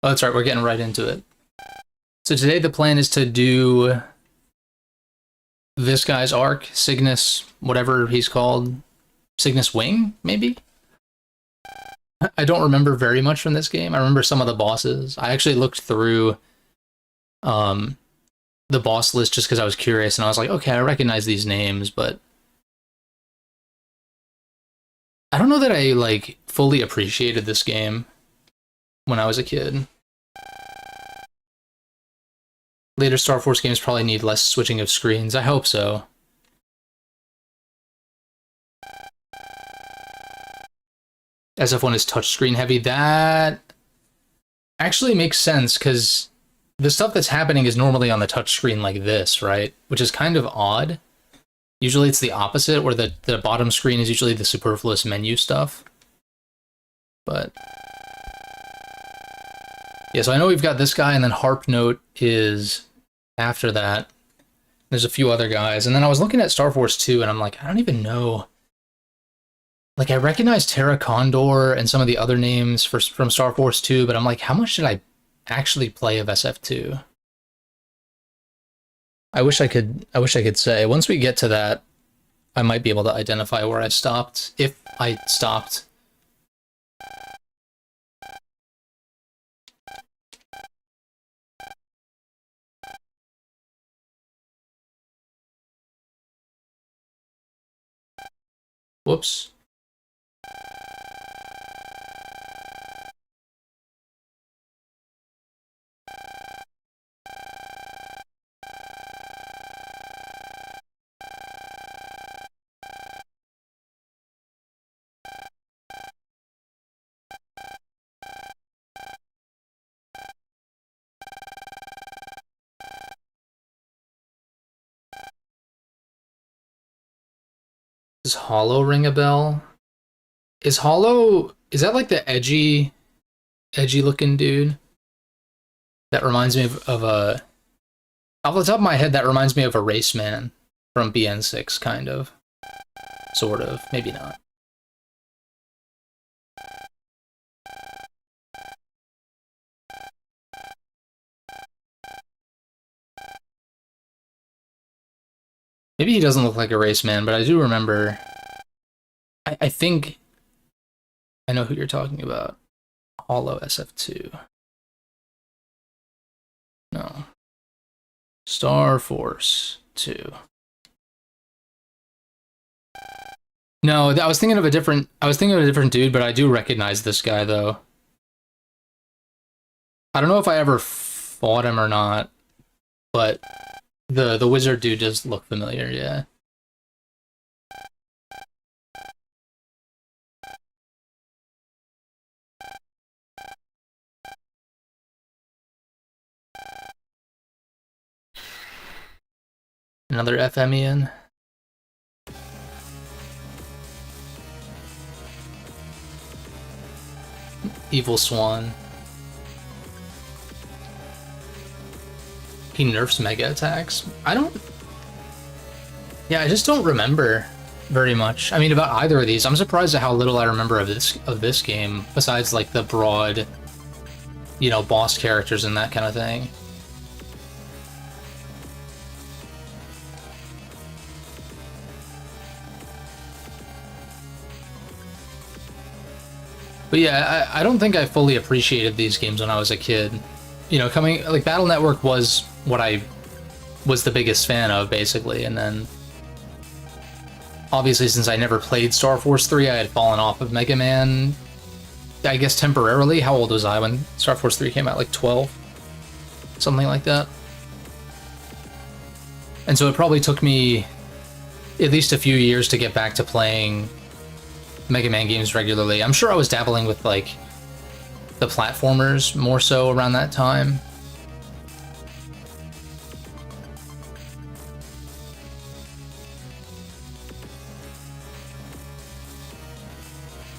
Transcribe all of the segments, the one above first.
Oh, that's right, we're getting right into it. So today the plan is to do this guy's arc, Cygnus, whatever he's called. Cygnus Wing, maybe? I don't remember very much from this game. I remember some of the bosses. I actually looked through um, the boss list just because I was curious, and I was like, okay, I recognize these names, but I don't know that I like fully appreciated this game when I was a kid. Later Star Force games probably need less switching of screens. I hope so. SF1 is touchscreen heavy. That actually makes sense because the stuff that's happening is normally on the touchscreen like this, right? Which is kind of odd. Usually it's the opposite, where the bottom screen is usually the superfluous menu stuff. But yeah, so I know we've got this guy, and then Harp Note is after that. There's a few other guys. And then I was looking at Star Force 2, and I'm like, I don't even know. Like, I recognize Terra Condor and some of the other names from Star Force 2, but I'm like, how much did I actually play of SF2? I wish I could say. Once we get to that, I might be able to identify where I stopped, if I stopped. Whoops. Does Hollow ring a bell? Is Hollow, is that like the edgy looking dude? That reminds me of a, off the top of my head, that reminds me of a race man from BN6, kind of. Sort of, maybe not. Maybe he doesn't look like a race man, but I do remember. I think I know who you're talking about. Hollow SF2. No. Star Force 2. No, I was thinking of a different. I was thinking of a different dude, but I do recognize this guy though. I don't know if I ever fought him or not, but the wizard dude does look familiar. Yeah. Another FMEN. Evil Swan. He nerfs mega attacks. I don't. Yeah, I just don't remember very much. I mean, about either of these. I'm surprised at how little I remember of this game, besides like the broad, boss characters and that kind of thing. But yeah, I don't think I fully appreciated these games when I was a kid. Coming like Battle Network was what I was the biggest fan of, basically, and then obviously since I never played Star Force 3, I had fallen off of Mega Man, I guess temporarily. How old was I when Star Force 3 came out? Like 12? Something like that. And so it probably took me at least a few years to get back to playing Mega Man games regularly. I'm sure I was dabbling with like the platformers more so around that time.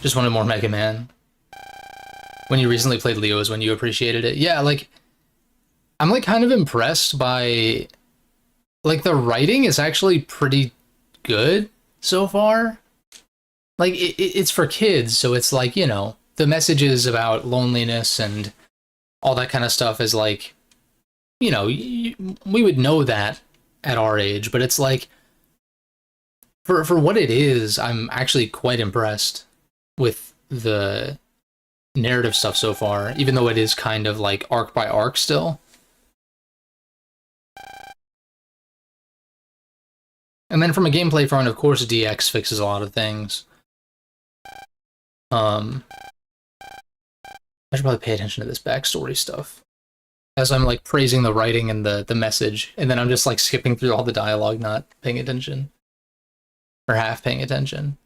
Just wanted more Mega Man. When you recently played Leo is when you appreciated it. Yeah, like I'm like kind of impressed by like the writing is actually pretty good so far. Like it's for kids, so it's like, the messages about loneliness and all that kind of stuff is like, you know, we would know that at our age, but it's like for what it is, I'm actually quite impressed with the narrative stuff so far, even though it is kind of like arc by arc still. And then from a gameplay front, of course, DX fixes a lot of things. I should probably pay attention to this backstory stuff as I'm like praising the writing and the message, and then I'm just like skipping through all the dialogue, not paying attention or half paying attention.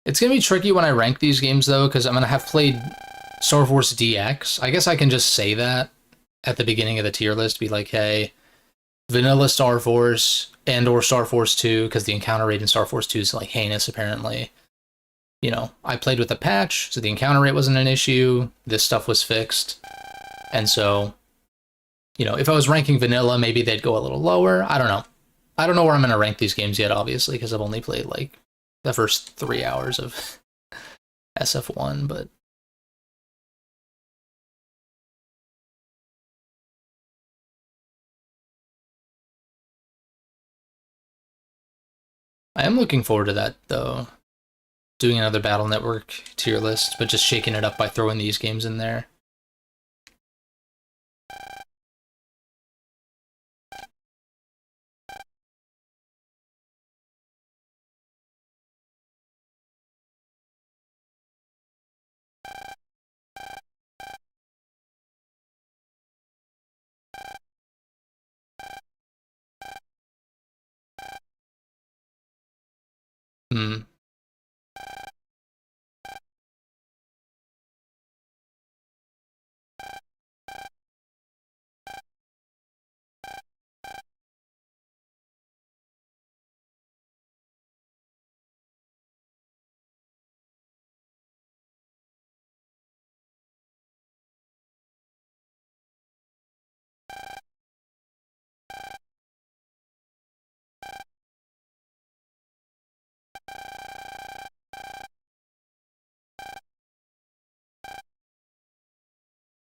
It's gonna be tricky when I rank these games though, because I'm gonna have played Star Force DX. I guess I can just say that at the beginning of the tier list, be like, hey, vanilla Star Force and or Star Force 2, because the encounter rate in Star Force 2 is like heinous apparently. You know, I played with a patch, so the encounter rate wasn't an issue. This stuff was fixed. And so, you know, if I was ranking vanilla, maybe they'd go a little lower. I don't know. I don't know where I'm going to rank these games yet, obviously, because I've only played like the first 3 hours of SF1, but I am looking forward to that, though. Doing another Battle Network tier list, but just shaking it up by throwing these games in there. Hmm.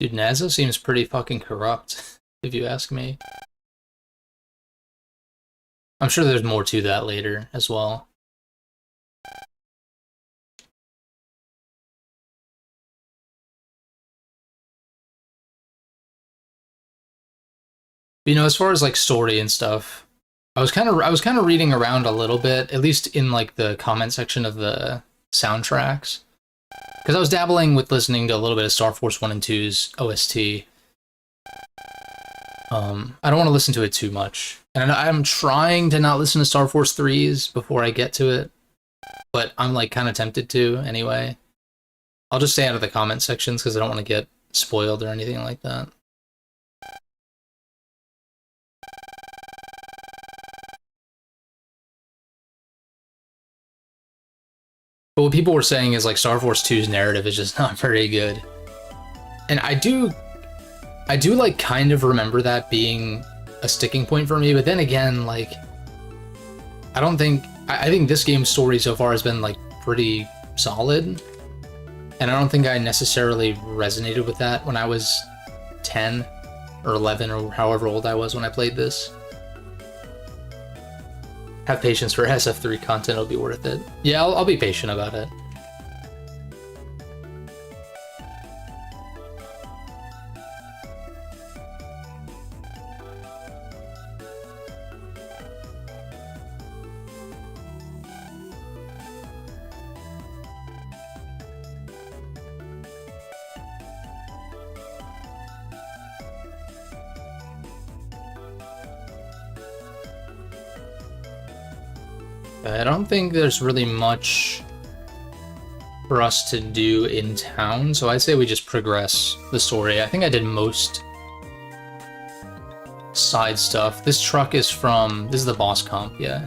Dude, NASA seems pretty fucking corrupt, if you ask me. I'm sure there's more to that later as well. You know, as far as like story and stuff, I was kind of reading around a little bit, at least in like the comment section of the soundtracks, because I was dabbling with listening to a little bit of Star Force 1 and 2's OST. I don't want to listen to it too much, and I'm trying to not listen to Star Force 3's before I get to it, but I'm like kind of tempted to anyway. I'll just stay out of the comment sections because I don't want to get spoiled or anything like that. But what people were saying is like Star Force 2's narrative is just not very good. And I do like kind of remember that being a sticking point for me, but then again, like I think this game's story so far has been like pretty solid. And I don't think I necessarily resonated with that when I was 10 or 11 or however old I was when I played this. Have patience for SF3 content, it'll be worth it. Yeah, I'll be patient about it. I don't think there's really much for us to do in town, so I'd say we just progress the story. I think I did most side stuff. This truck is from... This is the boss comp, yeah.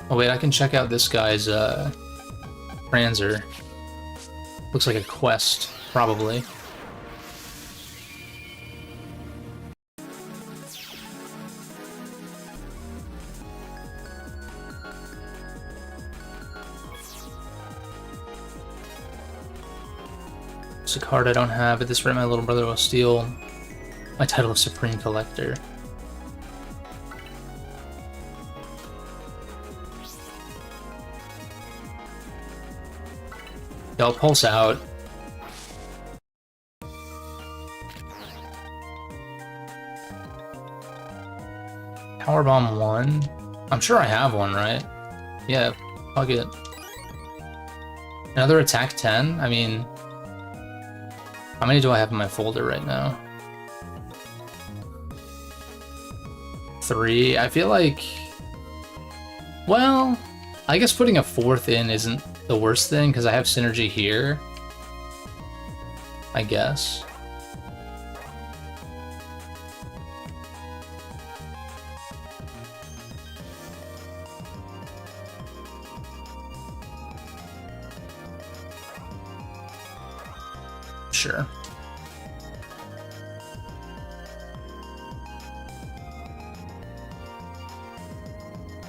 Oh wait, I can check out this guy's Pranzer. Looks like a quest. Probably. It's a card I don't have. At this rate, my little brother will steal my title of Supreme Collector. Yeah, I'll pulse out. Powerbomb 1? I'm sure I have one, right? Yeah, I'll get another attack 10? I mean, how many do I have in my folder right now? 3. I feel like, well, I guess putting a 4th in isn't the worst thing because I have synergy here, I guess. Sure.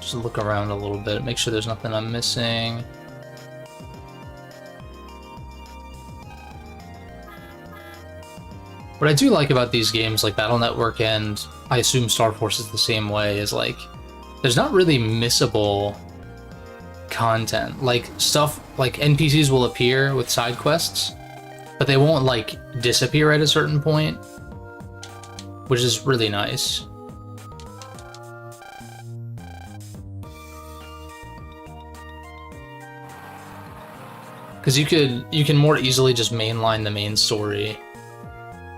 Just look around a little bit, make sure there's nothing I'm missing. What I do like about these games, like Battle Network and I assume Star Force is the same way, is like, there's not really missable content. Like, stuff, like NPCs will appear with side quests, but they won't, like, disappear at a certain point, which is really nice. Because you can more easily just mainline the main story,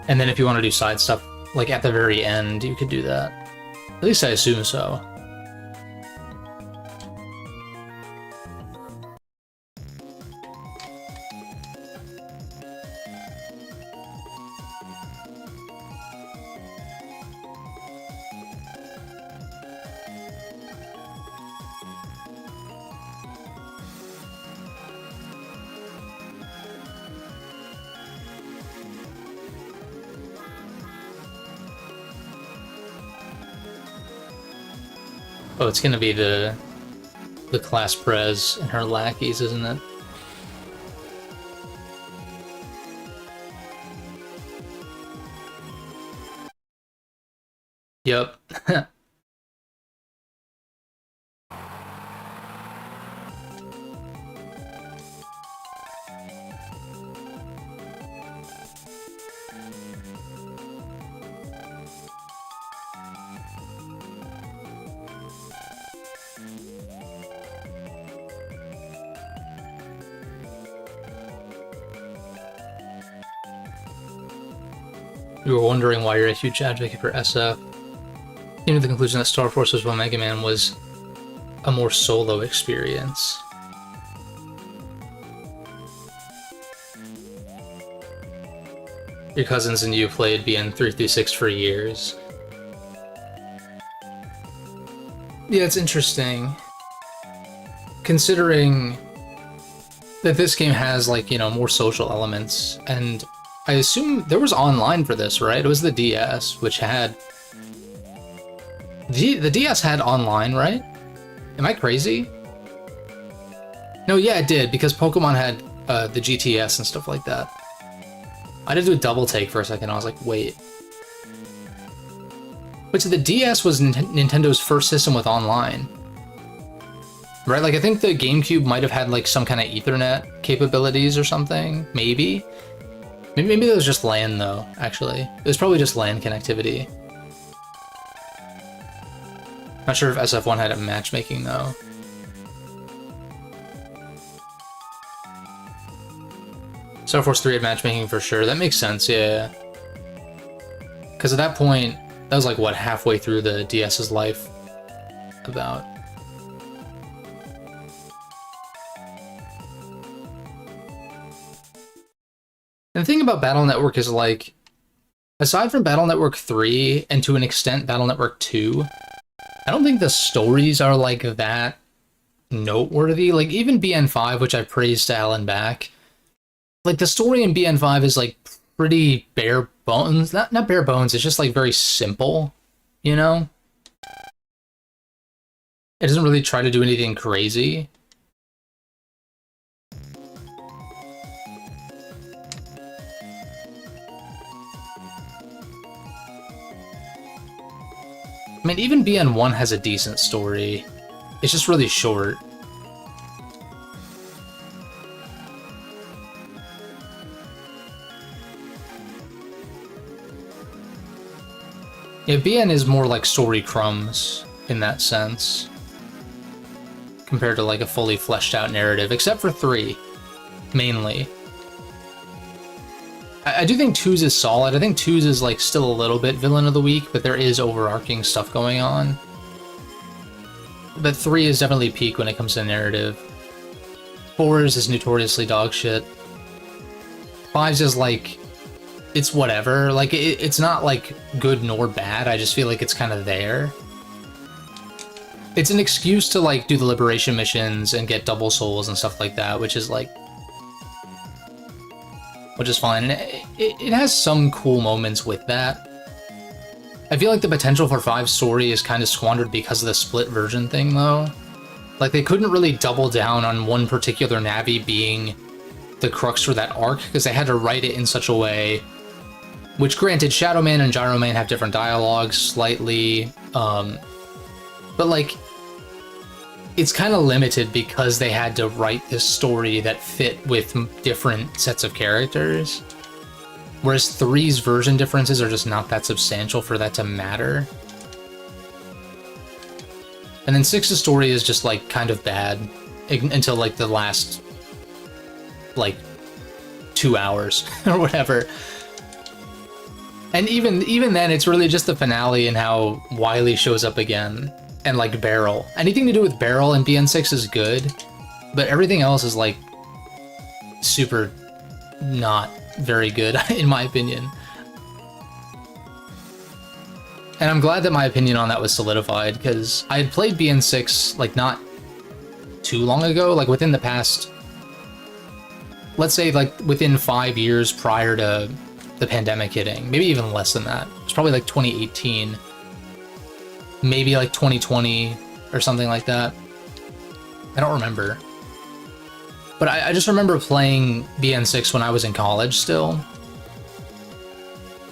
and then if you want to do side stuff, like at the very end, you could do that. At least I assume so. Oh, it's gonna be the class prez and her lackeys, isn't it? Yep. You were wondering why you're a huge advocate for SF. Came to the conclusion that Star Force was when Mega Man was a more solo experience. Your cousins and you played BN 336 for years. Yeah, it's interesting. Considering that this game has, like, you know, more social elements, and I assume there was online for this, right? It was the DS, which had... The DS had online, right? Am I crazy? No, yeah, it did, because Pokemon had the GTS and stuff like that. I did do a double take for a second, I was like, wait. But so the DS was Nintendo's first system with online. Right, like I think the GameCube might have had like some kind of Ethernet capabilities or something, maybe? Maybe it was just LAN though, actually. It was probably just LAN connectivity. Not sure if SF1 had a matchmaking though. Star Force 3 had matchmaking for sure, that makes sense, yeah. Because at that point, that was like, what, halfway through the DS's life? About. And the thing about Battle Network is, like, aside from Battle Network 3, and to an extent Battle Network 2, I don't think the stories are, like, that noteworthy. Like, even BN5, which I praised to Alan back, like, the story in BN5 is, like, pretty bare bones. Not bare bones, it's just, like, very simple, you know? It doesn't really try to do anything crazy. I mean, even BN1 has a decent story. It's just really short. Yeah, BN is more like story crumbs in that sense, compared to like a fully fleshed out narrative, except for 3, mainly. I do think 2's is solid. I think 2's is like still a little bit villain of the week, but there is overarching stuff going on. But 3 is definitely peak when it comes to narrative. 4's is notoriously dog shit. 5's is like, it's whatever. Like, it's not like good nor bad. I just feel like it's kind of there. It's an excuse to like do the liberation missions and get double souls and stuff like that, which is like, which is fine. And it has some cool moments with that. I feel like the potential for 5's story is kind of squandered because of the split version thing, though. Like, they couldn't really double down on one particular Navi being the crux for that arc, because they had to write it in such a way, which granted, Shadowman and Gyroman have different dialogues slightly, but like, it's kind of limited because they had to write this story that fit with different sets of characters. Whereas 3's version differences are just not that substantial for that to matter. And then 6's story is just like kind of bad until like the last like 2 hours or whatever. And even then, it's really just the finale and how Wily shows up again. And like Beryl. Anything to do with Beryl and BN6 is good, but everything else is like super not very good, in my opinion. And I'm glad that my opinion on that was solidified, because I had played BN6 like not too long ago, like within the past, let's say like within 5 years prior to the pandemic hitting, maybe even less than that. It's probably like 2018. Maybe like 2020 or something like that. I don't remember. But I just remember playing BN6 when I was in college still.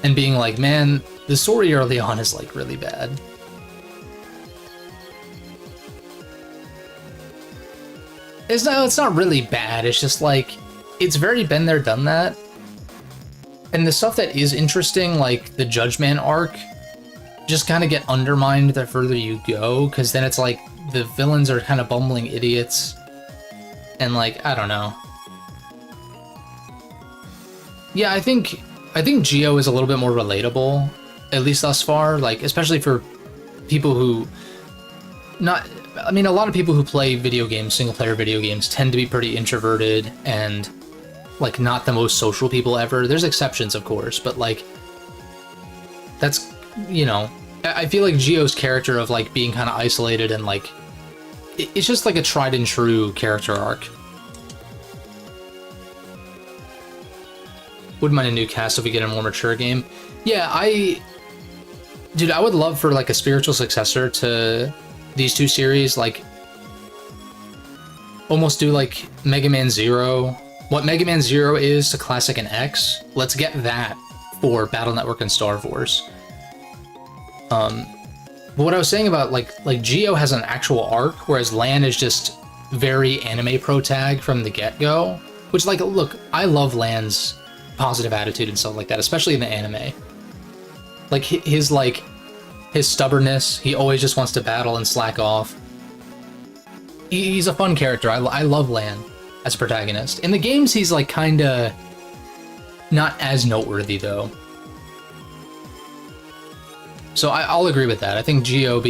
And being like, man, the story early on is like really bad. It's not really bad, it's just like, it's very been there, done that. And the stuff that is interesting, like the Judgment arc, just kind of get undermined the further you go, because then it's like the villains are kind of bumbling idiots, and like, I don't know. Yeah, I think Geo is a little bit more relatable, at least thus far, like especially for people who I mean, a lot of people who play video games, single player video games, tend to be pretty introverted and like not the most social people ever. There's exceptions, of course, but like that's, you know, I feel like Geo's character of like being kind of isolated and like it's just like a tried and true character arc. Wouldn't mind a new cast if we get a more mature game. Yeah, dude, I would love for like a spiritual successor to these two series, like almost do like Mega Man Zero. What Mega Man Zero is to Classic and X, let's get that for Battle Network and Star Force. But what I was saying about like Geo has an actual arc, whereas Lan is just very anime protag from the get-go. Which, like, look, I love Lan's positive attitude and stuff like that, especially in the anime. Like his stubbornness, he always just wants to battle and slack off. He's a fun character. I love Lan as a protagonist. In the games, he's like kinda not as noteworthy though. So I'll agree with that. I think Geo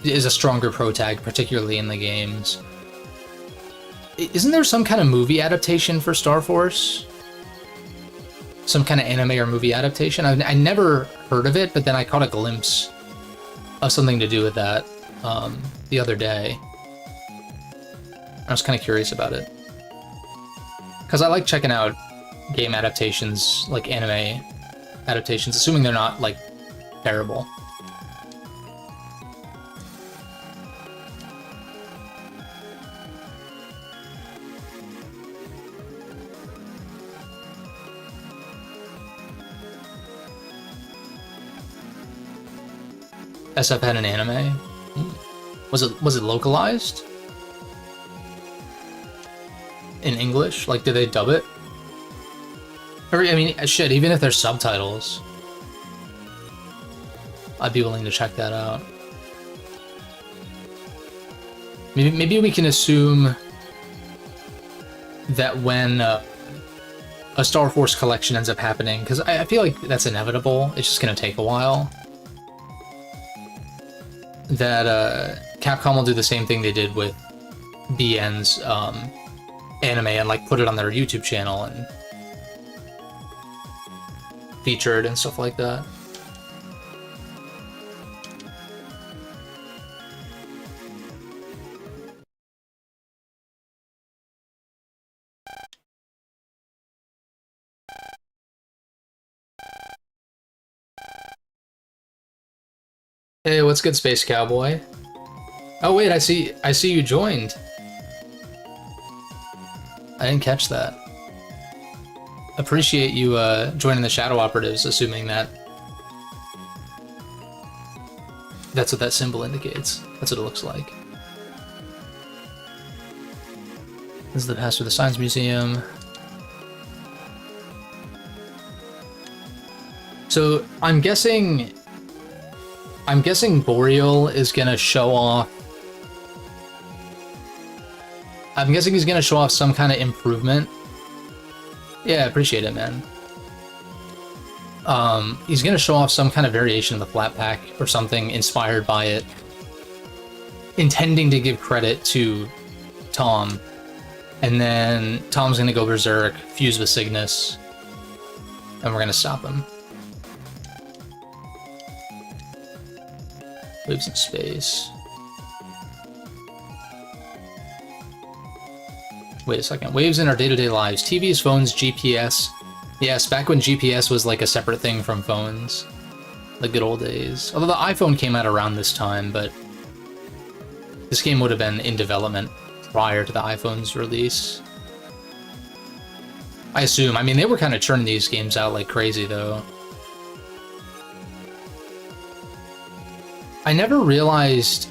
is a stronger protag, particularly in the games. Isn't there some kind of movie adaptation for Star Force? Some kind of anime or movie adaptation? I never heard of it, but then I caught a glimpse of something to do with that the other day. I was kind of curious about it. Because I like checking out game adaptations, like anime adaptations, assuming they're not, like, terrible. SF had an anime? Was it localized? In English? Like, did they dub it? Or, I mean, shit, even if there's subtitles, I'd be willing to check that out. Maybe we can assume that when a Star Force collection ends up happening, because I feel like that's inevitable, it's just going to take a while, that Capcom will do the same thing they did with BN's anime and like put it on their YouTube channel and feature it and stuff like that. Hey, what's good, Space Cowboy? Oh wait, I see you joined. I didn't catch that. Appreciate you joining the Shadow Operatives, assuming that that's what that symbol indicates. That's what it looks like. This is the pass through the Science Museum. So I'm guessing Boreal is gonna show off. I'm guessing he's gonna show off some kind of improvement. Yeah, appreciate it, man. He's gonna show off some kind of variation of the flat pack or something inspired by it, intending to give credit to Tom, and then Tom's gonna go berserk, fuse with Cygnus, and we're gonna stop him. Lives in space. Wait a second. Waves in our day-to-day lives. TVs, phones, GPS. Yes, back when GPS was like a separate thing from phones. The good old days. Although the iPhone came out around this time, but this game would have been in development prior to the iPhone's release. I assume. I mean, they were kind of churning these games out like crazy, though. I never realized...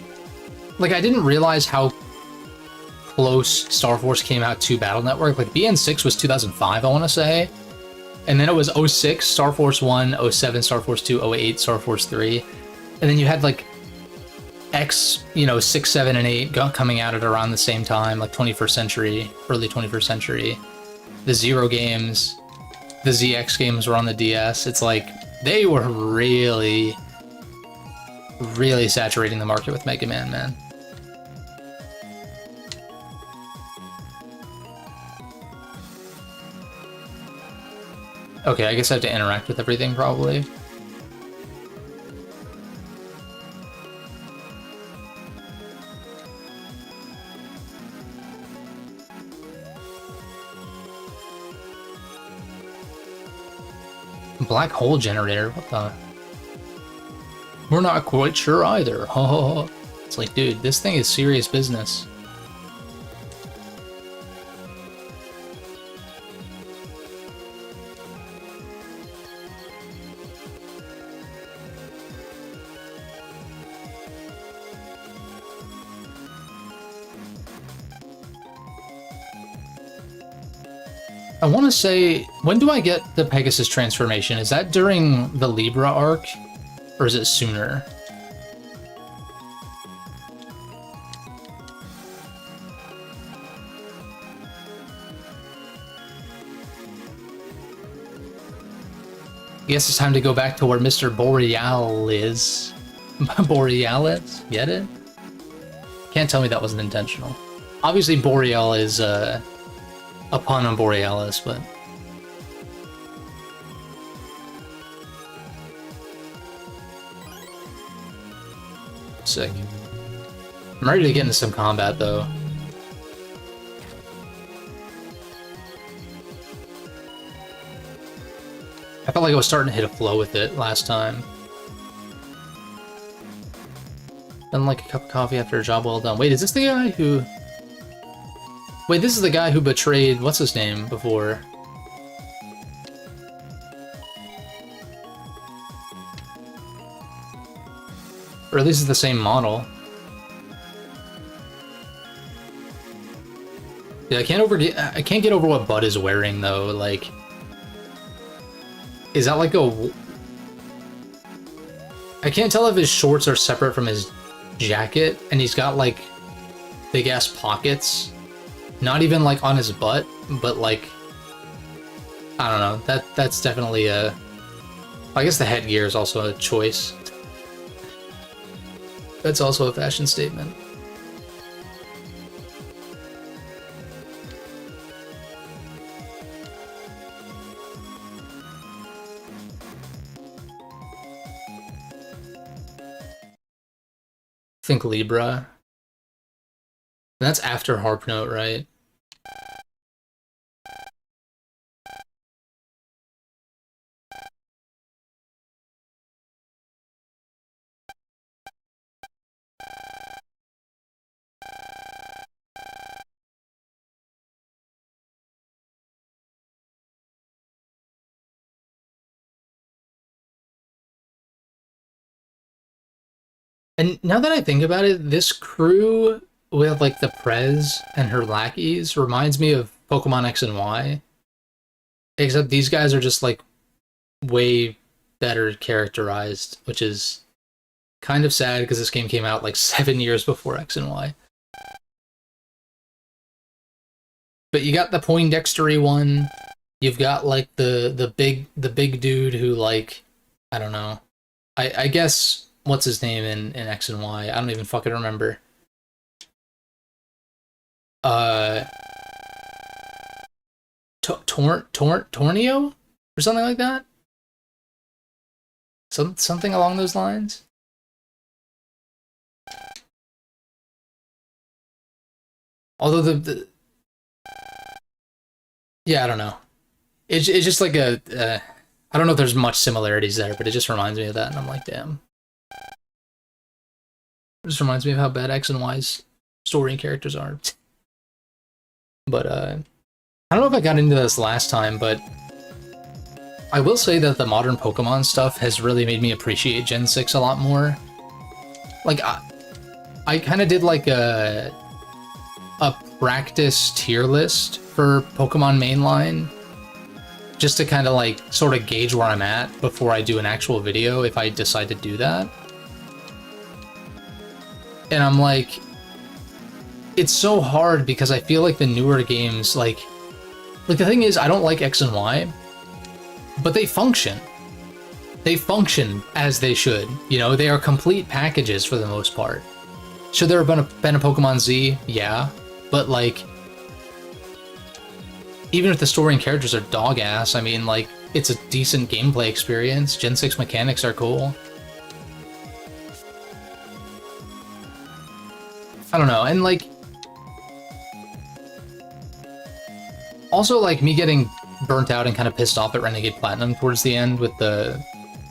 Like, I didn't realize how close Star Force came out to Battle Network. Like, BN6 was 2005, I want to say. And then it was 06, Star Force 1, 07, Star Force 2, 08, Star Force 3. And then you had, like, X, 6, 7, and 8 coming out at around the same time, like 21st century, early 21st century. The Zero games, the ZX games were on the DS. It's like, they were really saturating the market with Mega Man, man. Okay, I guess I have to interact with everything, probably. Black hole generator? What the... We're not quite sure either. It's like, dude, this thing is serious business. I want to say, when do I get the Pegasus transformation? Is that during the Libra arc? Or is it sooner? I guess it's time to go back to where Mr. Boreal is. Borealis? Get it? Can't tell me that wasn't intentional. Obviously Boreal is a pun on Borealis, but... Sick. I'm ready to get into some combat, though. I felt like I was starting to hit a flow with it last time. Done like a cup of coffee after a job well done. Wait, is this the guy who... Wait, this is the guy who betrayed... What's his name before? Or at least it's the same model. Yeah, I can't get over what Bud is wearing though. Like, is that like a? I can't tell if his shorts are separate from his jacket, and he's got like big ass pockets. Not even like on his butt, but like, I don't know. That's definitely a. I guess the headgear is also a choice. That's also a fashion statement. Think Libra. That's after Harp Note, right? And now that I think about it, this crew with like the Prez and her lackeys reminds me of Pokemon X and Y. Except these guys are just like way better characterized, which is kind of sad because this game came out like 7 years before X and Y. But you got the Poindextery one. You've got like the big dude who like I don't know. I guess what's his name in X and Y? I don't even fucking remember. Uh Tornio? Or something like that? Something along those lines? Although yeah, I don't know. It's just like a I don't know if there's much similarities there, but it just reminds me of that, and I'm like, damn. It just reminds me of how bad X and Y's story and characters are. But I don't know if I got into this last time, but I will say that the modern Pokemon stuff has really made me appreciate Gen 6 a lot more. Like I kind of did like a practice tier list for Pokemon Mainline, just to kind of like sort of gauge where I'm at before I do an actual video if I decide to do that. And I'm like, it's so hard because I feel like the newer games, like the thing is, I don't like X and Y, but they function. They function as they should. You know, they are complete packages for the most part. Should there have been a Pokemon Z? Yeah. But like, even if the story and characters are dog ass, I mean, like, it's a decent gameplay experience. Gen 6 mechanics are cool. I don't know, and like, also like me getting burnt out and kind of pissed off at Renegade Platinum towards the end with the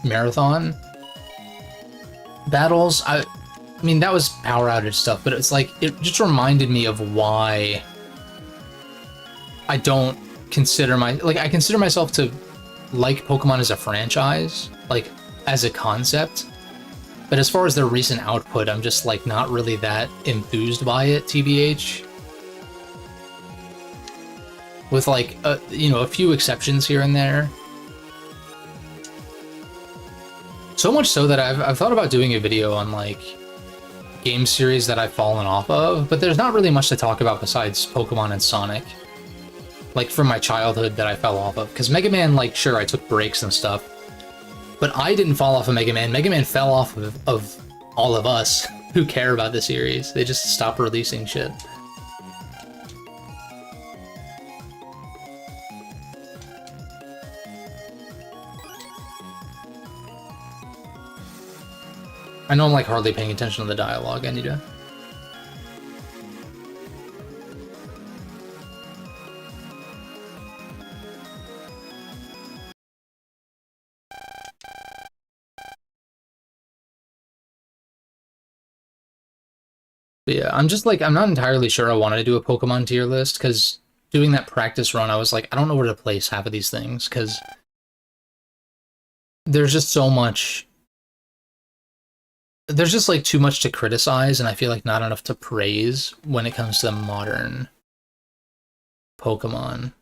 marathon battles. I mean, that was power outage stuff, but it's like, it just reminded me of why I don't consider I consider myself to like Pokemon as a franchise, like as a concept. But as far as their recent output, I'm just like not really that enthused by it, TBH. With like you know, a few exceptions here and there. So much so that I've thought about doing a video on like game series that I've fallen off of, but there's not really much to talk about besides Pokemon and Sonic. Like from my childhood that I fell off of. Because Mega Man, like, sure, I took breaks and stuff. But I didn't fall off of Mega Man. Mega Man fell off of all of us who care about the series. They just stopped releasing shit. I know I'm like hardly paying attention to the dialogue. I need to... But yeah, I'm just like, I'm not entirely sure I wanted to do a Pokemon tier list, because doing that practice run, I was like, I don't know where to place half of these things, because there's just so much there's just like too much to criticize, and I feel like not enough to praise when it comes to modern Pokemon,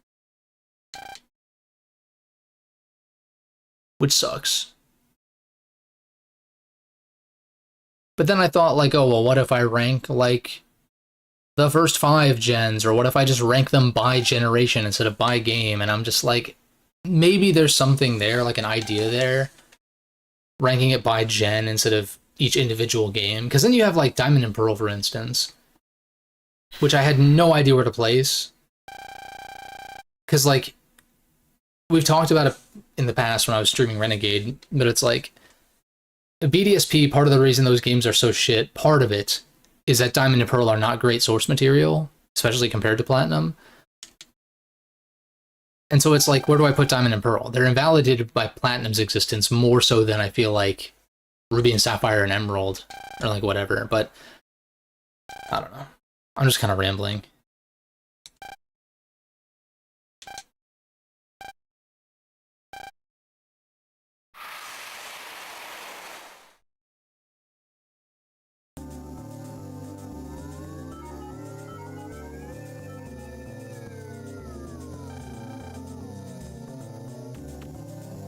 which sucks. But then I thought like, oh well, what if I rank like the first 5 gens, or what if I just rank them by generation instead of by game? And I'm just like, maybe there's something there, like an idea there, ranking it by gen instead of each individual game. Because then you have like Diamond and Pearl, for instance, which I had no idea where to place. Because like, we've talked about it in the past when I was streaming Renegade, but it's like, BDSP, part of the reason those games are so shit, part of it is that Diamond and Pearl are not great source material, especially compared to Platinum. And so it's like, where do I put Diamond and Pearl? They're invalidated by Platinum's existence more so than I feel like Ruby and Sapphire and Emerald, or like whatever, but I don't know. I'm just kind of rambling.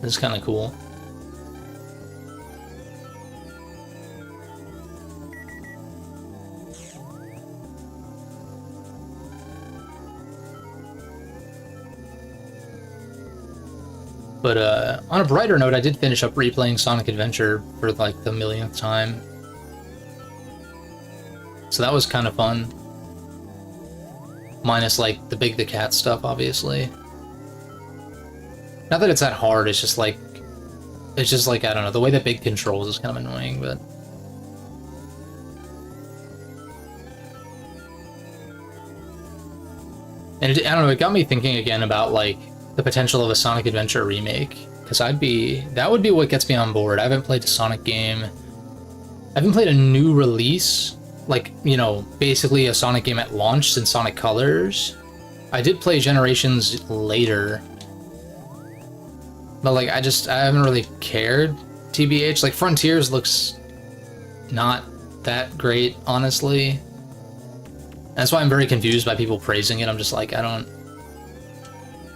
This is kind of cool. But on a brighter note, I did finish up replaying Sonic Adventure for like the millionth time. So that was kind of fun. Minus like the Big the Cat stuff, obviously. Not that it's that hard, it's just like, I don't know, the way that Big controls is kind of annoying, but... And I don't know, it got me thinking again about like the potential of a Sonic Adventure remake, because that would be what gets me on board. I haven't played a Sonic game. I haven't played a new release, like, you know, basically a Sonic game at launch since Sonic Colors. I did play Generations later, but like I haven't really cared, TBH. Like Frontiers looks not that great, honestly. That's why I'm very confused by people praising it. I'm just like, I don't...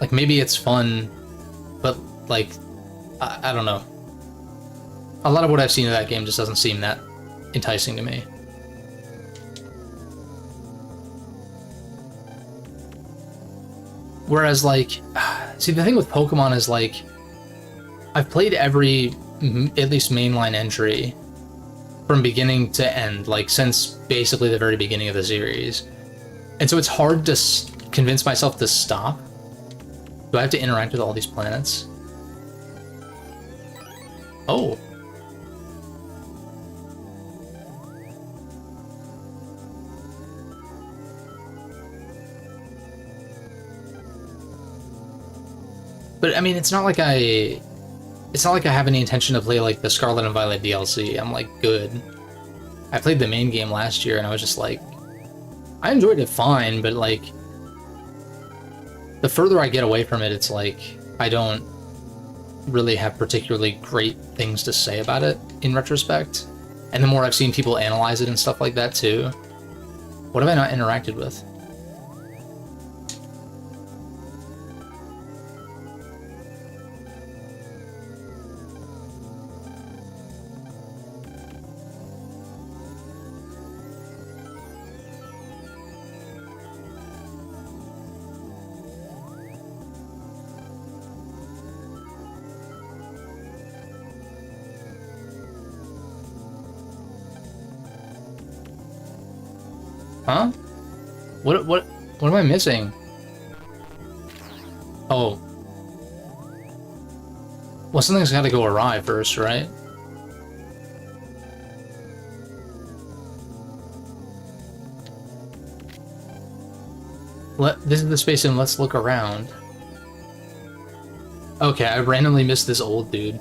Like, maybe it's fun, but, like, I don't know. A lot of what I've seen of that game just doesn't seem that enticing to me. Whereas, like... See, the thing with Pokemon is, like... I've played every, at least mainline entry from beginning to end, like, since basically the very beginning of the series. And so it's hard to convince myself to stop. Do I have to interact with all these planets? Oh. But I mean, it's not like I have any intention to play like the Scarlet and Violet DLC. I'm like, good. I played the main game last year and I was just like, I enjoyed it fine, but like, the further I get away from it, it's like, I don't really have particularly great things to say about it in retrospect. And the more I've seen people analyze it and stuff like that too, what have I not interacted with? Huh? What am I missing? Oh. Well, something's gotta go awry first, right? This is the space and let's look around. Okay, I randomly missed this old dude.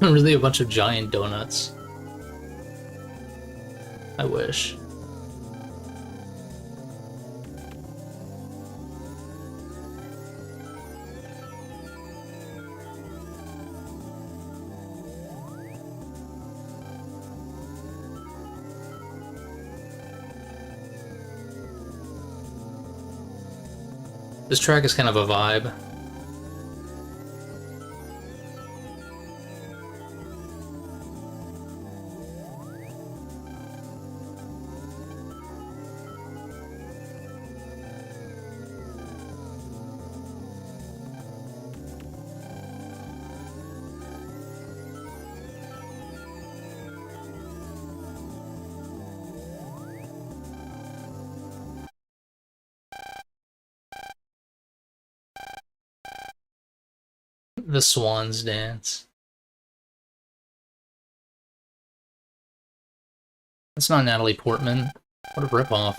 Really a bunch of giant donuts. I wish. This track is kind of a vibe. The Swan's Dance. That's not Natalie Portman. What a ripoff.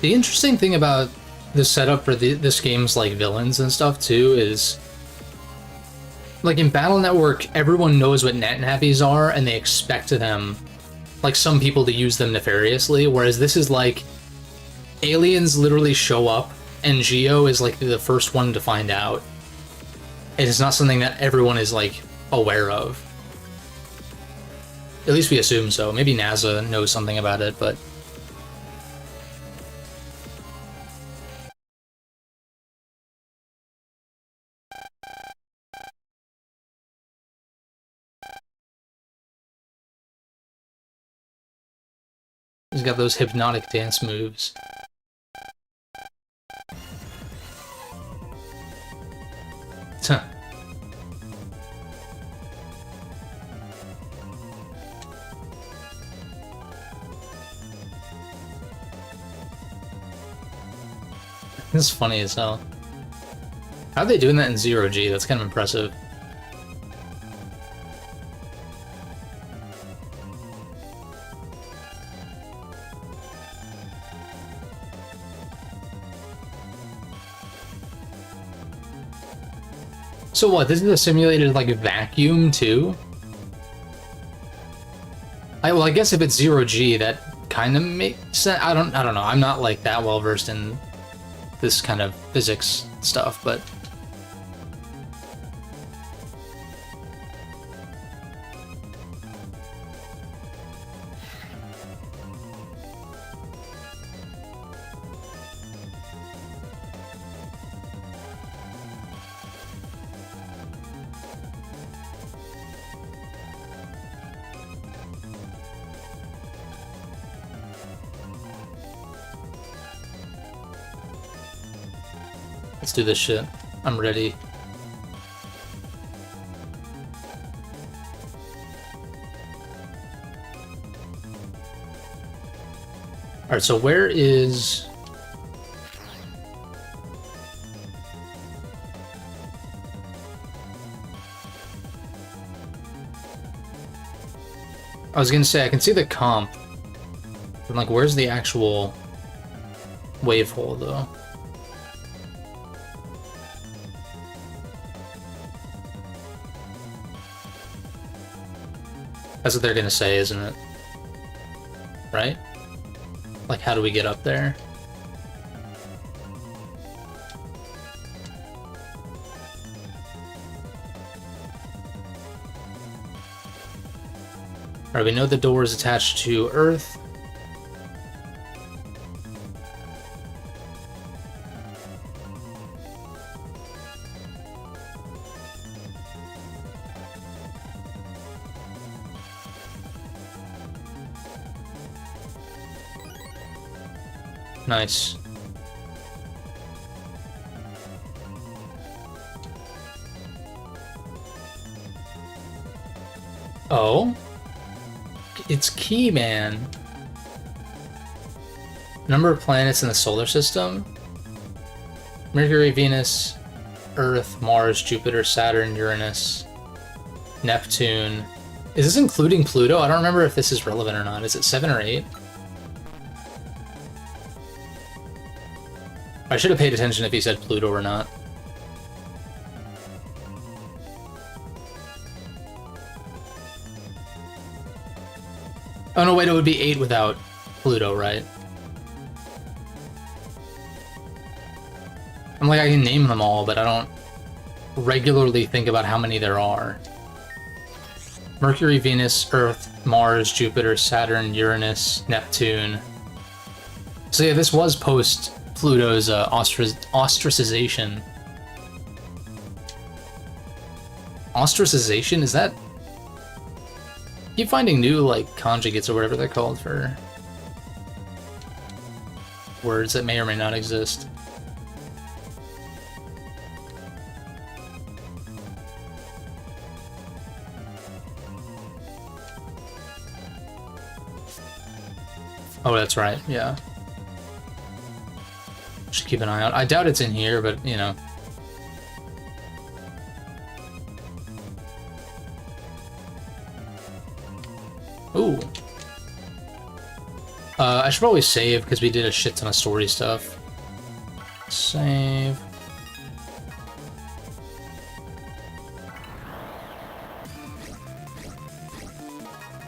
The interesting thing about the setup for this game's like villains and stuff too is, like in Battle Network, everyone knows what net nappies are and they expect them, like some people, to use them nefariously, whereas this is like aliens literally show up and Geo is like the first one to find out. And it's not something that everyone is like aware of. At least we assume so. Maybe NASA knows something about it, but he's got those hypnotic dance moves. Huh. This is funny as hell. How are they doing that in 0G? That's kind of impressive. So what, this is a simulated, like, vacuum, too? Well, I guess if it's 0G, that kind of makes sense. I don't know. I'm not, like, that well-versed in this kind of physics stuff, but... Let's do this shit. I'm ready. Alright, so where is... I was gonna say, I can see the comp. But, like, where's the actual wave hole, though? That's what they're gonna say, isn't it? Right? Like, how do we get up there? Alright, we know the door is attached to Earth. Nice. Oh? It's Keyman. Number of planets in the solar system? Mercury, Venus, Earth, Mars, Jupiter, Saturn, Uranus, Neptune. Is this including Pluto? I don't remember if this is relevant or not. Is it 7 or 8? I should have paid attention if he said Pluto or not. Oh no, wait, it would be 8 without Pluto, right? I'm like, I can name them all, but I don't regularly think about how many there are. Mercury, Venus, Earth, Mars, Jupiter, Saturn, Uranus, Neptune. So yeah, this was post Pluto's ostracization. Ostracization? Is that... Keep finding new, like, conjugates or whatever they're called for words that may or may not exist. Oh, that's right, yeah. Should keep an eye out. I doubt it's in here, but, you know. Ooh. I should probably save, because we did a shit ton of story stuff. Save.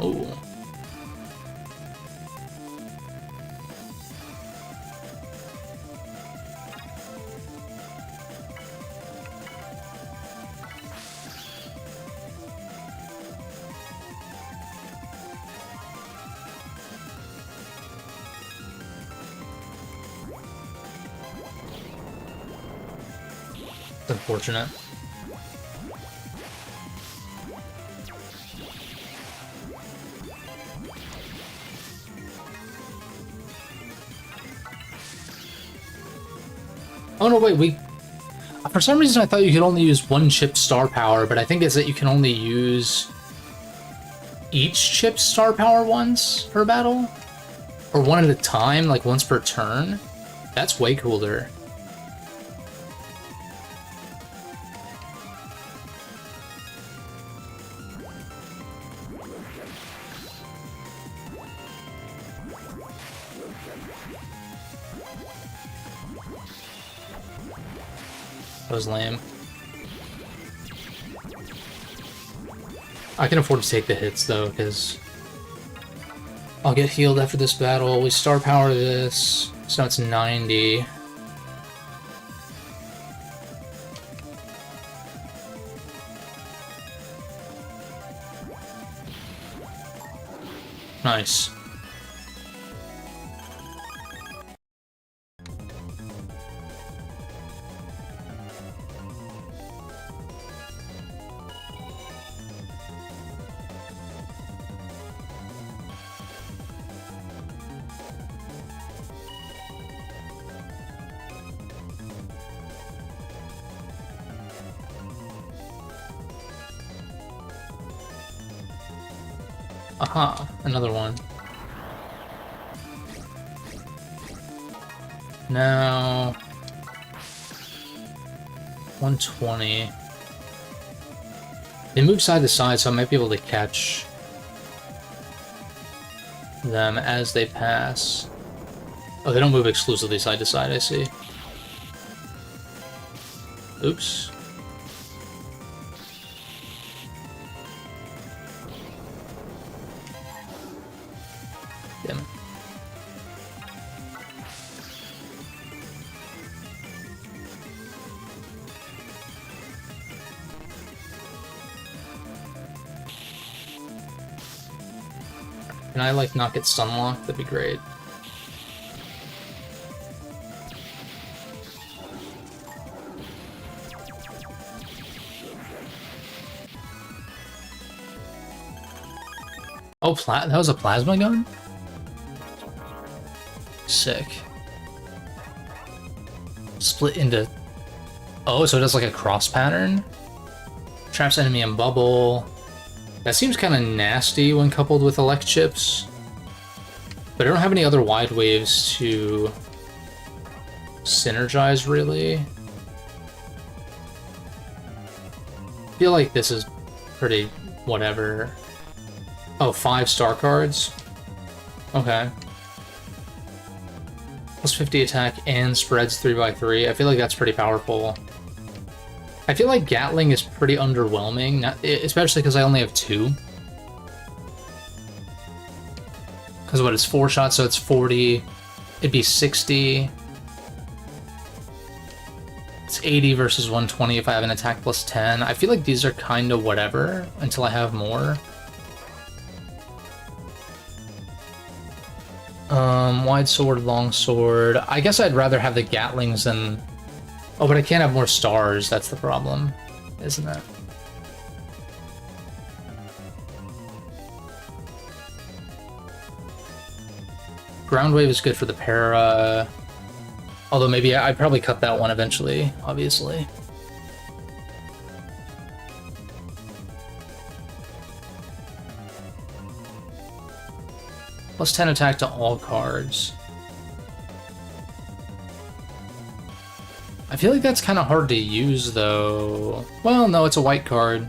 Ooh. Unfortunate. Oh no, wait, for some reason I thought you could only use one chip's star power, but I think it's that you can only use each chip's star power once per battle? Or one at a time, like once per turn? That's way cooler. That was lame. I can afford to take the hits though, because I'll get healed after this battle. We star power this, so it's 90. Nice. Aha, another one. Now 120. They move side to side, so I might be able to catch them as they pass. Oh, they don't move exclusively side to side, I see. Oops. Damn it. Can I, like, not get stunlocked? That'd be great. Oh, that was a plasma gun? Sick. Split into... Oh, so it does like a cross pattern? Traps enemy in bubble. That seems kind of nasty when coupled with elect chips. But I don't have any other wide waves to synergize, really. I feel like this is pretty whatever. Oh, 5 star cards? Okay. Plus 50 attack and spreads 3x3. I feel like that's pretty powerful. I feel like Gatling is pretty underwhelming, especially because I only have 2. Because what, it's 4 shots, so it's 40. It'd be 60. It's 80 versus 120 if I have an attack plus 10. I feel like these are kind of whatever until I have more. Wide sword, long sword. I guess I'd rather have the Gatlings than... Oh, but I can't have more stars. That's the problem, isn't it? Ground Wave is good for the para. Although maybe I'd probably cut that one eventually, obviously. Plus 10 attack to all cards. I feel like that's kind of hard to use, though. Well, no, it's a white card.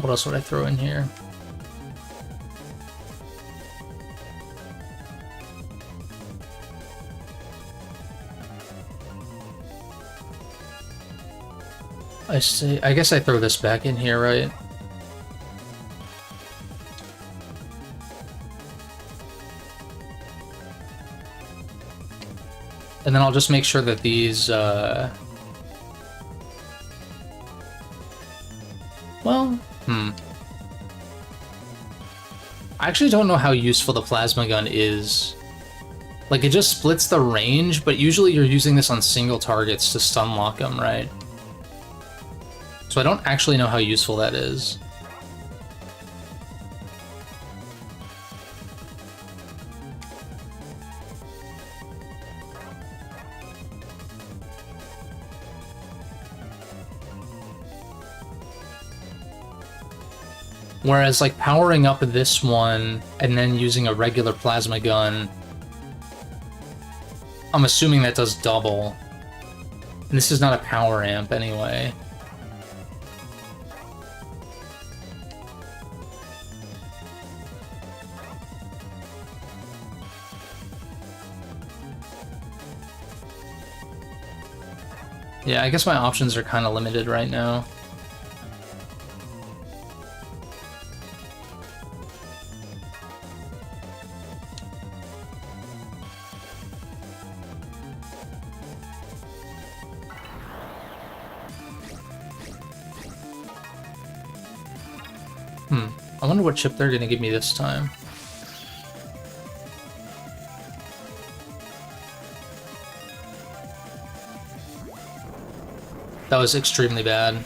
What else would I throw in here? I see. I guess I throw this back in here, right? And then I'll just make sure that these, well, I actually don't know how useful the plasma gun is. Like, it just splits the range, but usually you're using this on single targets to stun lock them, right? So I don't actually know how useful that is. Whereas, like, powering up this one and then using a regular plasma gun, I'm assuming that does double. And this is not a power amp anyway. Yeah, I guess my options are kind of limited right now. I wonder what chip they're gonna give me this time. That was extremely bad.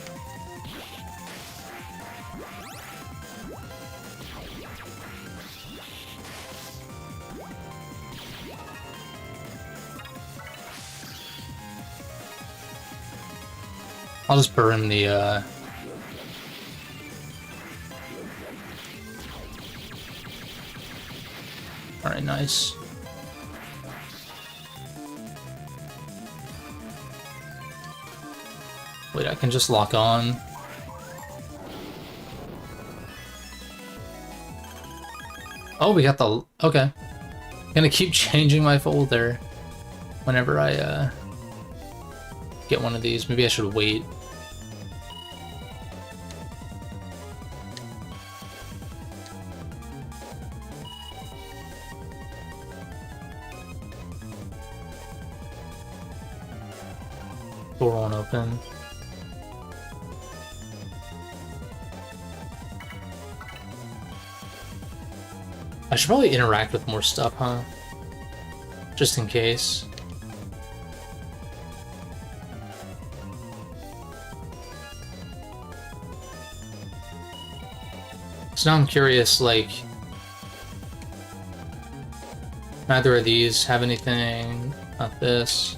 I'll just burn the, Alright, nice. Wait, I can just lock on. Oh, we got the... Okay. I'm gonna keep changing my folder whenever I, get one of these. Maybe I should wait. Door won't open. I should probably interact with more stuff, huh? Just in case. So now I'm curious, like... Neither of these have anything. Not this.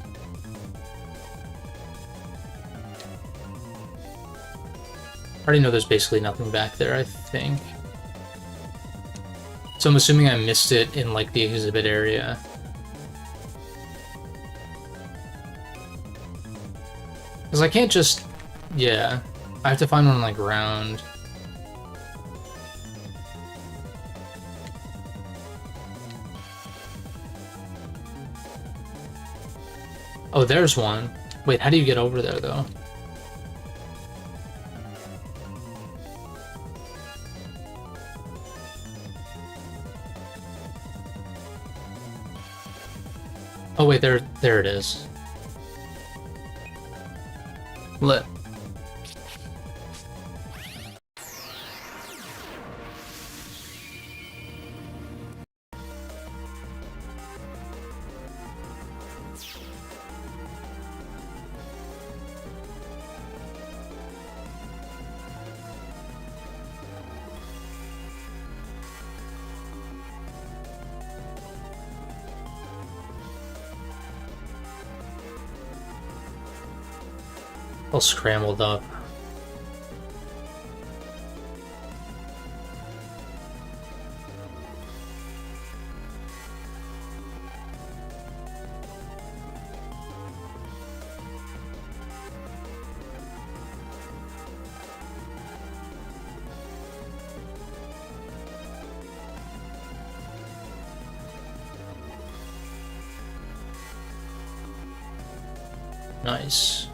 I already know there's basically nothing back there, I think. So I'm assuming I missed it in like the exhibit area. Because I can't just... Yeah. I have to find one like round. Oh, there's one. Wait, how do you get over there though? Oh wait, there it is. Lit. All scrambled up. Nice.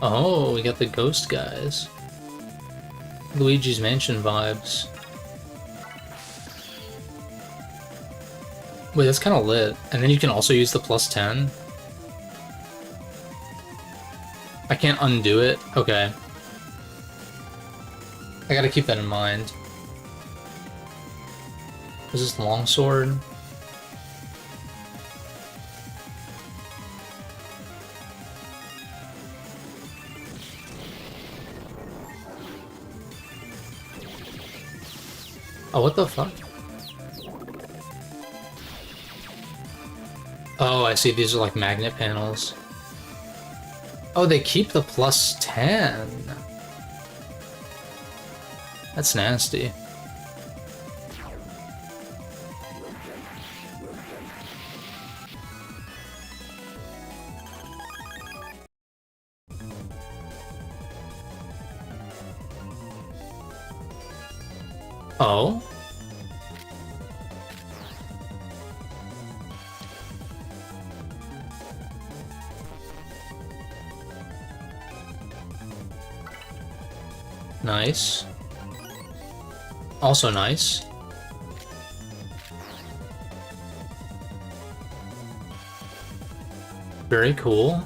Oh, we got the ghost guys. Luigi's Mansion vibes. Wait, that's kind of lit. And then you can also use the +10. I can't undo it? Okay. I gotta keep that in mind. Is this longsword? Oh, what the fuck? Oh, I see. These are like magnet panels. Oh, they keep the +10. That's nasty. Oh? Nice. Also nice. Very cool.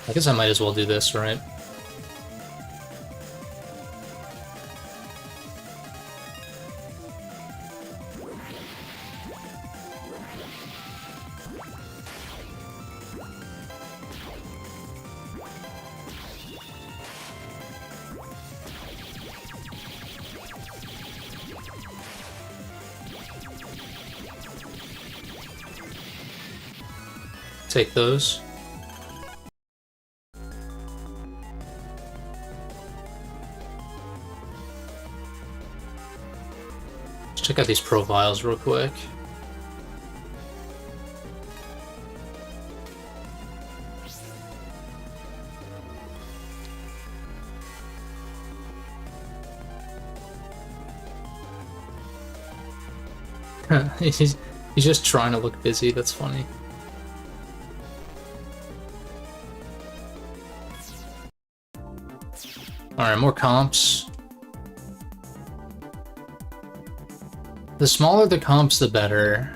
I guess I might as well do this, right? Take those. Let's check out these profiles real quick. he's just trying to look busy, that's funny. Alright, more comps. The smaller the comps, the better.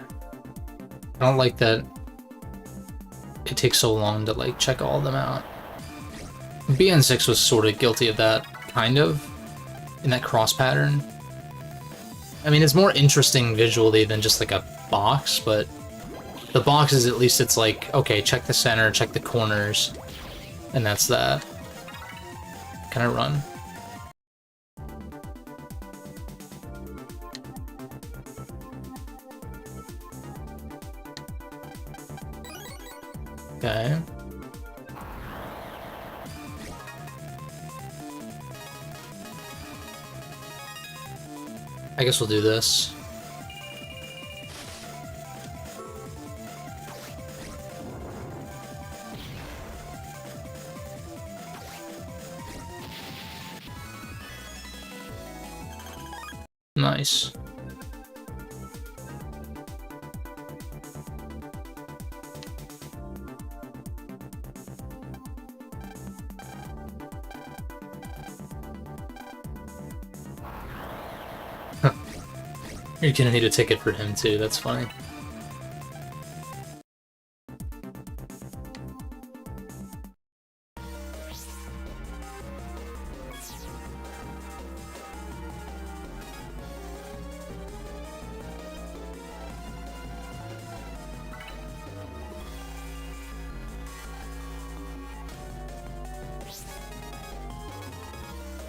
I don't like that it takes so long to like check all of them out. BN6 was sort of guilty of that, kind of, in that cross pattern. I mean, it's more interesting visually than just like a box, but the boxes, at least it's like, okay, check the center, check the corners, and that's that. Can I run? Okay. I guess we'll do this. Nice. You're gonna need a ticket for him too, that's funny.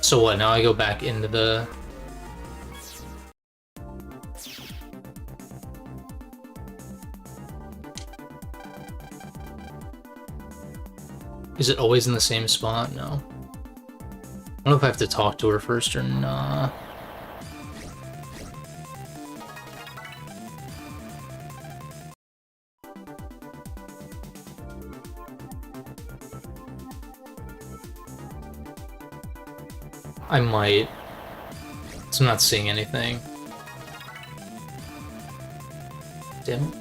So what, now I go back into the... Is it always in the same spot? No. I don't know if I have to talk to her first or not. I might. So I'm not seeing anything. Damn it.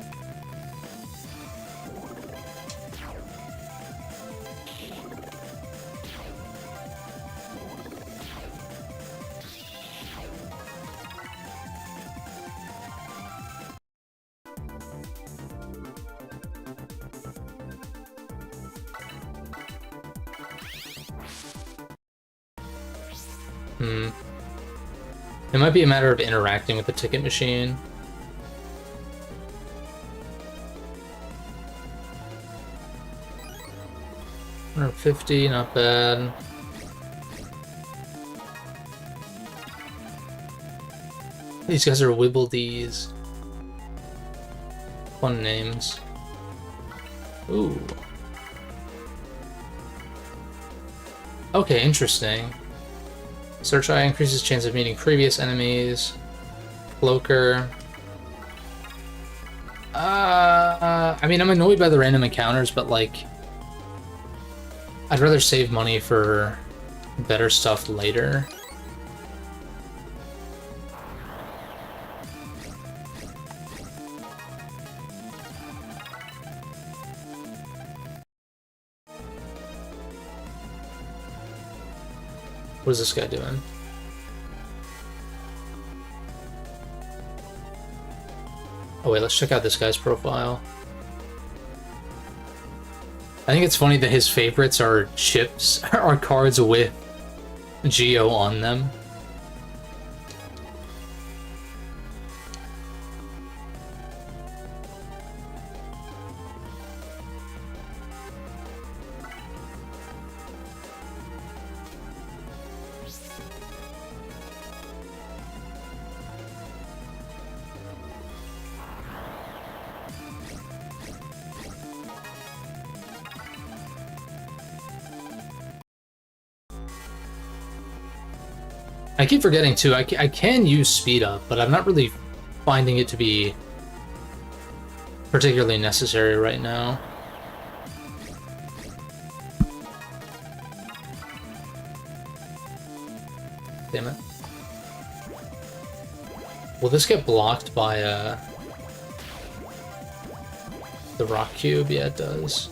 It might be a matter of interacting with the ticket machine. $150, not bad. These guys are Wibbledees. Fun names. Ooh. Okay, interesting. Search Eye increases chance of meeting previous enemies. Cloaker. I mean, I'm annoyed by the random encounters, but like, I'd rather save money for better stuff later. What is this guy doing? Oh wait, let's check out this guy's profile. I think it's funny that his favorites are chips, are cards with Geo on them. I keep forgetting too, I can use speed up, but I'm not really finding it to be particularly necessary right now. Damn it. Will this get blocked by the rock cube? Yeah, it does.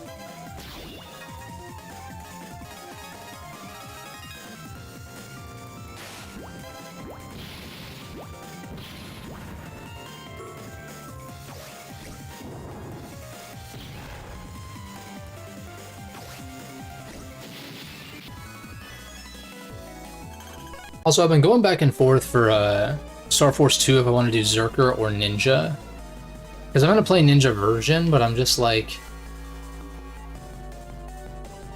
Also, I've been going back and forth for Star Force 2 if I want to do Zerker or Ninja. Because I'm going to play Ninja version, but I'm just like...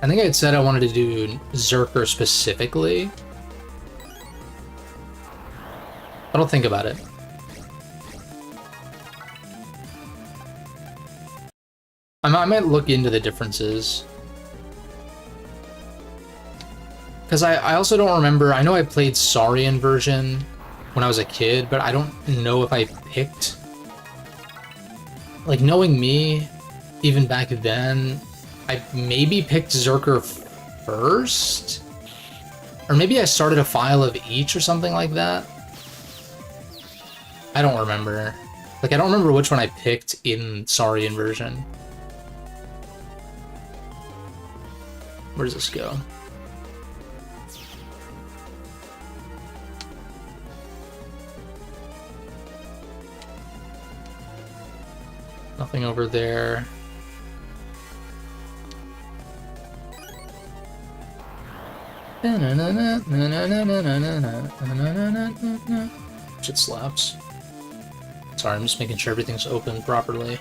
I think I had said I wanted to do Zerker specifically. I don't think about it. I might look into the differences. Because I also don't remember... I know I played Saurian version when I was a kid, but I don't know if I picked... Like, knowing me, even back then... I maybe picked Zerker first? Or maybe I started a file of each or something like that? I don't remember. Like, I don't remember which one I picked in Saurian version. Where does this go? Nothing over there. Shit slaps. Sorry, I'm just making sure everything's open properly.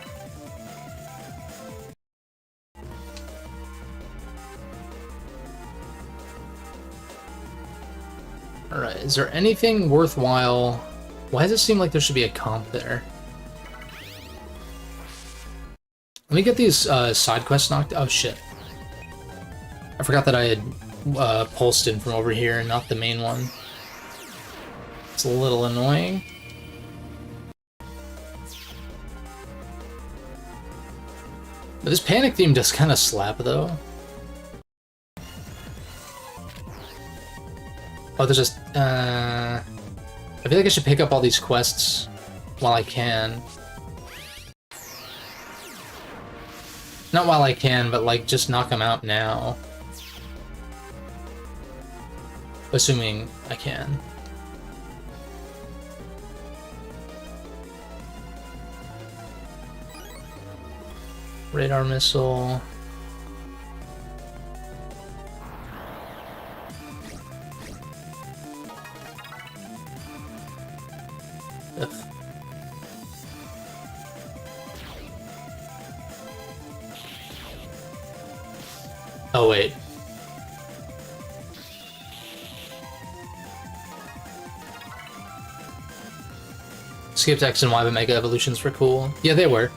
Alright, is there anything worthwhile? Why does it seem like there should be a comp there? Let me get these side quests knocked. Oh shit. I forgot that I had pulsed in from over here and not the main one. It's a little annoying. But this panic theme does kind of slap though. Oh, there's just I feel like I should pick up all these quests while I can. Not while I can, but like just knock them out now. Assuming I can. Radar missile. Ugh. Oh wait. Skipped X and Y, but Mega Evolutions were cool. Yeah, they were.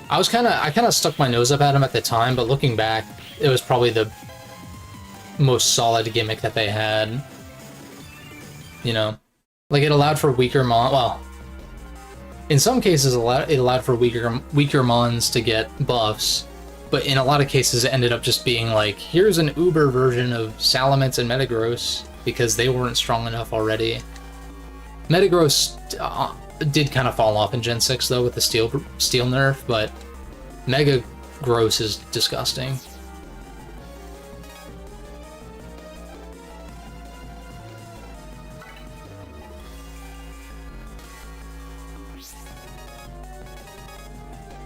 I kind of stuck my nose up at them at the time, but looking back, it was probably the most solid gimmick that they had. You know, like it allowed for weaker well, in some cases it allowed for weaker mons to get buffs, but in a lot of cases it ended up just being like, here's an uber version of Salamence and Metagross because they weren't strong enough already. Metagross did kind of fall off in Gen 6 though with the steel nerf, but Mega Gross is disgusting.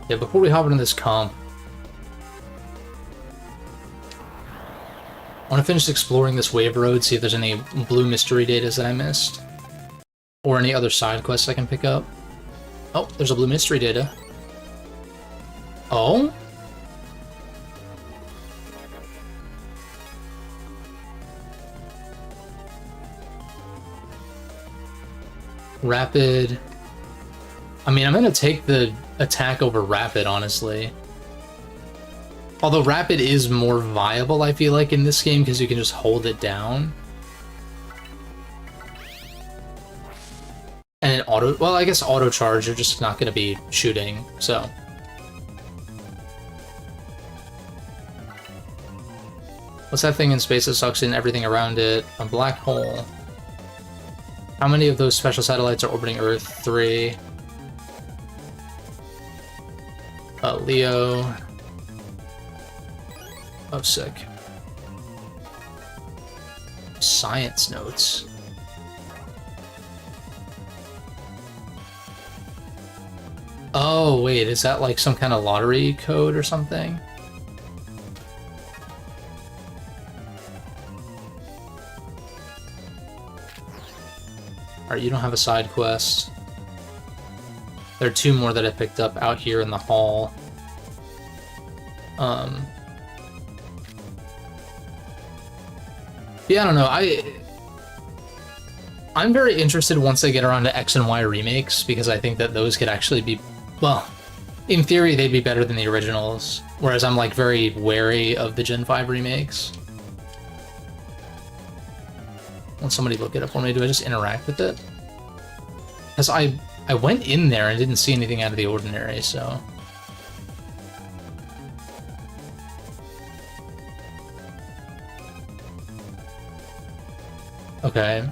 Yeah, before we hop into this comp, I want to finish exploring this wave road, see if there's any blue mystery datas that I missed. Or any other side quests I can pick up. Oh, there's a blue mystery data. Oh? Rapid. I mean, I'm gonna take the attack over Rapid, honestly. Although Rapid is more viable, I feel like, in this game, because you can just hold it down. And an well, I guess auto charge, you're just not going to be shooting, so. What's that thing in space that sucks in everything around it? A black hole. How many of those special satellites are orbiting Earth? 3. Leo. Oh, sick. Science notes. Oh, wait, is that like some kind of lottery code or something? Alright, you don't have a side quest. There are 2 more that I picked up out here in the hall. Yeah, I don't know. I'm very interested once they get around to X and Y remakes, because I think that those could actually be, well, in theory they'd be better than the originals, whereas I'm like very wary of the Gen 5 remakes. Won't somebody look it up for me? Do I just interact with it? Because I went in there and didn't see anything out of the ordinary, so... Okay.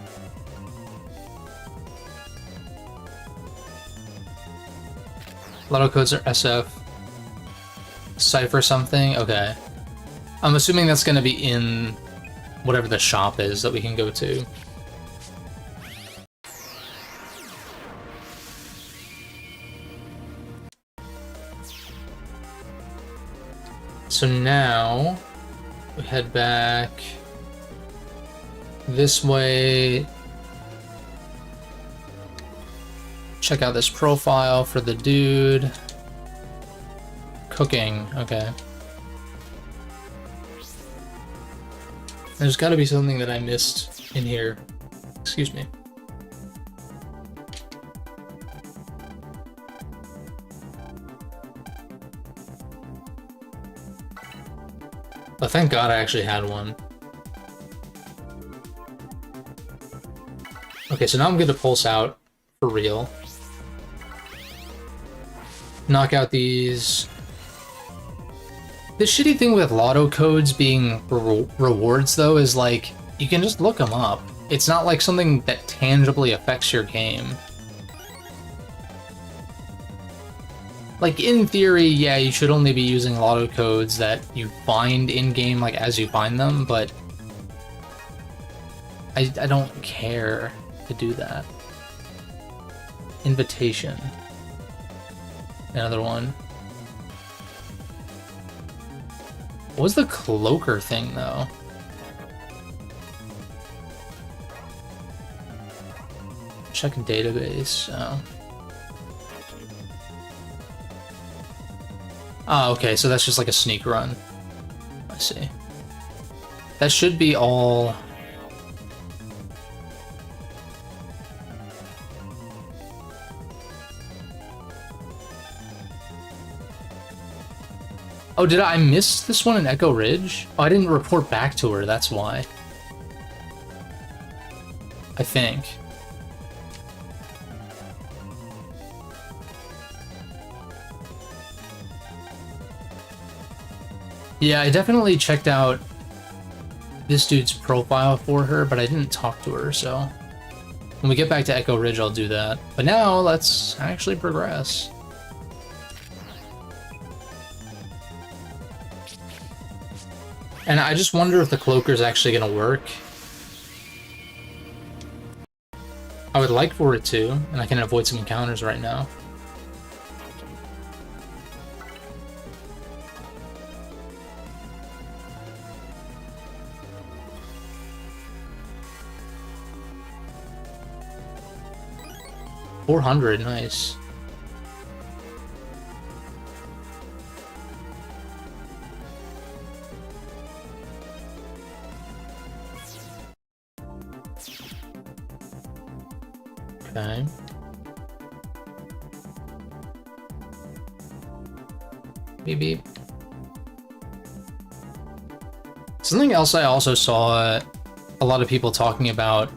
Lotto codes are SF. Cipher something? Okay. I'm assuming that's gonna be in whatever the shop is that we can go to. So now we head back this way. Check out this profile for the dude. Cooking, okay. There's gotta be something that I missed in here. Excuse me. Oh, thank God I actually had one. Okay, so now I'm good to pulse out for real. Knock out these. The shitty thing with lotto codes being rewards, though, is like, you can just look them up. It's not like something that tangibly affects your game. Like, in theory, yeah, you should only be using lotto codes that you find in-game, like, as you find them, but I don't care to do that. Invitation. Another one. What was the cloaker thing, though? Check database. Oh. Oh, okay, so that's just like a sneak run. I see. That should be all... Oh, did I miss this one in Echo Ridge? Oh, I didn't report back to her, that's why. I think. Yeah, I definitely checked out this dude's profile for her, but I didn't talk to her, so... When we get back to Echo Ridge, I'll do that. But now, let's actually progress. And I just wonder if the cloaker's actually gonna work. I would like for it to, and I can avoid some encounters right now. $400, nice. Okay. Beep beep. Something else I also saw a lot of people talking about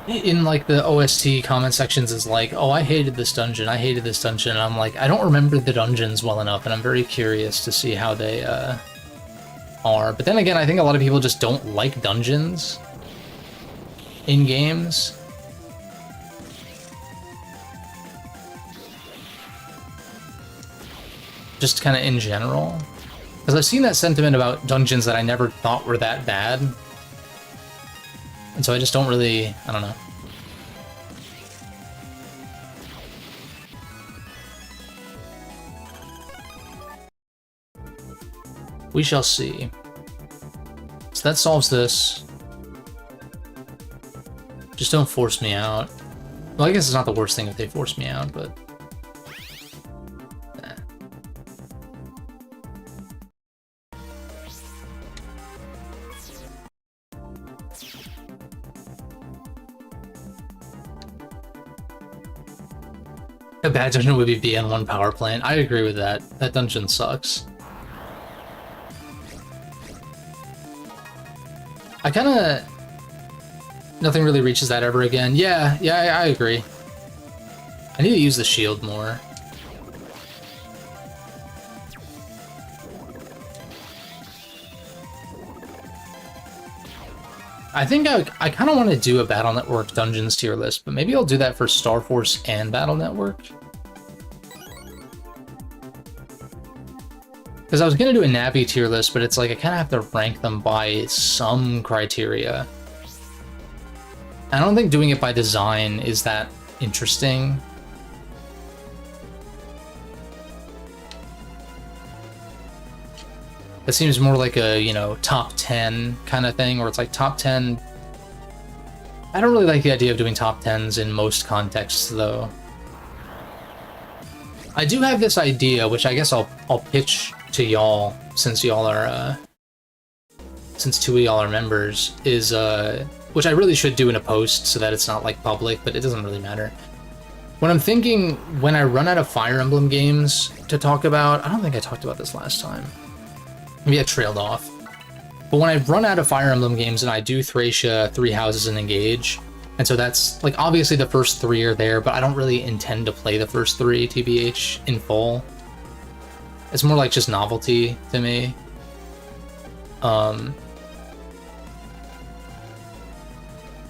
in like the OST comment sections is like, oh, I hated this dungeon, I hated this dungeon, and I'm like, I don't remember the dungeons well enough, and I'm very curious to see how they are. But then again, I think a lot of people just don't like dungeons in games. Just kind of in general. Because I've seen that sentiment about dungeons that I never thought were that bad. And so I just don't really, I don't know. We shall see. So that solves this. Just don't force me out. Well, I guess it's not the worst thing if they force me out, but... A bad dungeon would be BN1 power plant. I agree with that. That dungeon sucks. I kinda... Nothing really reaches that ever again. Yeah, I agree. I need to use the shield more. I think I kind of want to do a Battle Network Dungeons tier list, but maybe I'll do that for Star Force and Battle Network. Because I was going to do a Navi tier list, but it's like I kind of have to rank them by some criteria. I don't think doing it by design is that interesting. That seems more like a, you know, top 10 kind of thing, or it's like top 10. I don't really like the idea of doing top 10s in most contexts, though. I do have this idea, which I guess I'll pitch to y'all, since y'all are, since 2 of y'all are members, is, which I really should do in a post so that it's not, like, public, but it doesn't really matter. What I'm thinking, when I run out of Fire Emblem games to talk about, I don't think I talked about this last time. Maybe I trailed off. But when I run out of Fire Emblem games and I do Thracia, Three Houses, and Engage, and so that's, like, obviously the first 3 are there, but I don't really intend to play the first 3, TBH, in full. It's more like just novelty to me.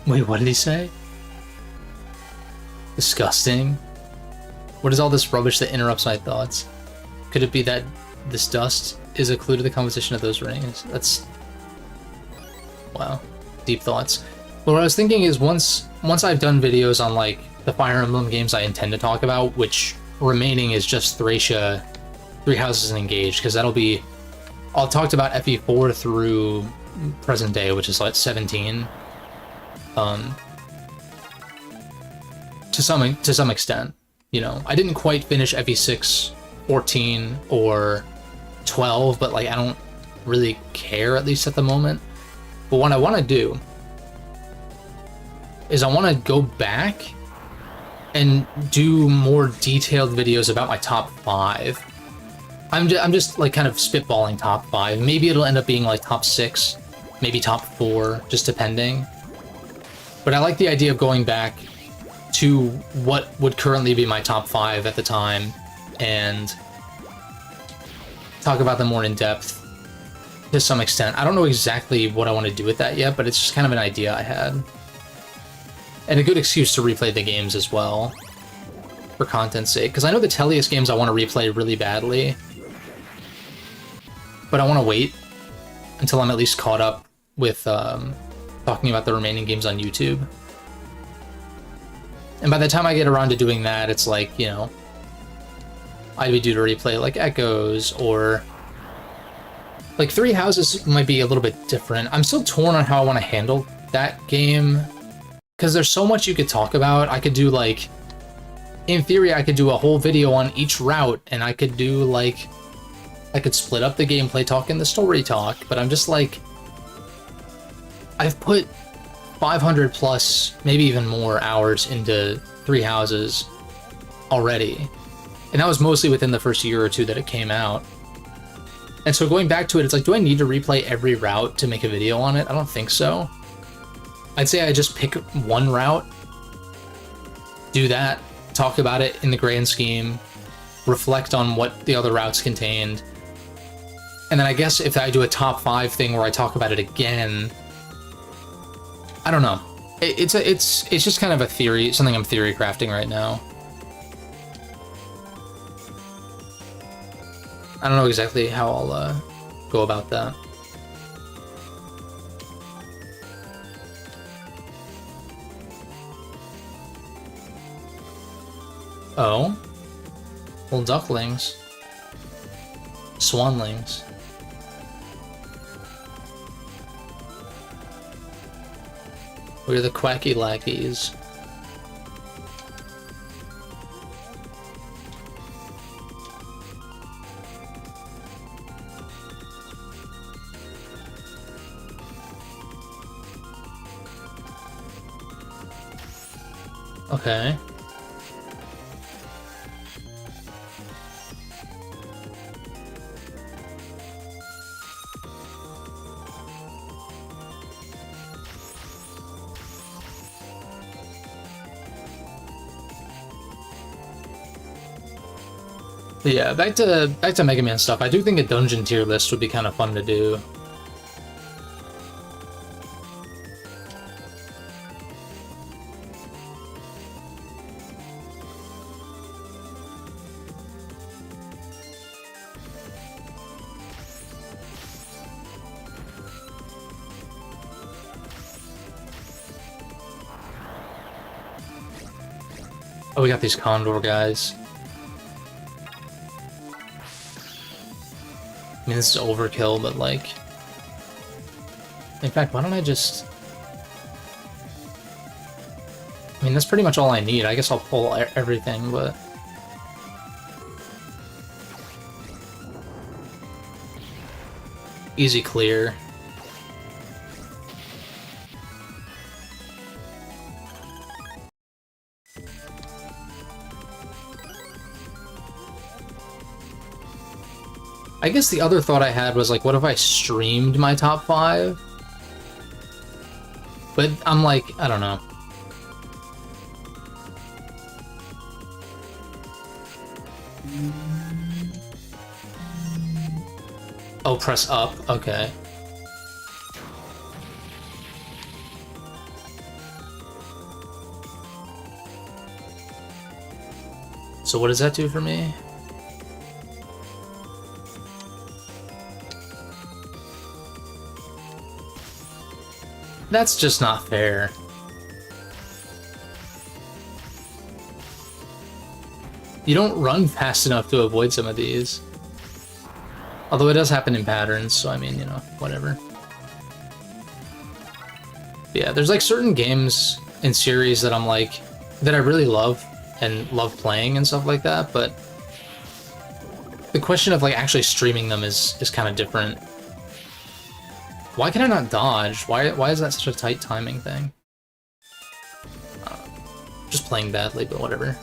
Wait, what did he say? Disgusting. What is all this rubbish that interrupts my thoughts? Could it be that this dust is a clue to the composition of those rings? That's... wow. Deep thoughts. But what I was thinking is once I've done videos on, like, the Fire Emblem games I intend to talk about, which remaining is just Thracia, Three Houses, and Engage, because that'll be... I'll talk about FE4 through present day, which is like 17. To some extent, you know. I didn't quite finish FE6, 14, or 12, but, like, I don't really care, at least at the moment. But what I want to do is I want to go back and do more detailed videos about my top 5. I'm just like kind of spitballing top 5. Maybe it'll end up being like top 6, maybe top 4, just depending. But I like the idea of going back to what would currently be my top 5 at the time and talk about them more in depth to some extent. I don't know exactly what I want to do with that yet, but it's just kind of an idea I had. And a good excuse to replay the games as well, for content's sake. Because I know the Tellius games I want to replay really badly, but I want to wait until I'm at least caught up with talking about the remaining games on YouTube. And by the time I get around to doing that, it's like, you know, I'd be due to replay like Echoes, or like Three Houses might be a little bit different. I'm still torn on how I want to handle that game, because there's so much you could talk about. I could do, like, in theory, I could do a whole video on each route, and I could do, like, I could split up the gameplay talk and the story talk, but I'm just like, I've put 500 plus, maybe even more hours into Three Houses already. And that was mostly within the first year or 2 that it came out. And so going back to it, it's like, do I need to replay every route to make a video on it? I don't think so. I'd say I just pick one route, do that, talk about it in the grand scheme, reflect on what the other routes contained, and then I guess if I do a top 5 thing where I talk about it again, I don't know. It's just kind of a theory, something I'm theory crafting right now. I don't know exactly how I'll go about that. Oh. Little ducklings. Swanlings. We're the quacky lackeys. Okay. But yeah, back to Mega Man stuff. I do think a dungeon tier list would be kind of fun to do. Oh, we got these Condor guys. I mean, this is overkill, but like... In fact, why don't I just... I mean, that's pretty much all I need. I guess I'll pull everything, but... Easy clear. I guess the other thought I had was, like, what if I streamed my top 5? But I'm like, I don't know. Oh, press up. Okay. So what does that do for me? That's just not fair. You don't run fast enough to avoid some of these. Although it does happen in patterns, so I mean, you know, whatever. But yeah, there's like certain games and series that I'm like, that I really love and love playing and stuff like that, but the question of like actually streaming them is kind of different. Why can I not dodge? Why is that such a tight timing thing? Just playing badly, but whatever.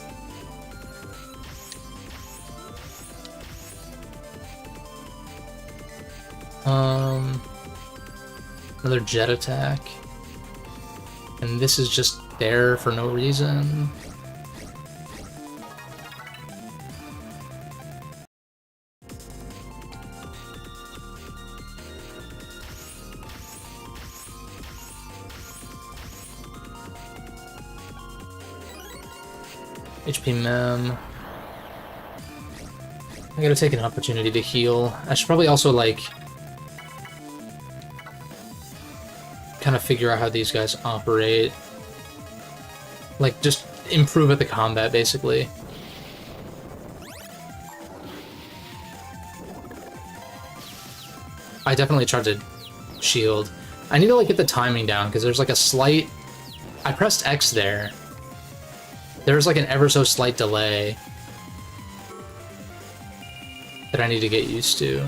Another jet attack. And this is just there for no reason. HP mem. I gotta take an opportunity to heal. I should probably also, like, kind of figure out how these guys operate. Like, just improve at the combat, basically. I definitely tried to shield. I need to, like, get the timing down, because there's, like, a slight... I pressed X there. There's, like, an ever so slight delay that I need to get used to.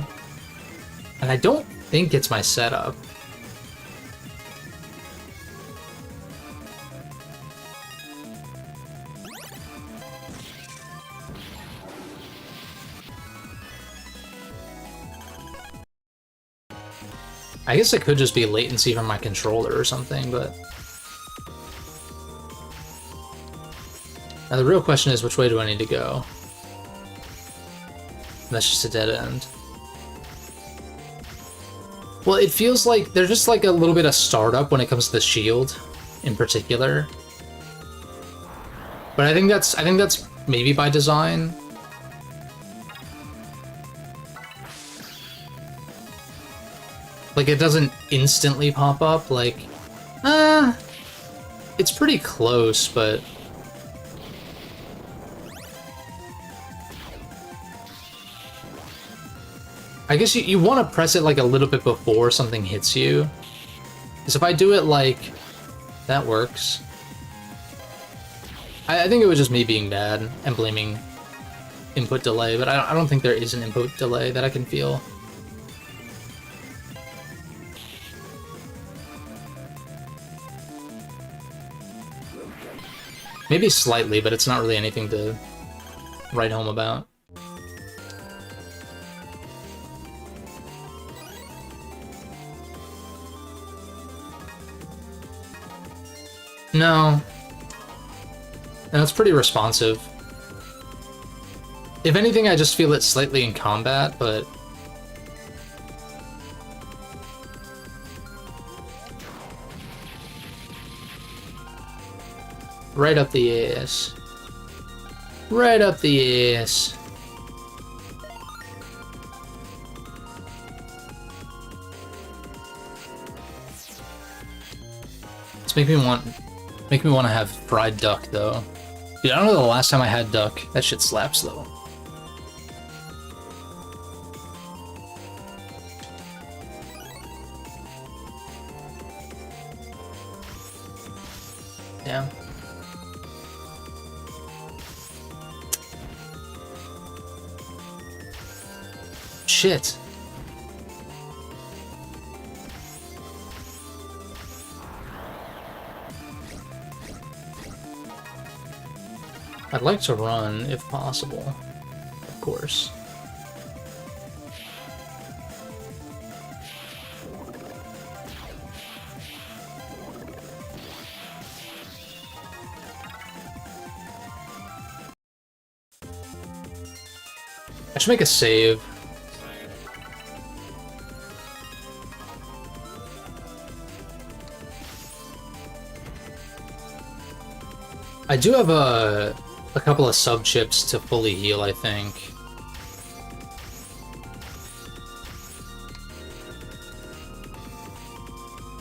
And I don't think it's my setup. I guess it could just be latency from my controller or something, but... Now the real question is, which way do I need to go? That's just a dead end. Well, it feels like there's just like a little bit of startup when it comes to the shield, in particular. But I think that's maybe by design. Like, it doesn't instantly pop up, like... It's pretty close, but... I guess you want to press it, like, a little bit before something hits you. Because if I do it, like... That works. I think it was just me being bad and blaming input delay, but I don't think there is an input delay that I can feel. Maybe slightly, but it's not really anything to write home about. No. No, it's pretty responsive. If anything, I just feel it slightly in combat, but... right up the ass. Right up the ass. It's making me want to have fried duck, though. Dude, I don't know the last time I had duck. That shit slaps, though. Damn. Shit. I'd like to run, if possible. Of course. I should make a save. I do have a couple of sub-chips to fully heal, I think.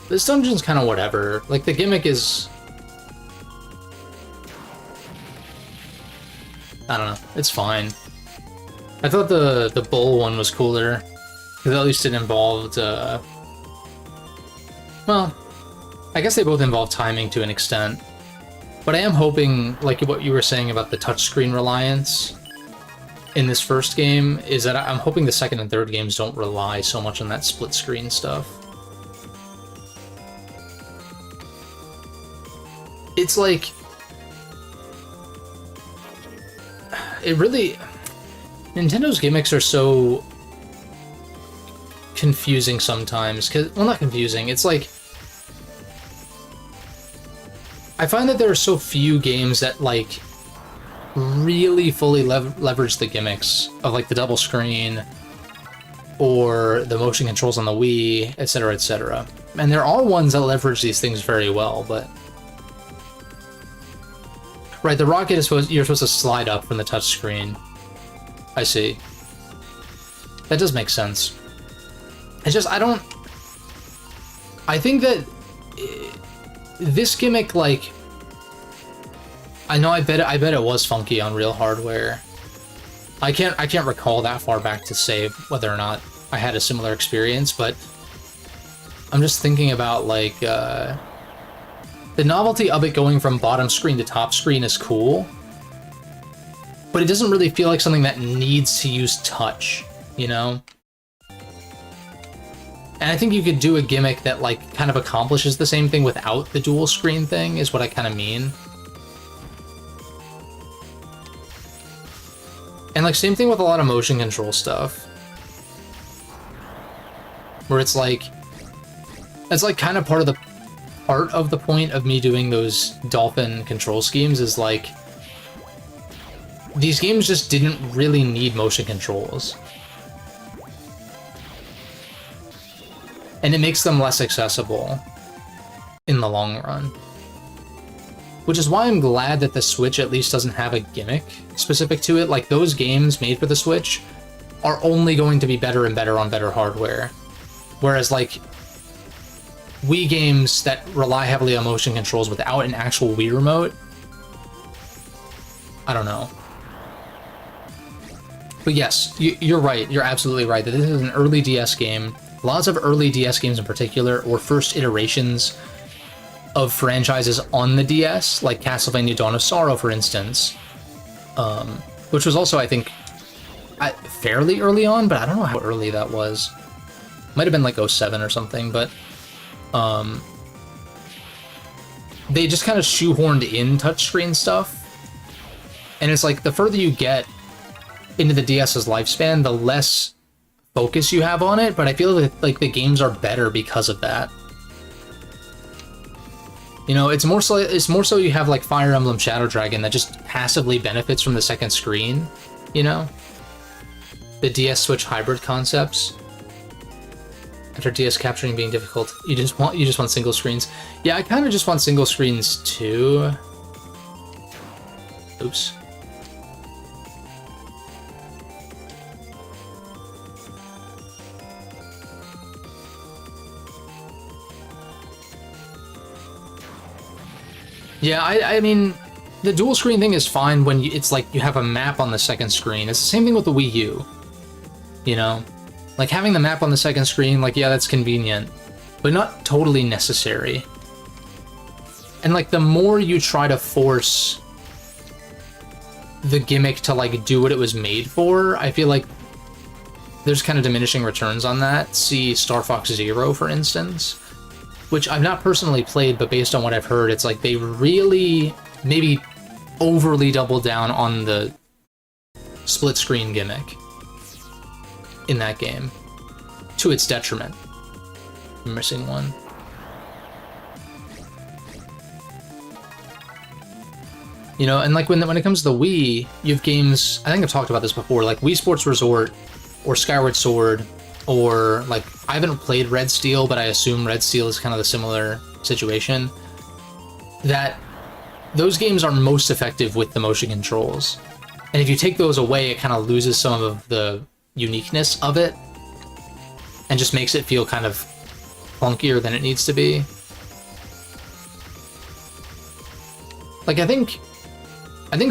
This dungeon's kind of whatever. Like, the gimmick is... I don't know. It's fine. I thought the bull one was cooler. Because at least it involved, well, I guess they both involve timing to an extent. But I am hoping, like what you were saying about the touchscreen reliance in this first game, is that I'm hoping the second and third games don't rely so much on that split screen stuff. It's like... it really... Nintendo's gimmicks are so confusing sometimes, cause, well, not confusing, it's like... I find that there are so few games that, like, really fully leverage the gimmicks of, like, the double screen or the motion controls on the Wii, etc., etc. And there are ones that leverage these things very well, but... Right, the rocket is you're supposed to slide up from the touchscreen. I see. That does make sense. It's just, I think that... this gimmick, like, I know, I bet it was funky on real hardware. I can't recall that far back to say whether or not I had a similar experience, but I'm just thinking about, like, the novelty of it going from bottom screen to top screen is cool, but it doesn't really feel like something that needs to use touch, you know? And I think you could do a gimmick that, like, kind of accomplishes the same thing without the dual screen thing, is what I kind of mean. And, like, same thing with a lot of motion control stuff. Where it's like kind of part of the point of me doing those dolphin control schemes is, like, these games just didn't really need motion controls. And it makes them less accessible in the long run. Which is why I'm glad that the Switch at least doesn't have a gimmick specific to it. Like, those games made for the Switch are only going to be better and better on better hardware. Whereas, like, Wii games that rely heavily on motion controls without an actual Wii remote, I don't know. But yes, you're right. You're absolutely right that this is an early DS game. Lots of early DS games in particular, or first iterations, of franchises on the DS, like Castlevania Dawn of Sorrow, for instance, which was also, I think, fairly early on, but I don't know how early that was. Might have been like 07 or something, but they just kind of shoehorned in touchscreen stuff. And it's like, the further you get into the DS's lifespan, the less focus you have on it, but I feel like the games are better because of that. You know, it's more so you have like Fire Emblem Shadow Dragon that just passively benefits from the second screen, you know? The DS Switch hybrid concepts. After DS capturing being difficult, you just want single screens. Yeah, I kind of just want single screens too. Oops. Yeah, I mean, the dual screen thing is fine when it's like you have a map on the second screen. It's the same thing with the Wii U, you know? Like, having the map on the second screen, like, yeah, that's convenient, but not totally necessary. And, like, the more you try to force the gimmick to, like, do what it was made for, I feel like there's kind of diminishing returns on that. See Star Fox Zero, for instance, which I've not personally played, but based on what I've heard, it's like they really, maybe overly doubled down on the split screen gimmick in that game, to its detriment. I'm missing one. You know, and like when it comes to the Wii, you have games, I think I've talked about this before, like Wii Sports Resort, or Skyward Sword, or like, I haven't played Red Steel, but I assume Red Steel is kind of the similar situation, that those games are most effective with the motion controls. And if you take those away, it kind of loses some of the uniqueness of it, and just makes it feel kind of clunkier than it needs to be. Like, I think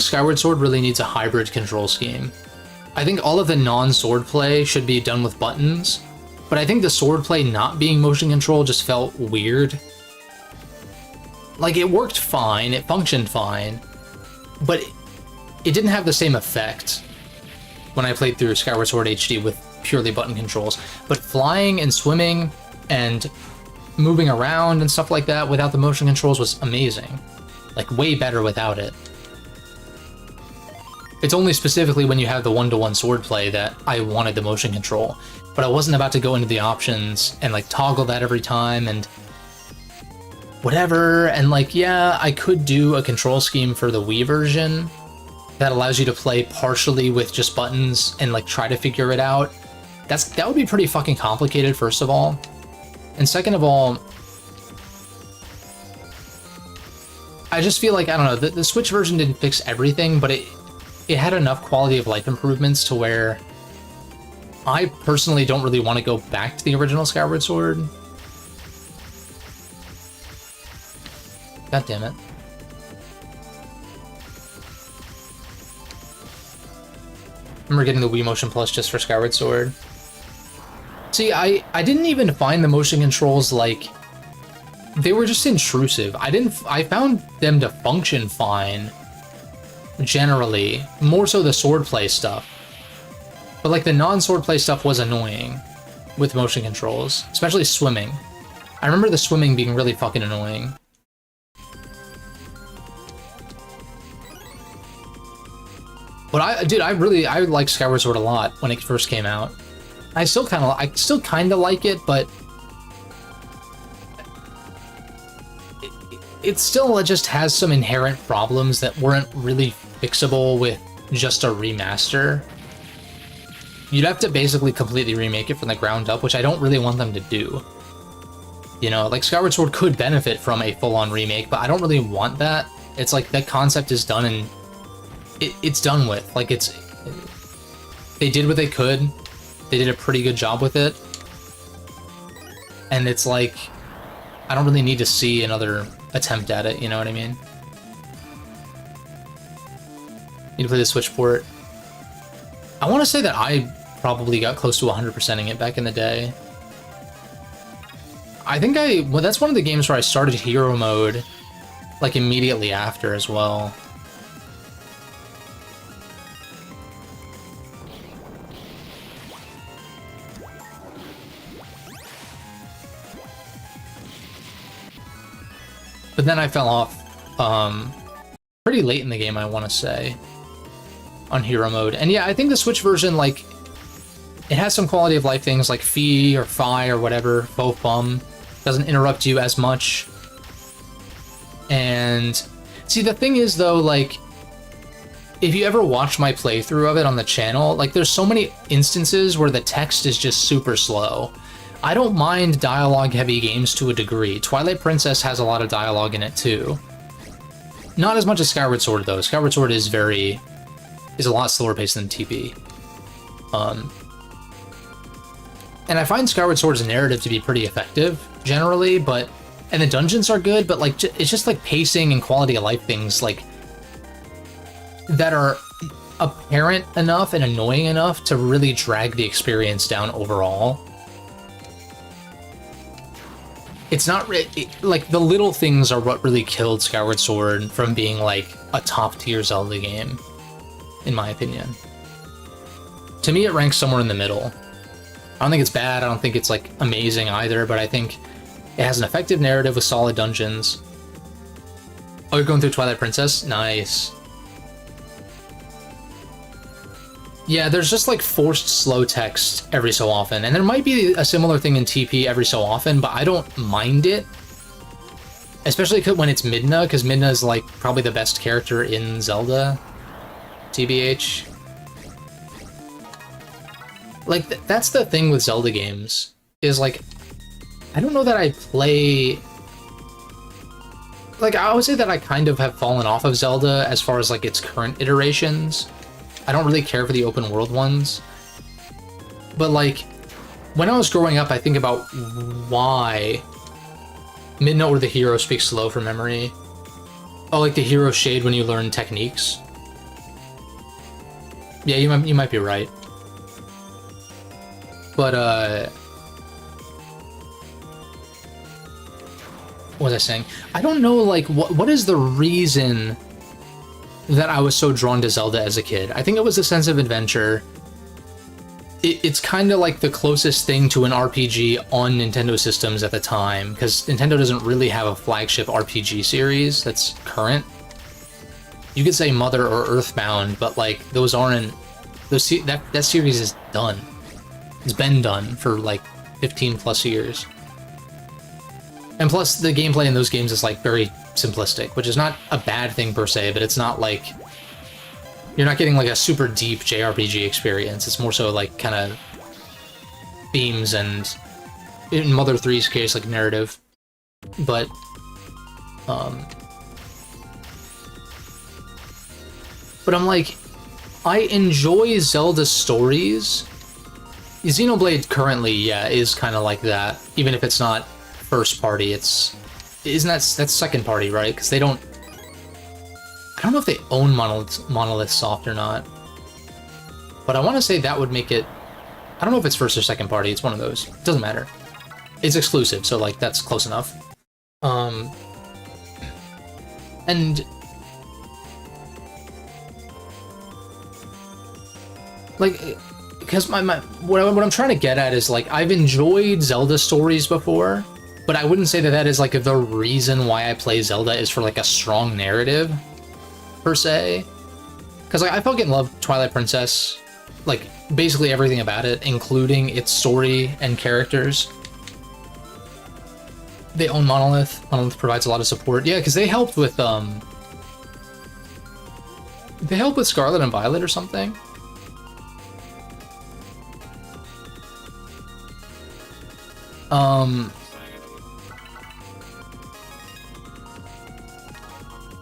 Skyward Sword really needs a hybrid control scheme. I think all of the non-sword play should be done with buttons, but I think the sword play not being motion control just felt weird. Like, it worked fine, it functioned fine, but it didn't have the same effect when I played through Skyward Sword HD with purely button controls. But flying and swimming and moving around and stuff like that without the motion controls was amazing. Like, way better without it. It's only specifically when you have the one-to-one sword play that I wanted the motion control, but I wasn't about to go into the options and like toggle that every time and whatever. And like, yeah, I could do a control scheme for the Wii version that allows you to play partially with just buttons and like try to figure it out. That would be pretty fucking complicated, first of all. And second of all, I just feel like, I don't know, the Switch version didn't fix everything, but it had enough quality of life improvements to where I personally don't really want to go back to the original Skyward Sword. God damn it. I remember getting the Wii Motion Plus just for Skyward Sword. See, I didn't even find the motion controls, like, they were just intrusive. I found them to function fine, generally. More so the swordplay stuff. But like the non-swordplay stuff was annoying with motion controls, especially swimming. I remember the swimming being really fucking annoying. But I liked Skyward Sword a lot when it first came out. I still kind of like it, but it still just has some inherent problems that weren't really fixable with just a remaster. You'd have to basically completely remake it from the ground up, which I don't really want them to do. You know, like Skyward Sword could benefit from a full-on remake, but I don't really want that. It's like that concept is done and it's done with. Like, they did what they could. They did a pretty good job with it. And it's like, I don't really need to see another attempt at it, you know what I mean? Need to play the Switch port. I want to say that I probably got close to 100%ing it back in the day. I think well, that's one of the games where I started hero mode, like, immediately after as well. But then I fell off pretty late in the game, I want to say, on hero mode. And yeah, I think the Switch version, like, it has some quality of life things like Fi or Fi or whatever, both doesn't interrupt you as much. And see, the thing is though, like, if you ever watch my playthrough of it on the channel, like, there's so many instances where the text is just super slow. I don't mind dialogue-heavy games to a degree. Twilight Princess has a lot of dialogue in it too. Not as much as Skyward Sword though. Skyward Sword is a lot slower paced than TP. And I find Skyward Sword's narrative to be pretty effective generally, and the dungeons are good, but like it's just like pacing and quality of life things like that are apparent enough and annoying enough to really drag the experience down overall. It's not like the little things are what really killed Skyward Sword from being like a top tier Zelda game, in my opinion. To me, it ranks somewhere in the middle. I don't think it's bad. I don't think it's like amazing either, but I think it has an effective narrative with solid dungeons. Oh, you're going through Twilight Princess? Nice. Yeah, there's just like forced slow text every so often, and there might be a similar thing in TP every so often, but I don't mind it. Especially when it's Midna, because Midna is like probably the best character in Zelda, TBH. Like, that's the thing with Zelda games, is like, I don't know that I play... Like, I would say that I kind of have fallen off of Zelda as far as like its current iterations. I don't really care for the open world ones. But like, when I was growing up, I think about why Midna or the hero speaks slow from memory. Oh, like the hero shade when you learn techniques. Yeah, you might be right. But what was I saying? I don't know, like, what is the reason that I was so drawn to Zelda as a kid? I think it was a sense of adventure. It's kind of like the closest thing to an RPG on Nintendo systems at the time, because Nintendo doesn't really have a flagship RPG series that's current. You could say Mother or Earthbound, but like those aren't... That series is done. It's been done for like 15 plus years. And plus, the gameplay in those games is like very simplistic, which is not a bad thing per se, but it's not like... You're not getting like a super deep JRPG experience. It's more so like kind of themes and, in Mother 3's case, like narrative. But, I'm like, I enjoy Zelda stories. Xenoblade currently, yeah, is kind of like that. Even if it's not first party, that's second party, right? Because they don't... I don't know if they own Monolith Soft or not. But I want to say that would make it... I don't know if it's first or second party, it's one of those. It doesn't matter. It's exclusive, so like that's close enough. And... like... Because what I'm trying to get at is, like, I've enjoyed Zelda stories before, but I wouldn't say that that is, like, the reason why I play Zelda is for, like, a strong narrative, per se. Because, like, I fucking love Twilight Princess, like, basically everything about it, including its story and characters. They own Monolith. Monolith provides a lot of support. Yeah, because they helped with, They helped with Scarlet and Violet or something?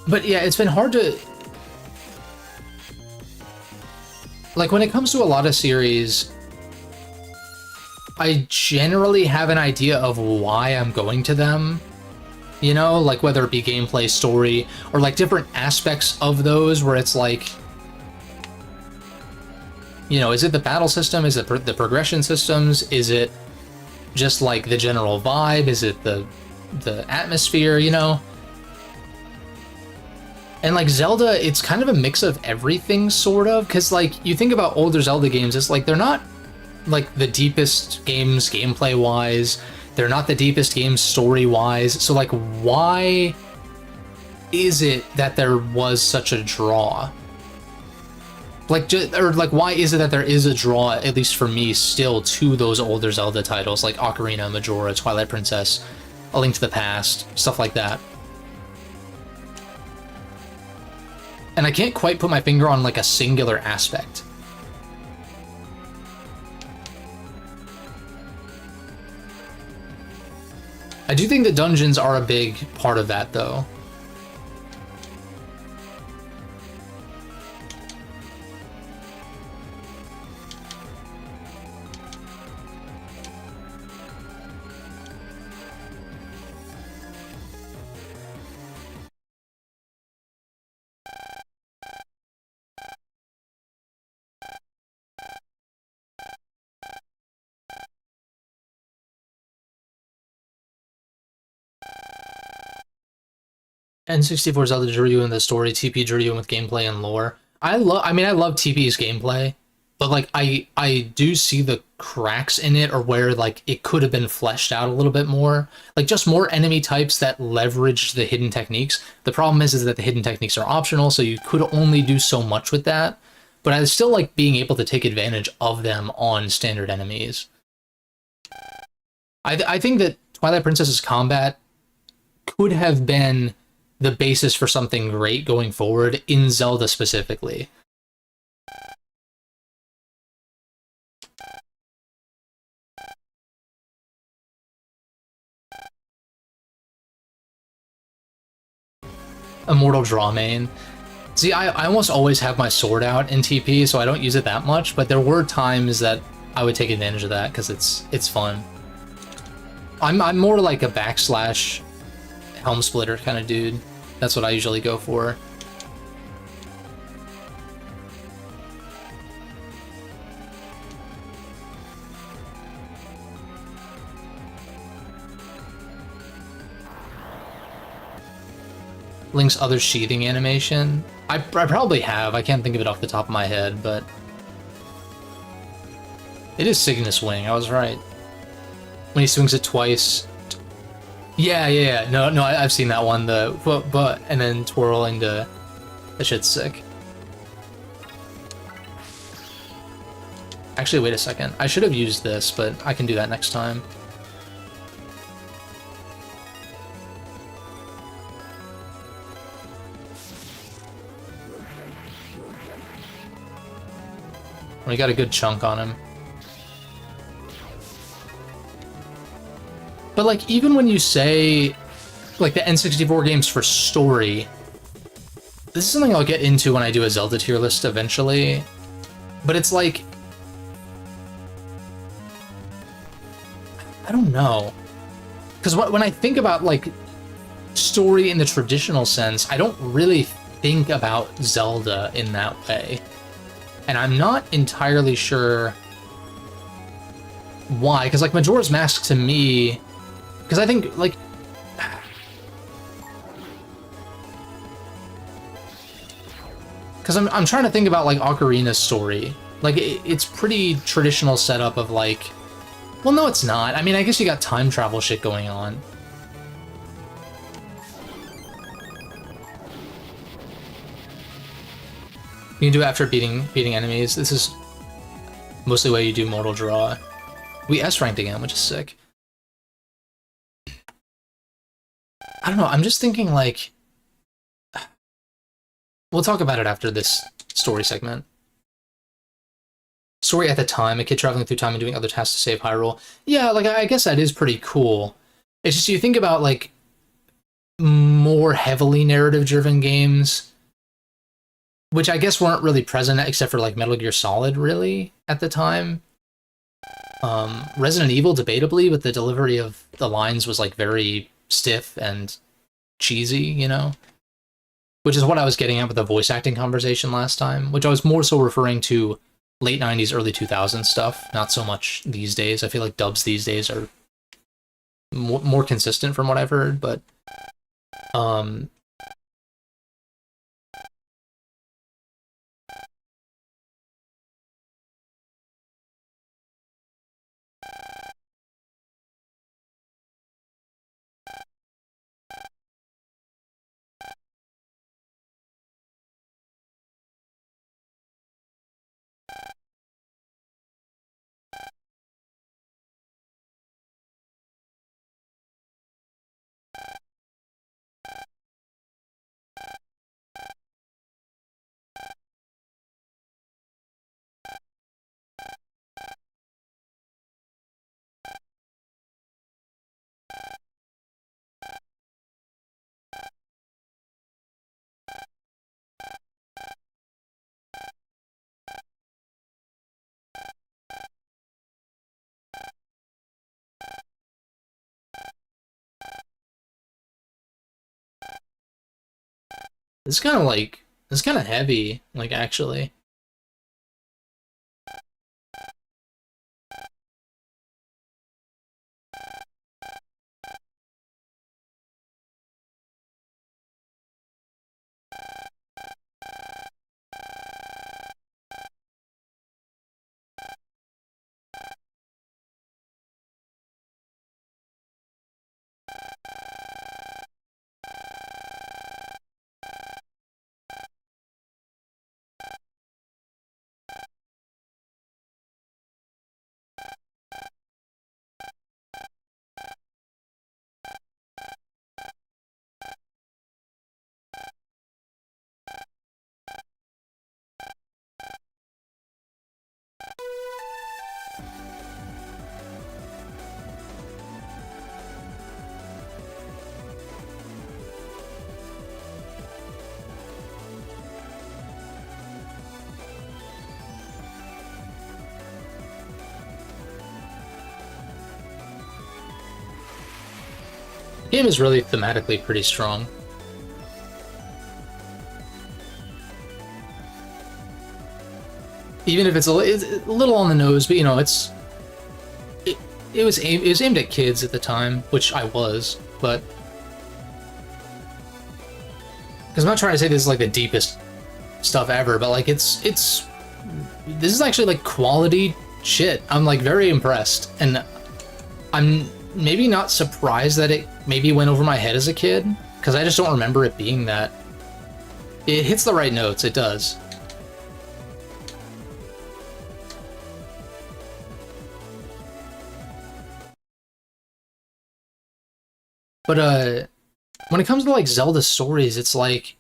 But yeah, it's been hard to... Like, when it comes to a lot of series, I generally have an idea of why I'm going to them. You know, like whether it be gameplay, story, or like different aspects of those where it's like... You know, is it the battle system? Is it the progression systems? Is it just like the general vibe? Is it the atmosphere, you know? And like Zelda, it's kind of a mix of everything, sort of, because like you think about older Zelda games, it's like they're not like the deepest games gameplay wise, they're not the deepest games story wise, so like why is it that there was such a draw? Like, or like, why is it that there is a draw, at least for me, still to those older Zelda titles like Ocarina, Majora, Twilight Princess, A Link to the Past, stuff like that? And I can't quite put my finger on like a singular aspect. I do think the dungeons are a big part of that, though. N64 Zelda drew you in the story, TP drew you in with gameplay and lore. I mean, I love TP's gameplay, but like I do see the cracks in it, or where like it could have been fleshed out a little bit more. Like just more enemy types that leverage the hidden techniques. The problem is that the hidden techniques are optional, so you could only do so much with that. But I still like being able to take advantage of them on standard enemies. I think that Twilight Princess's combat could have been the basis for something great going forward in Zelda specifically. Immortal Draw main. See, I almost always have my sword out in TP, so I don't use it that much, but there were times that I would take advantage of that because it's fun. I'm more like a backslash helm splitter kind of dude. That's what I usually go for. Link's other sheathing animation? I probably have. I can't think of it off the top of my head, but it is Cygnus Wing. I was right. When he swings it twice. Yeah. No, I've seen that one. The but and then twirling the shit's sick. Actually, wait a second. I should have used this, but I can do that next time. We got a good chunk on him. But like, even when you say like the N64 games for story, this is something I'll get into when I do a Zelda tier list eventually, but it's like, I don't know, because when I think about like story in the traditional sense, I don't really think about Zelda in that way. And I'm not entirely sure why, because like Majora's Mask to me, because I think like because I'm trying to think about like Ocarina's story. Like it's pretty traditional setup of like, well, no, it's not. I mean, I guess you got time travel shit going on. You can do it after beating enemies. This is mostly why you do Mortal Draw. We S-ranked again, which is sick. I don't know, I'm just thinking like... We'll talk about it after this story segment. Story at the time, a kid traveling through time and doing other tasks to save Hyrule. Yeah, like, I guess that is pretty cool. It's just, you think about, like, more heavily narrative-driven games, which I guess weren't really present except for, like, Metal Gear Solid, really, at the time. Resident Evil, debatably, but the delivery of the lines was, like, very stiff and cheesy, you know? Which is what I was getting at with the voice acting conversation last time, which I was more so referring to late 90s, early 2000s stuff, not so much these days. I feel like dubs these days are more consistent from what I've heard, but um, it's kind of like it's kind of heavy, like actually. The game is really thematically pretty strong. Even if it's a little on the nose, but you know, it was aimed at kids at the time, which I was, but because I'm not trying to say this is like the deepest stuff ever, but like this is actually like quality shit. I'm like very impressed, and I'm maybe not surprised that it maybe went over my head as a kid, because I just don't remember it being that. It hits the right notes, it does. But when it comes to like Zelda stories, it's like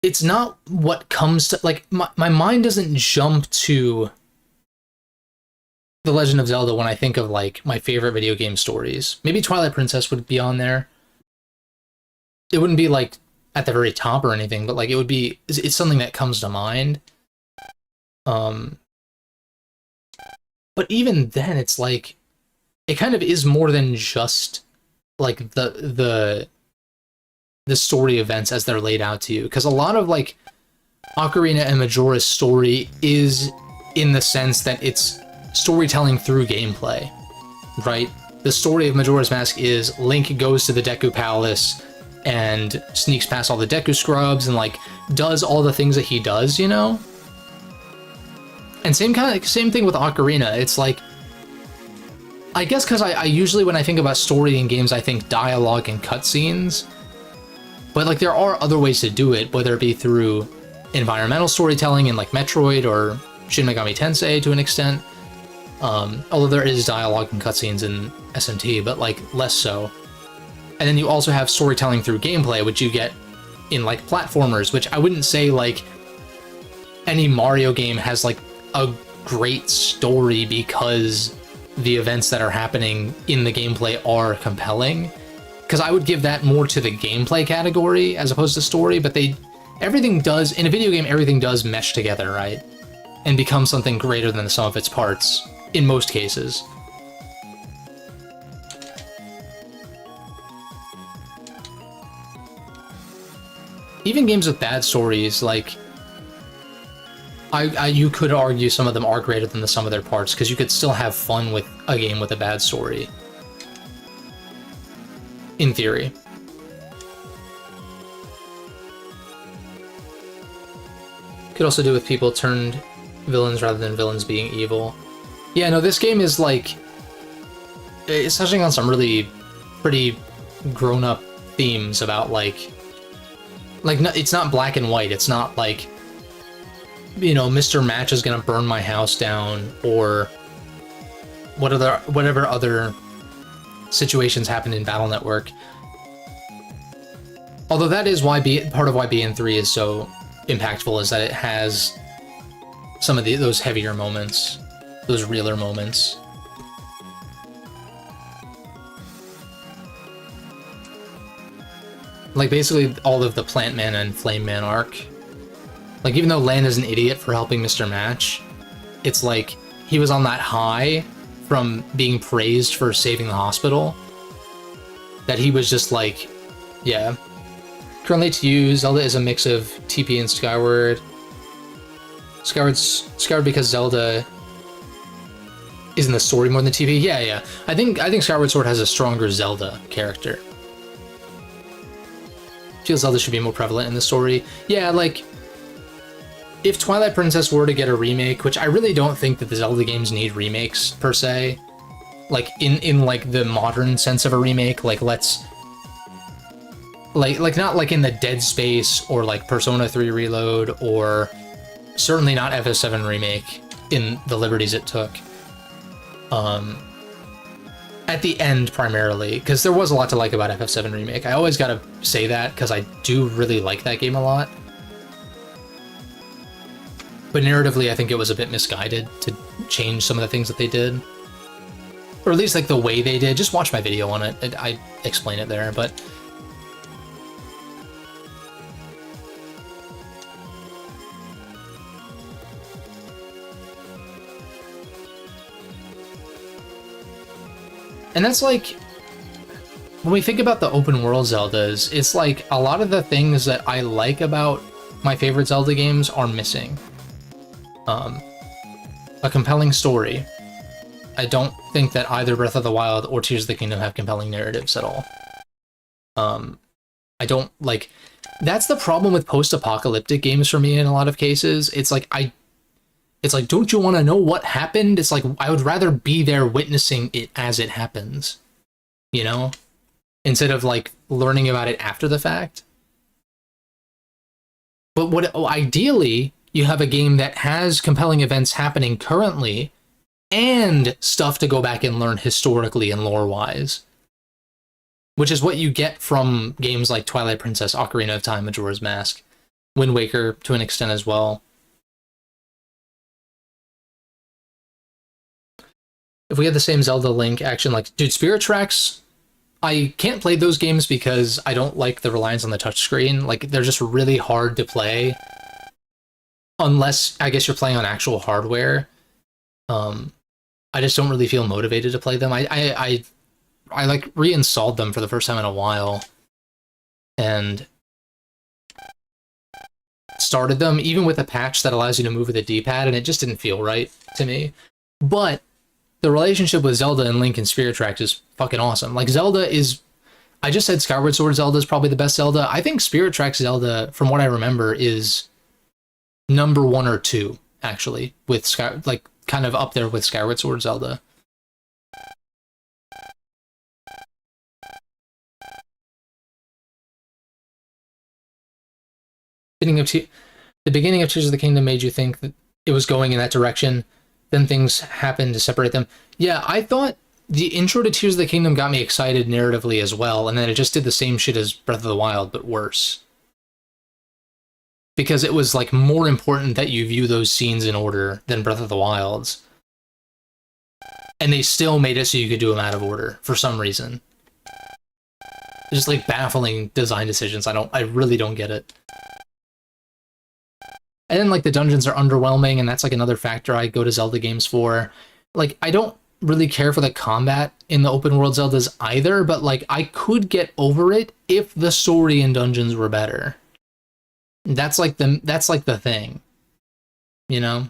it's not what comes to like my mind doesn't jump to The Legend of Zelda when I think of like my favorite video game stories. Maybe Twilight Princess would be on there. It wouldn't be like at the very top or anything, but like it would be it's something that comes to mind. Um but even then it's like it kind of is more than just like the story events as they're laid out to you, because a lot of like Ocarina and Majora's story is in the sense that it's storytelling through gameplay, right? The story of Majora's Mask is Link goes to the Deku Palace and sneaks past all the Deku Scrubs and like does all the things that he does, you know? And same thing with Ocarina. It's like, I guess because I usually when I think about story in games I think dialogue and cutscenes, but like there are other ways to do it, whether it be through environmental storytelling in like Metroid or Shin Megami Tensei to an extent. Although there is dialogue and cutscenes in SMT, but like less so. And then you also have storytelling through gameplay, which you get in like platformers, which I wouldn't say like any Mario game has like a great story because the events that are happening in the gameplay are compelling. Because I would give that more to the gameplay category as opposed to story, but everything does, in a video game, everything does mesh together, right? And become something greater than the sum of its parts, in most cases. Even games with bad stories, like, you could argue some of them are greater than the sum of their parts, because you could still have fun with a game with a bad story. in theory. Could also do with people turned villains rather than villains being evil. Yeah, no, this game is like, it's touching on some really pretty grown-up themes about like no, it's not black and white. It's not like, you know, Mr. Match is gonna burn my house down, or whatever other situations happen in Battle Network. Although that is why part of why BN3 is so impactful, is that it has some of those heavier moments, those realer moments. Like basically all of the Plant Man and Flame Man arc. Like even though Lan is an idiot for helping Mr. Match, it's like he was on that high from being praised for saving the hospital that he was just like, yeah. Currently to use, Zelda is a mix of TP and Skyward. Skyward because Zelda is in the story more than TP. Yeah. I think Skyward Sword has a stronger Zelda character. Feel Zelda should be more prevalent in the story. Yeah, like if Twilight Princess were to get a remake, which I really don't think that the Zelda games need remakes per se, like in like the modern sense of a remake, like let's like not like in the Dead Space or like Persona 3 Reload, or certainly not FF7 remake in the liberties it took. At the end primarily, because there was a lot to like about FF7 remake. I always gotta say that because I do really like that game a lot. But narratively, I think it was a bit misguided to change some of the things that they did. Or at least like the way they did. Just watch my video on it. I explain it there, but and that's like, when we think about the open world Zeldas, it's like a lot of the things that I like about my favorite Zelda games are missing. A compelling story. I don't think that either Breath of the Wild or Tears of the Kingdom have compelling narratives at all. I don't like, that's the problem with post-apocalyptic games for me in a lot of cases. It's like, don't you want to know what happened? It's like, I would rather be there witnessing it as it happens, you know? Instead of like learning about it after the fact. But ideally, you have a game that has compelling events happening currently and stuff to go back and learn historically and lore-wise. Which is what you get from games like Twilight Princess, Ocarina of Time, Majora's Mask, Wind Waker to an extent as well. If we had the same Zelda Link action, like, dude, Spirit Tracks, I can't play those games because I don't like the reliance on the touchscreen. Like, they're just really hard to play. Unless, I guess, you're playing on actual hardware. I just don't really feel motivated to play them. I like reinstalled them for the first time in a while. And started them, even with a patch that allows you to move with a D-pad, and it just didn't feel right to me. But the relationship with Zelda and Link and Spirit Tracks is fucking awesome. Like, Zelda is... I just said Skyward Sword Zelda is probably the best Zelda. I think Spirit Tracks Zelda, from what I remember, is number 1 or 2, actually, with like kind of up there with Skyward Sword Zelda. The beginning of Tears of the Kingdom made you think that it was going in that direction. Then things happened to separate them. Yeah, I thought the intro to Tears of the Kingdom got me excited narratively as well, and then it just did the same shit as Breath of the Wild, but worse. Because it was like more important that you view those scenes in order than Breath of the Wild's. And they still made it so you could do them out of order for some reason. Just like baffling design decisions. I really don't get it. And then like the dungeons are underwhelming, and that's like another factor I go to Zelda games for. Like, I don't really care for the combat in the open world Zeldas either, but like I could get over it if the story and dungeons were better. That's like the thing, you know?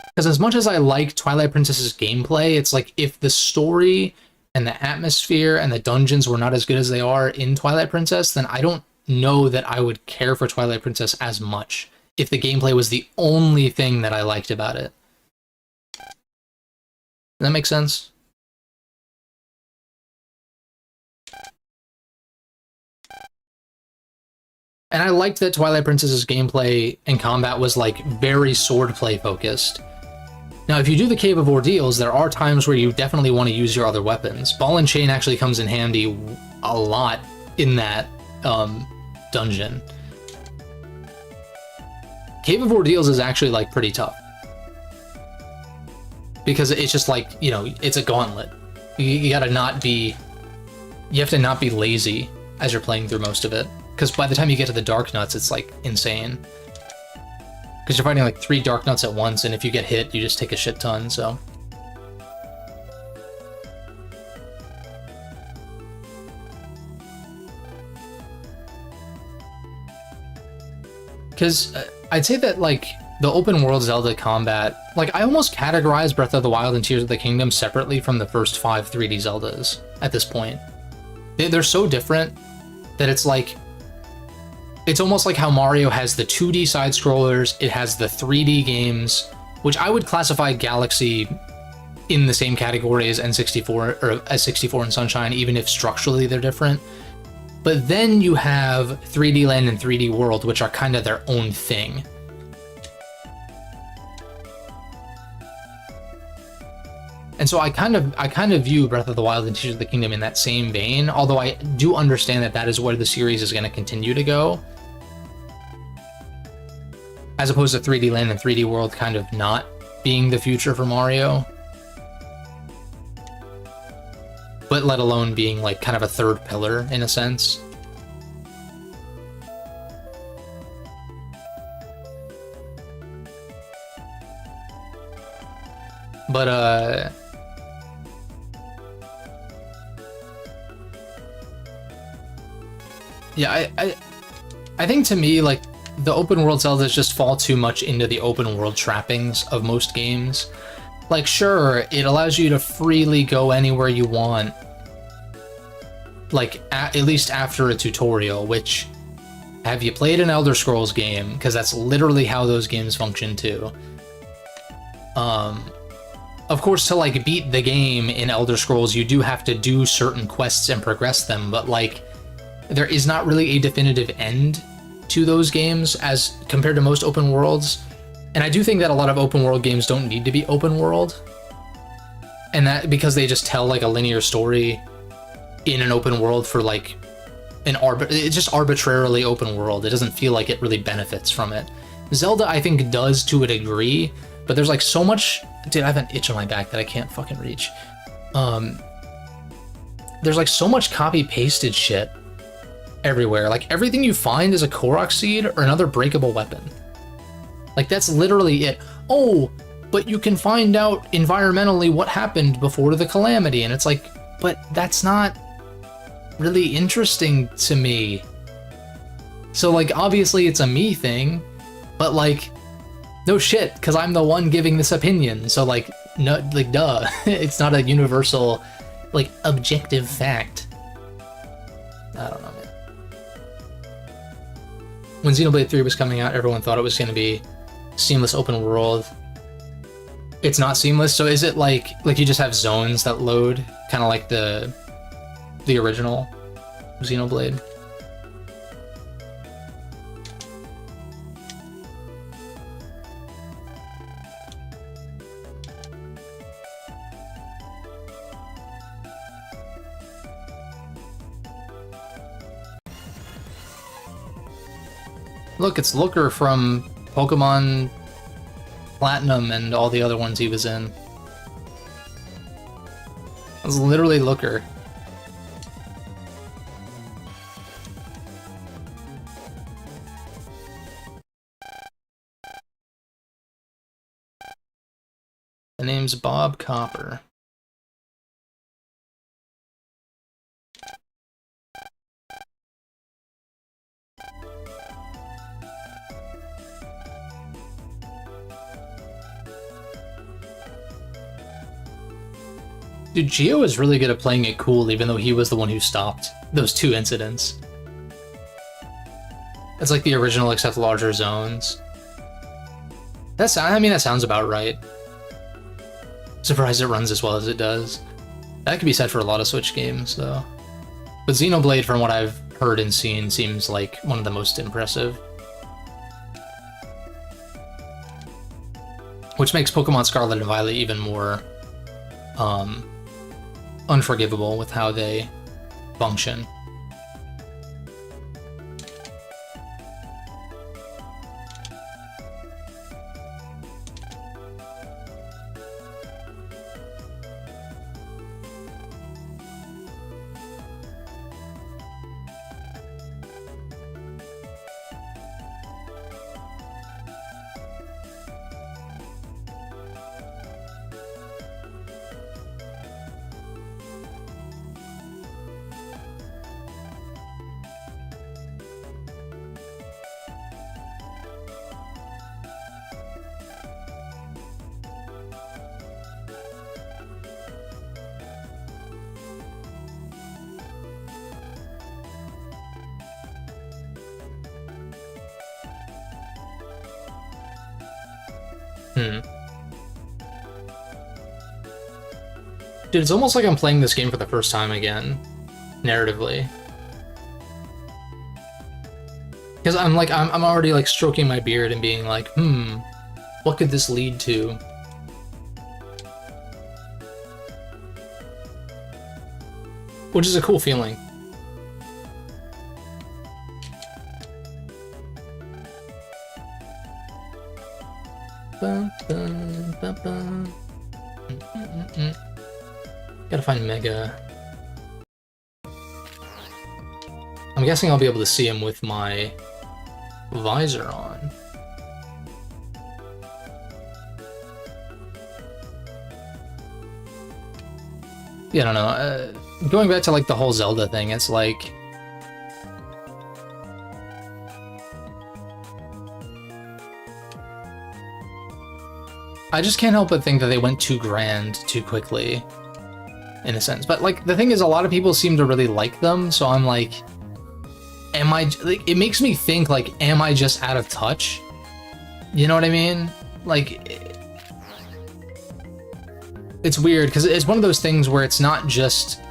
Because as much as I like Twilight Princess's gameplay, it's like if the story and the atmosphere and the dungeons were not as good as they are in Twilight Princess, then I don't know that I would care for Twilight Princess as much if the gameplay was the only thing that I liked about it. Does that make sense? And I liked that Twilight Princess's gameplay and combat was like very swordplay focused. Now, if you do the Cave of Ordeals, there are times where you definitely want to use your other weapons. Ball and Chain actually comes in handy a lot in that dungeon. Cave of Ordeals is actually like pretty tough. Because it's just like, you know, it's a gauntlet. You gotta not be... You have to not be lazy as you're playing through most of it. Because by the time you get to the Dark Nuts, it's like insane. Because you're fighting like 3 Dark Nuts at once, and if you get hit, you just take a shit ton, so... Because I'd say that, like, the open world Zelda combat... Like, I almost categorize Breath of the Wild and Tears of the Kingdom separately from the first 5 3D Zeldas at this point. They're so different that it's like... It's almost like how Mario has the 2D side-scrollers, it has the 3D games, which I would classify Galaxy in the same category as N64, or as 64 and Sunshine, even if structurally they're different. But then you have 3D Land and 3D World, which are kind of their own thing. And so I kind of view Breath of the Wild and Tears of the Kingdom in that same vein, although I do understand that that is where the series is going to continue to go. As opposed to 3D Land and 3D World kind of not being the future for Mario. But let alone being like kind of a third pillar in a sense. But yeah, I think to me, like, the open world Zeldas just fall too much into the open world trappings of most games. Like, sure, it allows you to freely go anywhere you want, like, at least after a tutorial, which, have you played an Elder Scrolls game? Because that's literally how those games function too. Of course, to, like, beat the game in Elder Scrolls, you do have to do certain quests and progress them, but, like, there is not really a definitive end to those games as compared to most open worlds. And I do think that a lot of open world games don't need to be open world. And that because they just tell like a linear story in an open world for like it's just arbitrarily open world. It doesn't feel like it really benefits from it. Zelda, I think, does to a degree, but there's like so much... Dude, I have an itch on my back that I can't fucking reach. There's like so much copy-pasted shit everywhere. Like, everything you find is a Korok seed or another breakable weapon. Like, that's literally it. Oh, but you can find out environmentally what happened before the calamity. And it's like, but that's not really interesting to me. So, like, obviously it's a me thing, but, like, no shit, because I'm the one giving this opinion. So, like, no, like, duh. It's not a universal, like, objective fact. I don't know, man. When Xenoblade 3 was coming out, everyone thought it was going to be seamless open world. It's not seamless, so is it like you just have zones that load, kind of like the original Xenoblade? Look, it's Looker from Pokemon Platinum and all the other ones he was in. It was literally Looker. The name's Bob Copper. Dude, Gio is really good at playing it cool, even though he was the one who stopped those 2 incidents. It's like the original except larger zones. I mean, that sounds about right. Surprised it runs as well as it does. That could be said for a lot of Switch games, though. But Xenoblade, from what I've heard and seen, seems like one of the most impressive. Which makes Pokemon Scarlet and Violet even more unforgivable with how they function. Dude, it's almost like I'm playing this game for the first time again, narratively. Because I'm already like stroking my beard and being like, what could this lead to? Which is a cool feeling. Gotta find Mega. I'm guessing I'll be able to see him with my visor on. Yeah, I don't know. Going back to like the whole Zelda thing, it's like I just can't help but think that they went too grand too quickly, in a sense. But like the thing is, a lot of people seem to really like them, so I'm like, it makes me think like, am I just out of touch? You know what I mean? Like, it's weird because it's one of those things where it's not just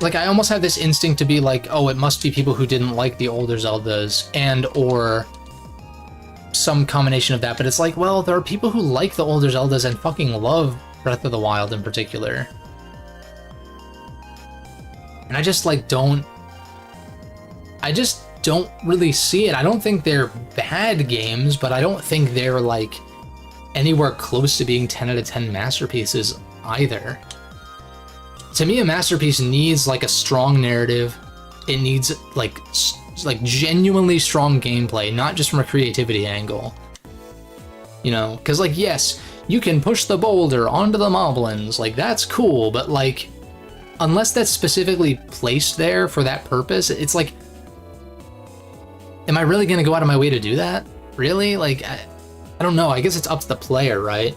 like, I almost have this instinct to be like, oh, it must be people who didn't like the older Zeldas and or some combination of that. But it's like, well, there are people who like the older Zeldas and fucking love Breath of the Wild in particular. And I just like I just don't really see it. I don't think they're bad games, but I don't think they're like anywhere close to being 10 out of 10 masterpieces either. To me, a masterpiece needs like a strong narrative. It needs like genuinely strong gameplay, not just from a creativity angle. You know, because like, yes, you can push the boulder onto the moblins, like that's cool, but like, unless that's specifically placed there for that purpose, it's like, am I really gonna go out of my way to do that? Really? Like, I don't know. I guess it's up to the player, right?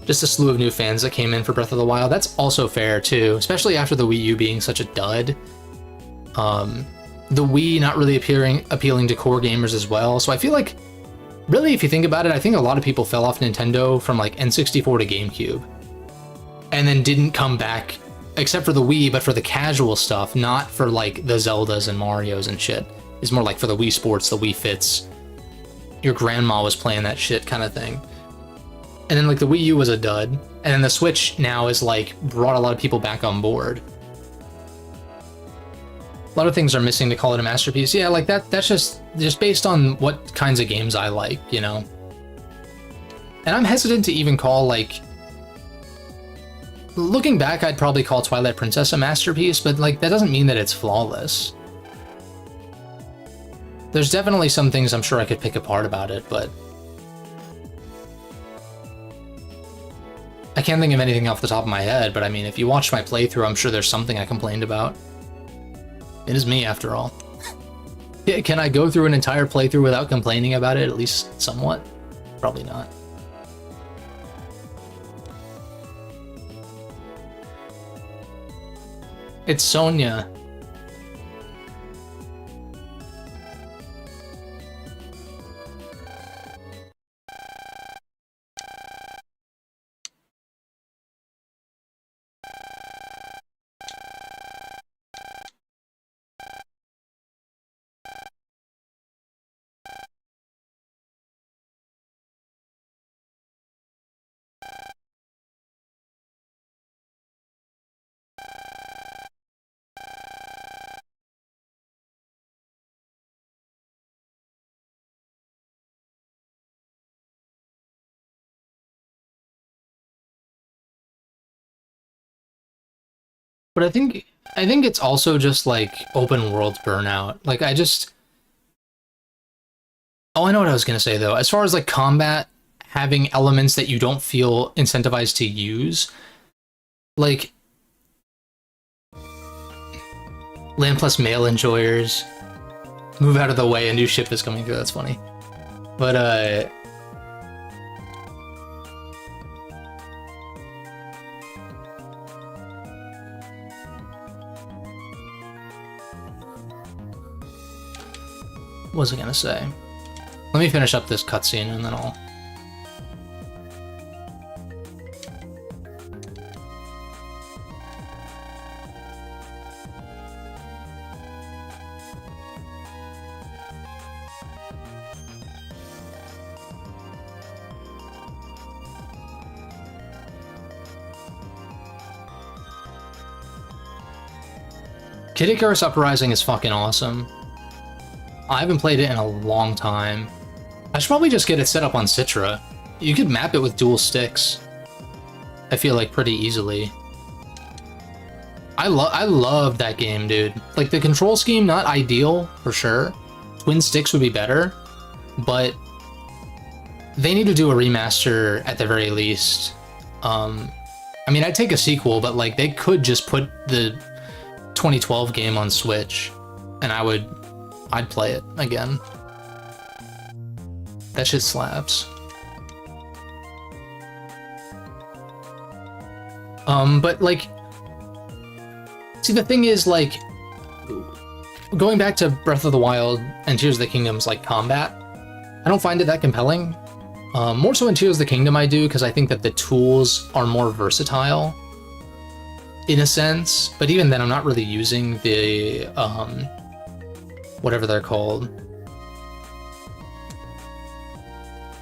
Just a slew of new fans that came in for Breath of the Wild. That's also fair too, especially after the Wii U being such a dud. The Wii not really appealing to core gamers as well. So I feel like, really, if you think about it, I think a lot of people fell off Nintendo from like N64 to GameCube, and then didn't come back, except for the Wii, but for the casual stuff, not for like the Zeldas and Marios and shit. It's more like for the Wii Sports, the Wii Fits. Your grandma was playing that shit kind of thing. And then like the Wii U was a dud, and then the Switch now is like brought a lot of people back on board. A lot of things are missing to call it a masterpiece. Yeah, like that's just based on what kinds of games I like, you know? And I'm hesitant to even call, like, looking back, I'd probably call Twilight Princess a masterpiece, but like that doesn't mean that it's flawless. There's definitely some things I'm sure I could pick apart about it, but I can't think of anything off the top of my head. But I mean, if you watched my playthrough, I'm sure there's something I complained about. It is me, after all. Yeah, can I go through an entire playthrough without complaining about it, at least somewhat? Probably not. It's Sonya. But I think it's also just like open world burnout. Like I just Oh, I know what I was gonna say though. As far as like combat having elements that you don't feel incentivized to use, like land plus male enjoyers, move out of the way, a new ship is coming through. That's funny. But what was I gonna say? Let me finish up this cutscene and then I'll... Kid Icarus Uprising is fucking awesome. I haven't played it in a long time. I should probably just get it set up on Citra. You could map it with dual sticks. I feel like pretty easily. I love that game, dude. Like the control scheme, not ideal for sure. Twin sticks would be better, but they need to do a remaster at the very least. I mean, I'd take a sequel, but like they could just put the 2012 game on Switch, and I'd play it again. That shit slaps. But like, see, the thing is, like, going back to Breath of the Wild and Tears of the Kingdom's like combat, I don't find it that compelling. More so in Tears of the Kingdom I do, because I think that the tools are more versatile in a sense, but even then I'm not really using the whatever they're called.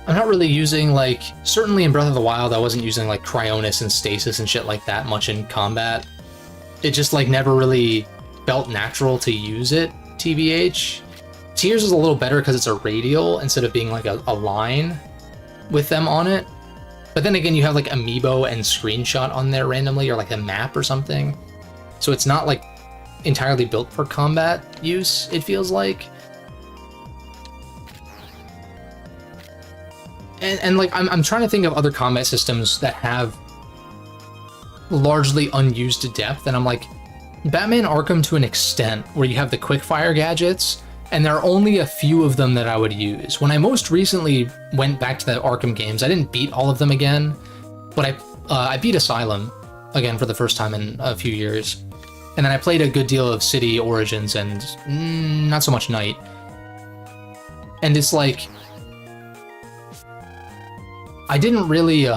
I'm not really using, like, certainly in Breath of the Wild I wasn't using like Cryonis and Stasis and shit like that much in combat. It just like never really felt natural to use it, TBH. Tears is a little better because it's a radial instead of being like a line with them on it. But then again, you have like Amiibo and Screenshot on there randomly, or like a map or something. So it's not like entirely built for combat use, it feels like. And like, I'm trying to think of other combat systems that have largely unused depth, and I'm like, Batman Arkham to an extent, where you have the quickfire gadgets, and there are only a few of them that I would use. When I most recently went back to the Arkham games, I didn't beat all of them again, but I beat Asylum again for the first time in a few years. And then I played a good deal of City Origins and not so much Night. And it's like, I didn't really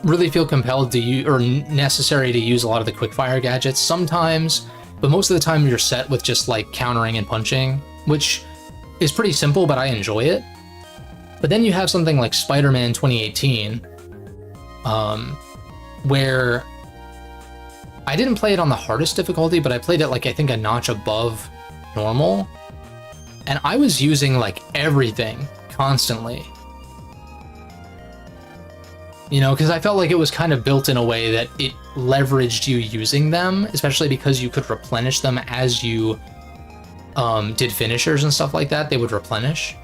really feel compelled to use, or necessary to use, a lot of the quickfire gadgets sometimes, but most of the time you're set with just like countering and punching, which is pretty simple, but I enjoy it. But then you have something like Spider-Man 2018, where I didn't play it on the hardest difficulty, but I played it like, I think, a notch above normal, and I was using like everything constantly. You know, because I felt like it was kind of built in a way that it leveraged you using them, especially because you could replenish them as you did finishers and stuff like that. They would replenish.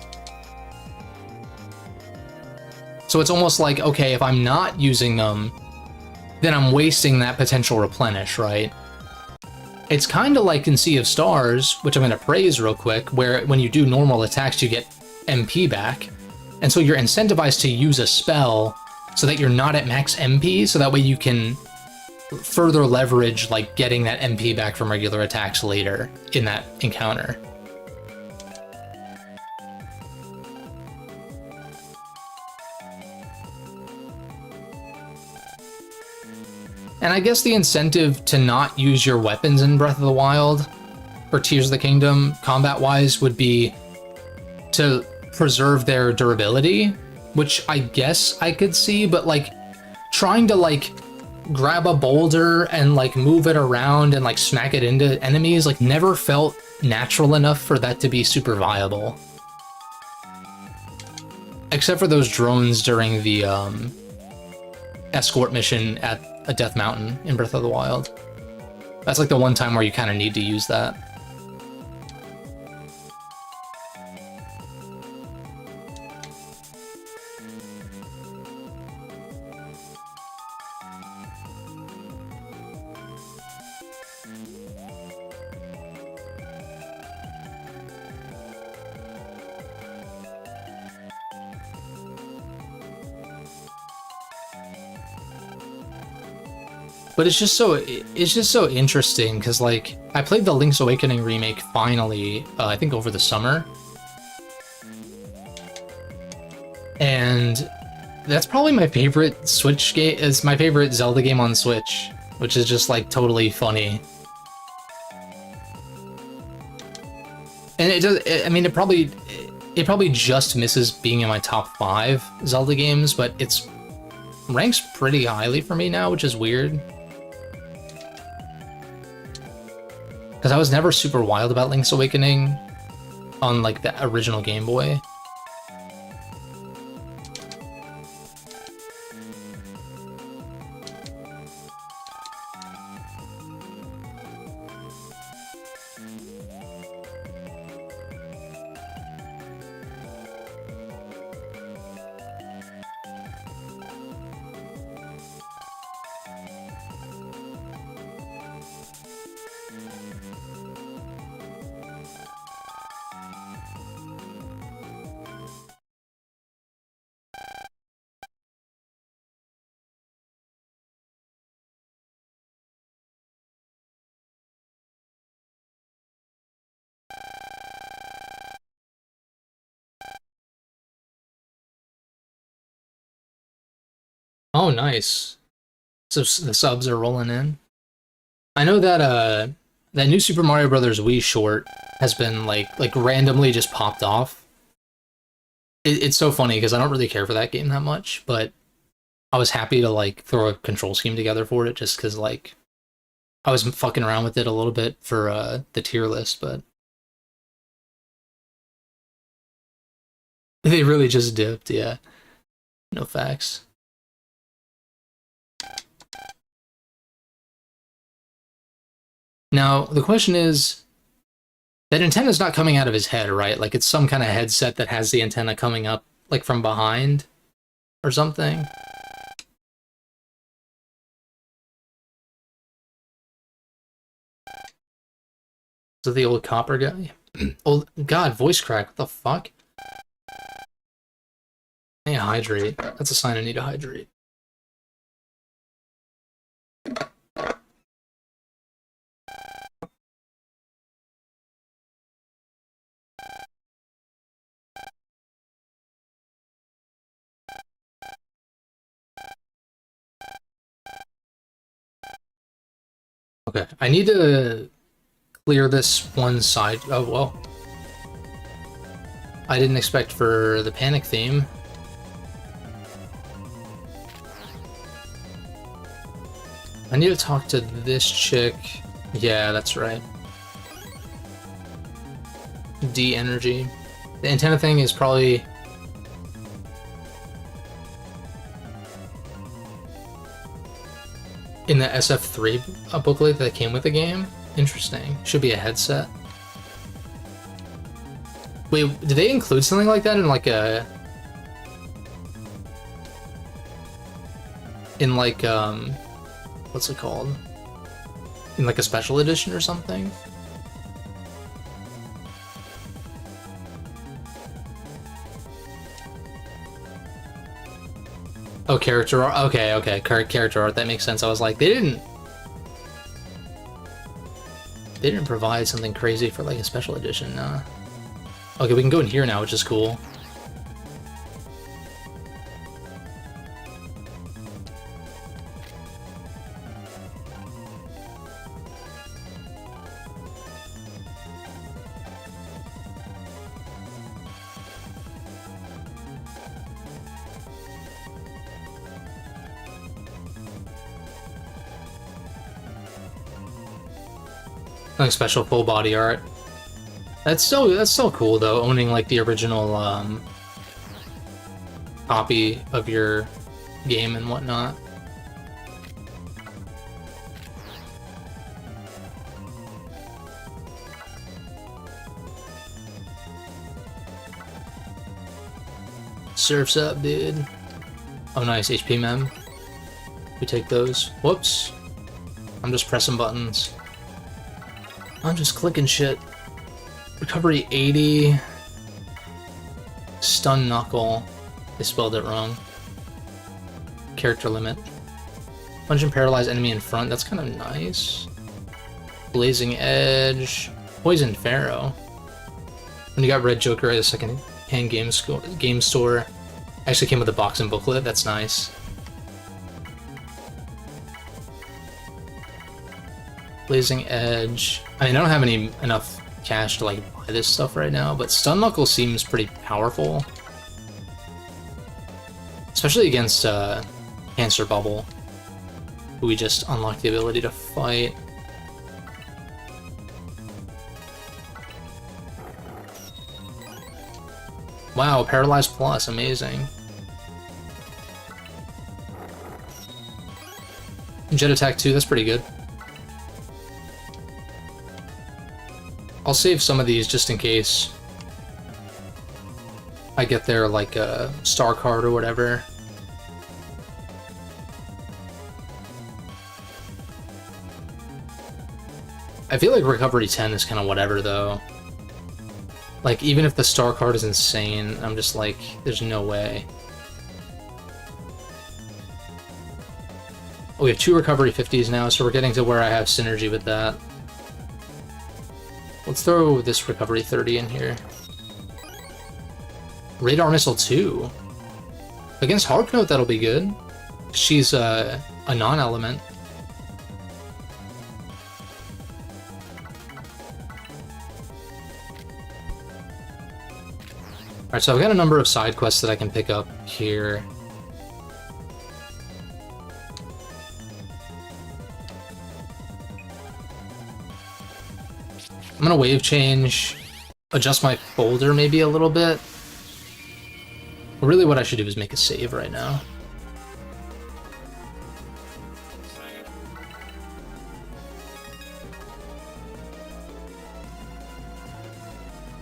So it's almost like, okay, if I'm not using them, then I'm wasting that potential replenish, right? It's kind of like in Sea of Stars, which I'm going to praise real quick, where when you do normal attacks, you get MP back. And so you're incentivized to use a spell so that you're not at max MP, so that way you can further leverage like getting that MP back from regular attacks later in that encounter. And I guess the incentive to not use your weapons in Breath of the Wild for Tears of the Kingdom combat-wise would be to preserve their durability, which I guess I could see, but like trying to like grab a boulder and like move it around and like smack it into enemies like never felt natural enough for that to be super viable. Except for those drones during the escort mission at a Death Mountain in Breath of the Wild. That's like the one time where you kind of need to use that. But it's just so interesting because like I played the Link's Awakening remake finally, I think over the summer, and that's probably my favorite Switch game. It's my favorite Zelda game on Switch, which is just like totally funny. And it does. I mean, it probably just misses being in my top 5 Zelda games, but it's ranks pretty highly for me now, which is weird. Because I was never super wild about Link's Awakening on like the original Game Boy. Oh, nice. So the subs are rolling in. I know that that new Super Mario Brothers Wii short has been like randomly just popped off. It's so funny because I don't really care for that game that much, but I was happy to like throw a control scheme together for it just because like I was fucking around with it a little bit for the tier list, but they really just dipped, yeah. No facts. Now, the question is, that antenna's not coming out of his head, right? Like, it's some kind of headset that has the antenna coming up, like, from behind or something. So the old copper guy? Old God, voice crack, what the fuck? I need to hydrate. That's a sign I need to hydrate. Okay, I need to clear this one side. Oh, well. I didn't expect for the panic theme. I need to talk to this chick. Yeah, that's right. D energy. The antenna thing is probably... in the SF3 booklet that came with the game. Interesting. Should be a headset. Wait, did they include something like that in like a... in like, what's it called? In like a special edition or something? Oh, character art. Okay, character art. That makes sense. I was like, they didn't They didn't provide something crazy for like a special edition, nah. Okay, we can go in here now, which is cool. Like special full body art. That's so cool though, owning like the original copy of your game and whatnot. Surf's up, dude. Oh nice, HP mem. We take those. Whoops. I'm just pressing buttons. I'm just clicking shit. Recovery 80. Stun knuckle. They spelled it wrong. Character limit. Punch and paralyze enemy in front. That's kind of nice. Blazing edge. Poison Pharaoh. When you got Red Joker at a second-hand game store, actually came with a box and booklet. That's nice. Blazing edge. I mean, I don't have enough cash to like buy this stuff right now, but Stun Knuckle seems pretty powerful, especially against Cancer Bubble, who we just unlocked the ability to fight. Wow, Paralyzed Plus, amazing. Jet Attack 2, that's pretty good. I'll save some of these just in case I get there like a star card or whatever. I feel like recovery 10 is kind of whatever though. Like even if the star card is insane, I'm just like, there's no way. Oh, we have 2 recovery 50s now, so we're getting to where I have synergy with that. Let's throw this recovery 30 in here. Radar Missile 2. Against Hardnote, that'll be good. She's a non-element. Alright, so I've got a number of side quests that I can pick up here. I'm gonna wave change, adjust my folder maybe a little bit. Really what I should do is make a save right now.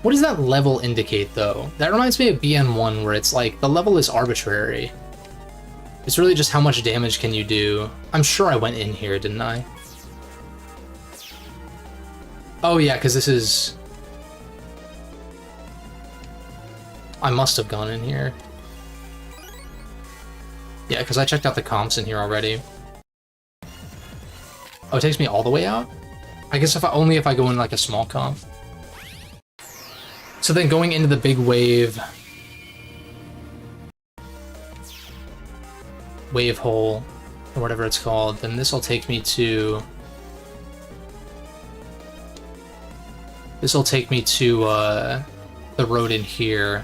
What does that level indicate though? That reminds me of BN1 where it's like, the level is arbitrary. It's really just how much damage can you do. I'm sure I went in here, didn't I? Oh yeah, because this is... I must have gone in here. Yeah, because I checked out the comps in here already. Oh, it takes me all the way out? I guess only if I go in like a small comp. So then going into the big wave hole, or whatever it's called, then this will take me to... This will take me to the road in here.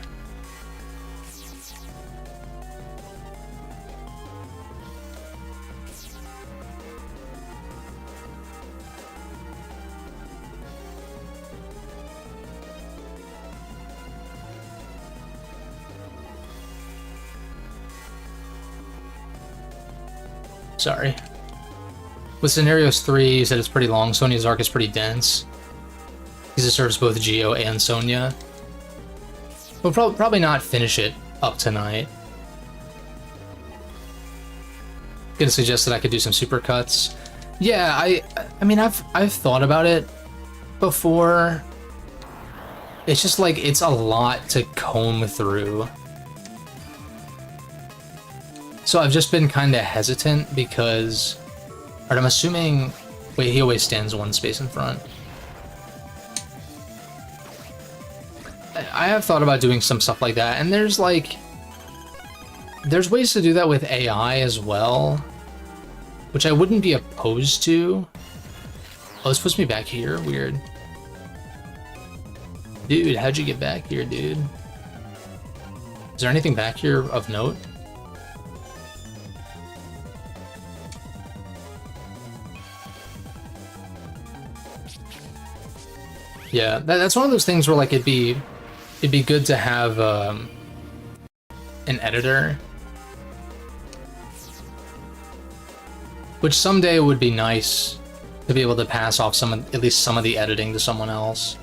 Sorry. With Scenarios 3, you said it's pretty long. Sonya's arc is pretty dense. Because it serves both Geo and Sonya. We'll probably not finish it up tonight. Gonna suggest that I could do some supercuts. Yeah, I mean I've thought about it before. It's just like it's a lot to comb through. So I've just been kind of hesitant because, alright, I'm assuming, wait, he always stands one space in front. I have thought about doing some stuff like that, and there's like, there's ways to do that with AI as well, which I wouldn't be opposed to. Oh, this puts me back here. Weird. Dude, how'd you get back here, dude? Is there anything back here of note? Yeah, that's one of those things where like it'd be good to have an editor, which someday would be nice to be able to pass off at least some of the editing to someone else.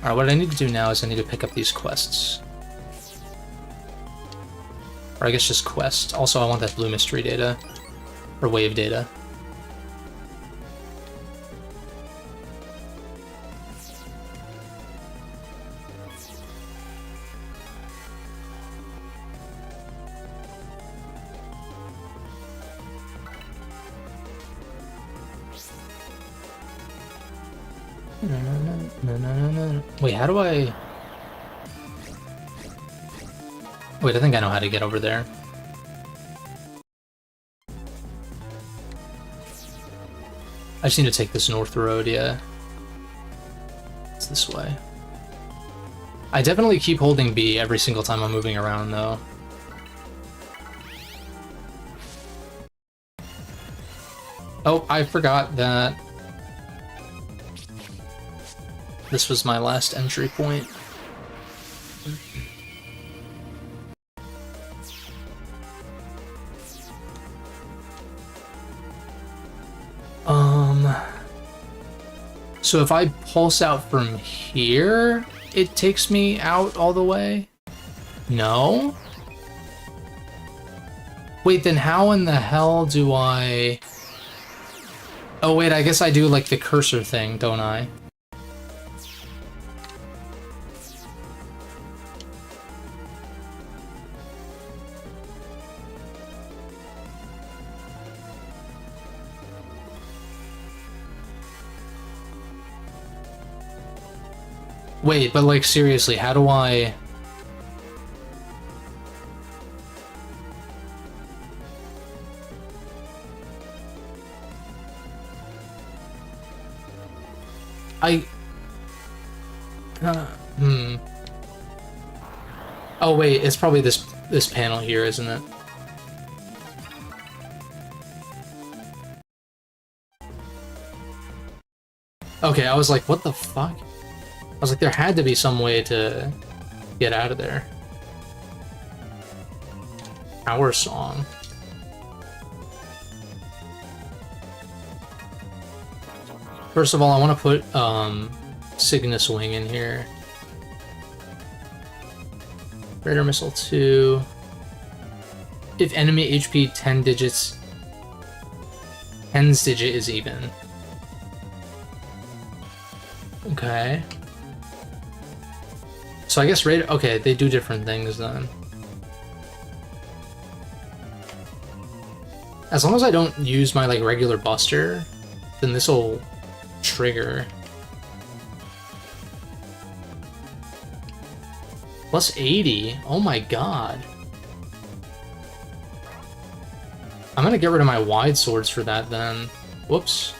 All right, what I need to do now is I need to pick up these quests, or I guess just quest. Also, I want that blue mystery data or wave data. No. Wait, how do I... Wait, I think I know how to get over there. I just need to take this north road, yeah. It's this way. I definitely keep holding B every single time I'm moving around, though. Oh, I forgot that this was my last entry point. So if I pulse out from here, it takes me out all the way? No? Wait, then how in the hell do I... Oh wait, I guess I do like the cursor thing, don't I? Wait, but like seriously, how do I... Oh wait, it's probably this panel here, isn't it? Okay, I was like, what the fuck? I was like, there had to be some way to get out of there. Our song. First of all, I want to put Cygnus Wing in here. Raider Missile 2. If enemy HP 10 digits, 10's digit is even. Okay. So I guess Raider... Okay, they do different things then. As long as I don't use my like regular buster, then this'll trigger. Plus 80? Oh my god. I'm gonna get rid of my wide swords for that then. Whoops.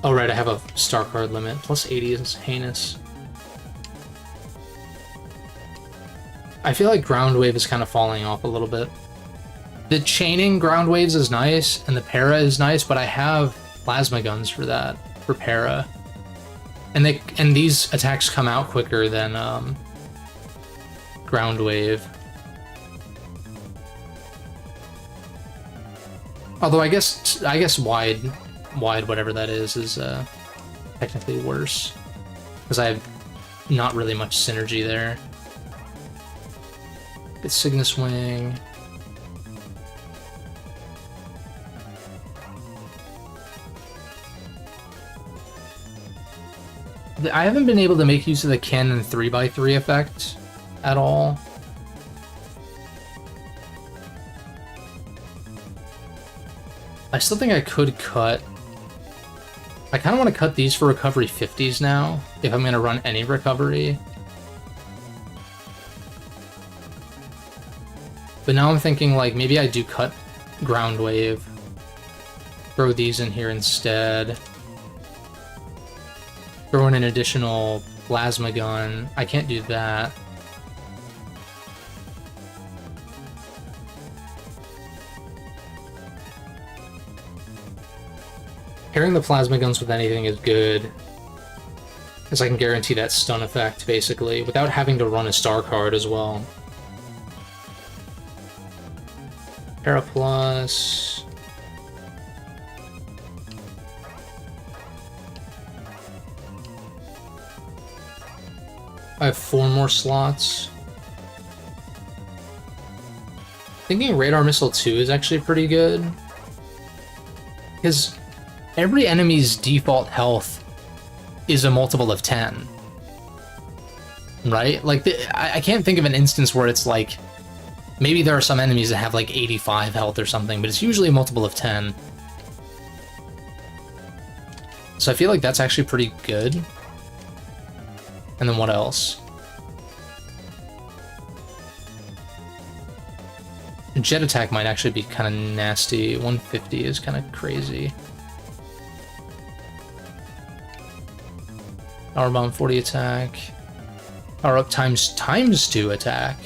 Oh right, I have a star card limit. Plus 80 is heinous. I feel like Ground Wave is kind of falling off a little bit. The chaining Ground Waves is nice, and the para is nice, but I have plasma guns for that, for para. And these attacks come out quicker than Ground Wave. Although I guess wide whatever that is technically worse, because I have not really much synergy there. It's Cygnus Wing. I haven't been able to make use of the cannon 3x3 effect at all. I still think I could cut I kind of want to cut these for recovery 50s now, if I'm going to run any recovery. But now I'm thinking, like, maybe I do cut ground wave. Throw these in here instead. Throw in an additional plasma gun. I can't do that. Pairing the plasma guns with anything is good, because I can guarantee that stun effect, basically, without having to run a star card as well. Para Plus. I have 4 more slots. Thinking Radar Missile 2 is actually pretty good, because every enemy's default health is a multiple of 10. Right? Like, I can't think of an instance where it's like, maybe there are some enemies that have like 85 health or something, but it's usually a multiple of 10. So I feel like that's actually pretty good. And then what else? Jet attack might actually be kind of nasty. 150 is kind of crazy. Power bomb 40 attack. Power up times 2 attack.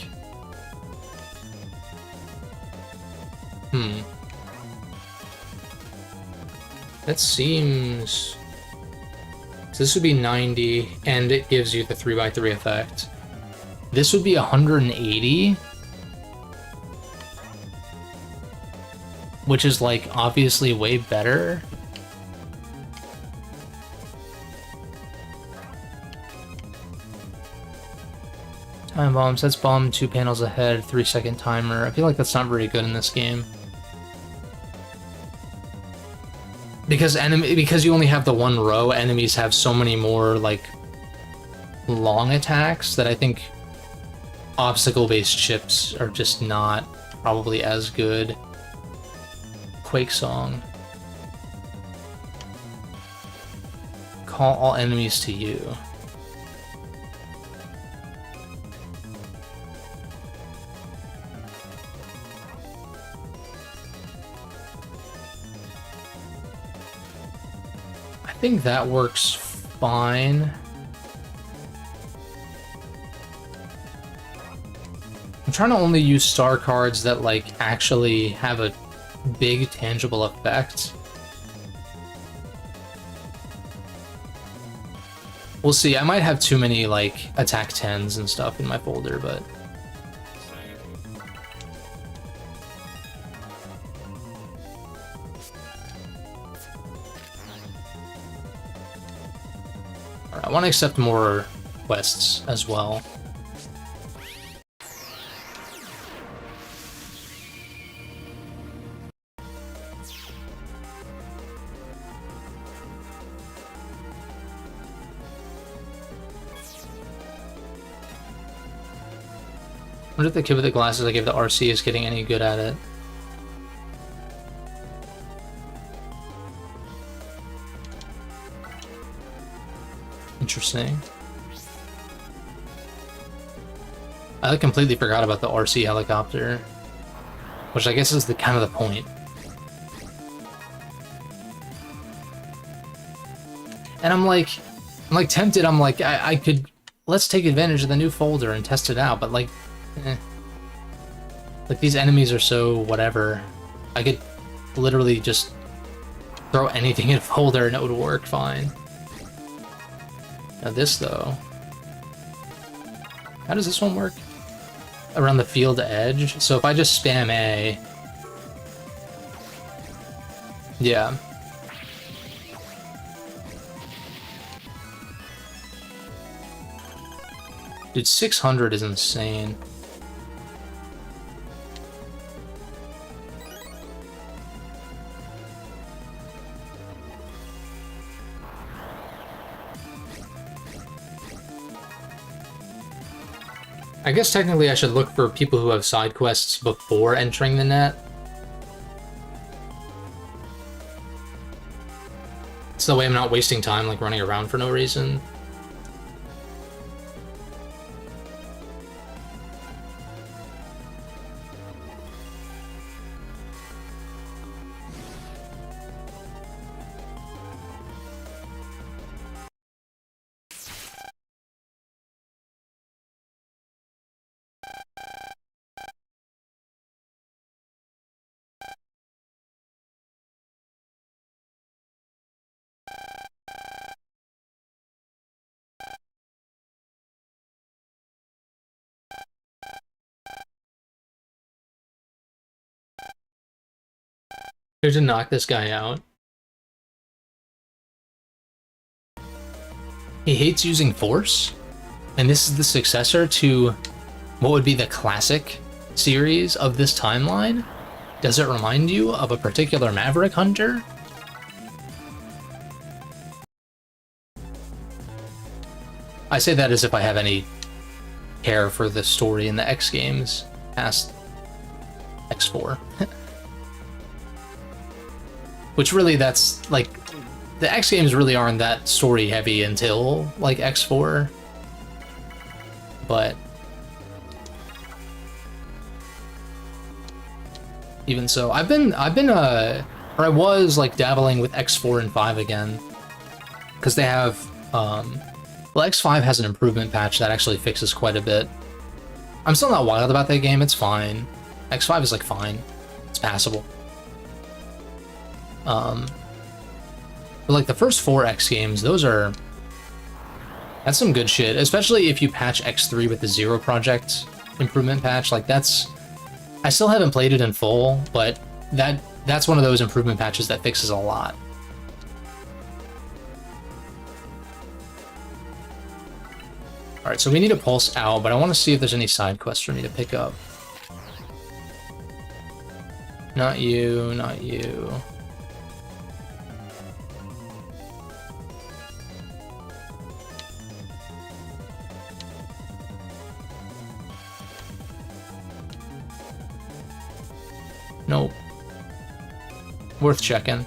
That seems... So this would be 90, and it gives you the 3x3 effect. This would be 180. Which is, like, obviously way better. Time bomb sets bomb 2 panels ahead, 3-second timer. I feel like that's not very good in this game. Because you only have the 1 row, enemies have so many more, like, long attacks that I think obstacle-based chips are just not probably as good. Quake Song. Call all enemies to you. I think that works fine. I'm trying to only use star cards that, like, actually have a big tangible effect. We'll see. I might have too many, like, attack 10s and stuff in my folder, but... Alright, I want to accept more quests as well. I wonder if the kid with the glasses I gave the RC is getting any good at it. Interesting. I completely forgot about the RC helicopter, which I guess is the kind of the point. And I'm like tempted. I'm like, I could, let's take advantage of the new folder and test it out, but like, like these enemies are so whatever. I could literally just throw anything in a folder and it would work fine. Now this though, how does this one work? Around the field edge. So if I just spam A, yeah. Dude, 600 is insane. I guess technically I should look for people who have side quests before entering the net. So that way I'm not wasting time like running around for no reason. Here to knock this guy out. He hates using force, and this is the successor to what would be the classic series of this timeline. Does it remind you of a particular Maverick Hunter? I say that as if I have any care for the story in the X games past X4. Which really, that's like, the X games really aren't that story heavy until like X4. But even so, I was like dabbling with X4 and 5 again, because they have well, X5 has an improvement patch that actually fixes quite a bit. I'm still not wild about that game, it's fine. X5 is like fine, it's passable. But like the first 4 X games, that's some good shit, especially if you patch X3 with the Zero Project improvement patch. Like that's, I still haven't played it in full, but that's one of those improvement patches that fixes a lot. Alright, so we need to pulse out, but I want to see if there's any side quests for me to pick up. Not you, not you. Nope. Worth checking.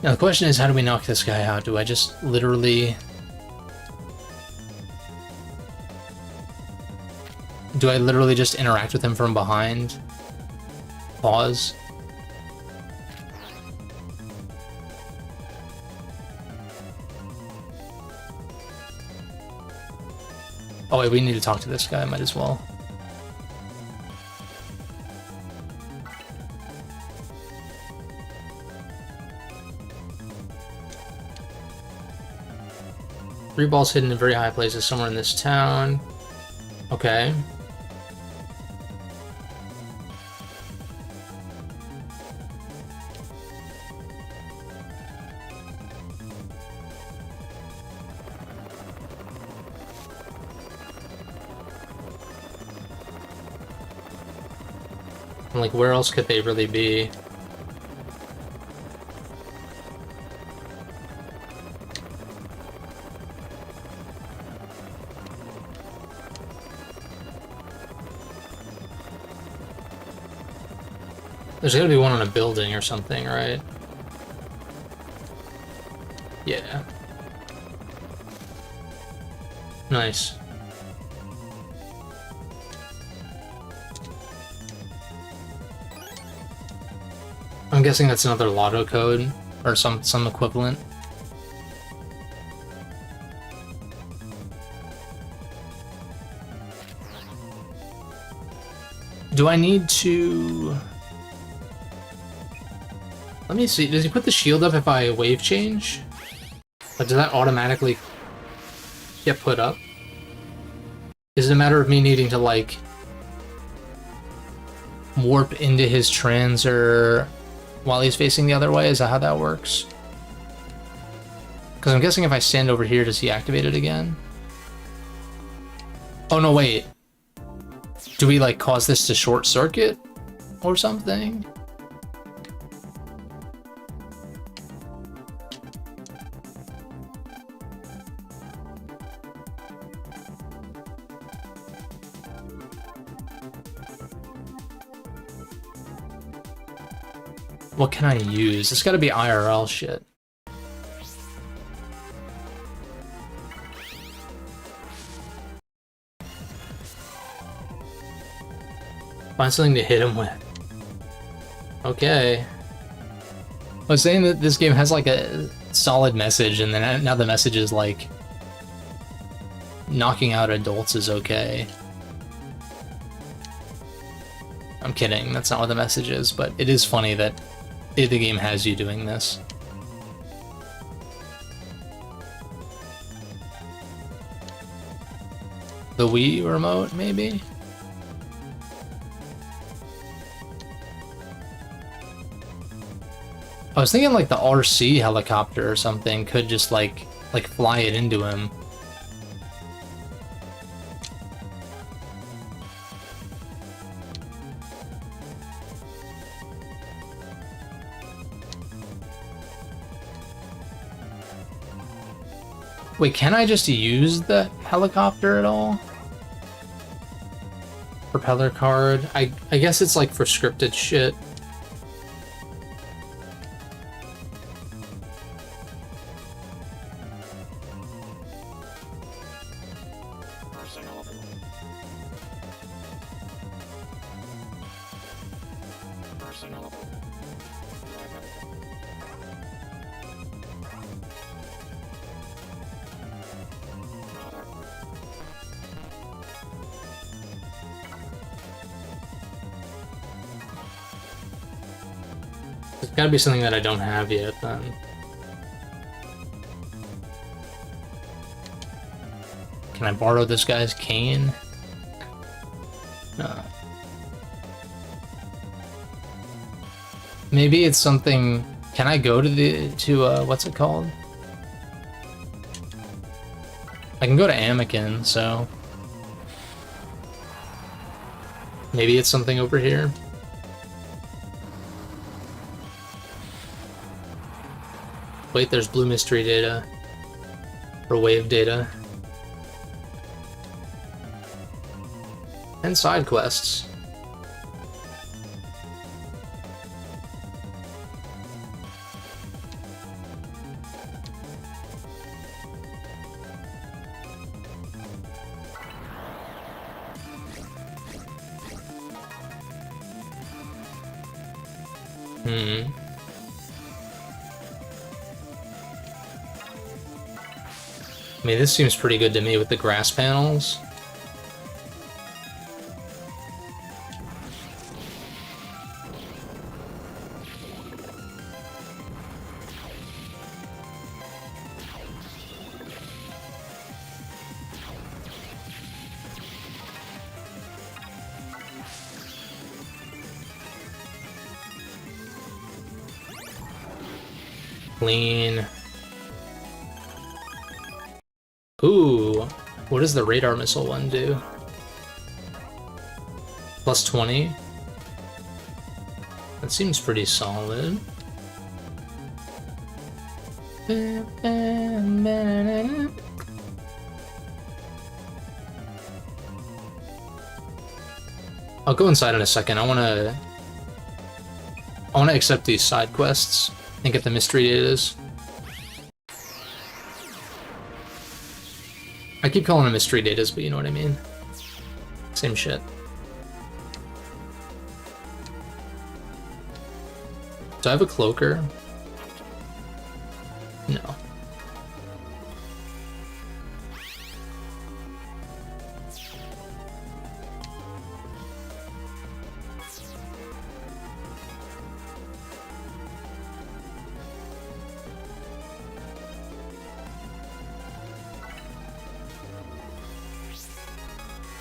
Now the question is, how do we knock this guy out? Do I just literally... Do I literally just interact with him from behind? Pause. Oh wait, we need to talk to this guy, might as well. Three balls hidden in very high places somewhere in this town. Okay. Like, where else could they really be? There's gotta be one on a building or something, right? Yeah. Nice. I'm guessing that's another lotto code or some equivalent. Do I need to... Let me see, does he put the shield up if I wave change? But does that automatically get put up? Is it a matter of me needing to, like, warp into his transer while he's facing the other way? Is that how that works? Because I'm guessing if I stand over here, does he activate it again? Oh no, wait. Do we, like, cause this to short circuit or something? What can I use? It's gotta be IRL shit. Find something to hit him with. Okay. I was saying that this game has like a solid message, and then now the message is like knocking out adults is okay. I'm kidding, that's not what the message is, but it is funny that the game has you doing this. The Wii remote, maybe? I was thinking like the RC helicopter or something could just like fly it into him. Wait, can I just use the helicopter at all? Propeller card. I guess it's like for scripted shit. There's gotta be something that I don't have yet, then. Can I borrow this guy's cane? No. Maybe it's something... Can I go to what's it called? I can go to Anakin, so... Maybe it's something over here? Wait, there's blue mystery data. Or wave data. And side quests. I mean, this seems pretty good to me with the grass panels. Clean. Ooh, what does the radar missile one do? Plus 20? That seems pretty solid. I'll go inside in a second. I wanna accept these side quests and get the mystery datas. I keep calling them mystery datas, but you know what I mean. Same shit. Do I have a cloaker? No.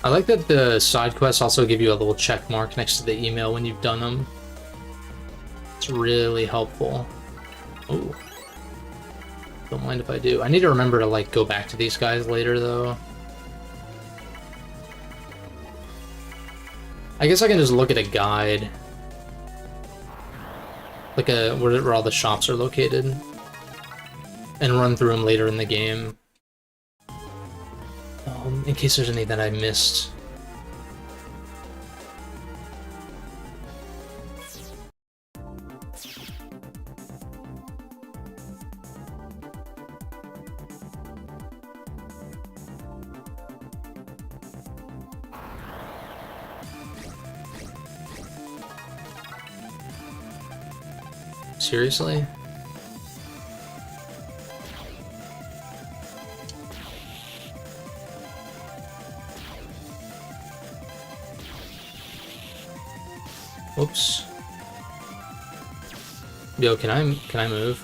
I like that the side quests also give you a little check mark next to the email when you've done them. It's really helpful. Oh, don't mind if I do. I need to remember to like go back to these guys later though. I guess I can just look at a guide, like where all the shops are located, and run through them later in the game. In case there's any that I missed. Seriously? Whoops. Yo, can I move?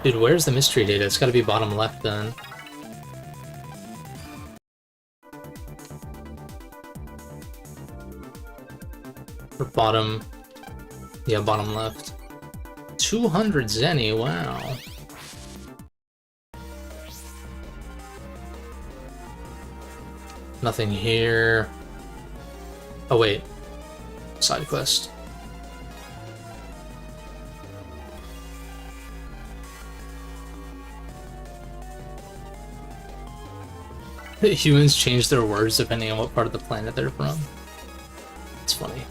Dude, where's the mystery data? It's gotta be bottom left then. Or bottom... Yeah, bottom left. 200 Zenny, wow. Nothing here. Oh wait. Side quest. Humans change their words depending on what part of the planet they're from. It's funny.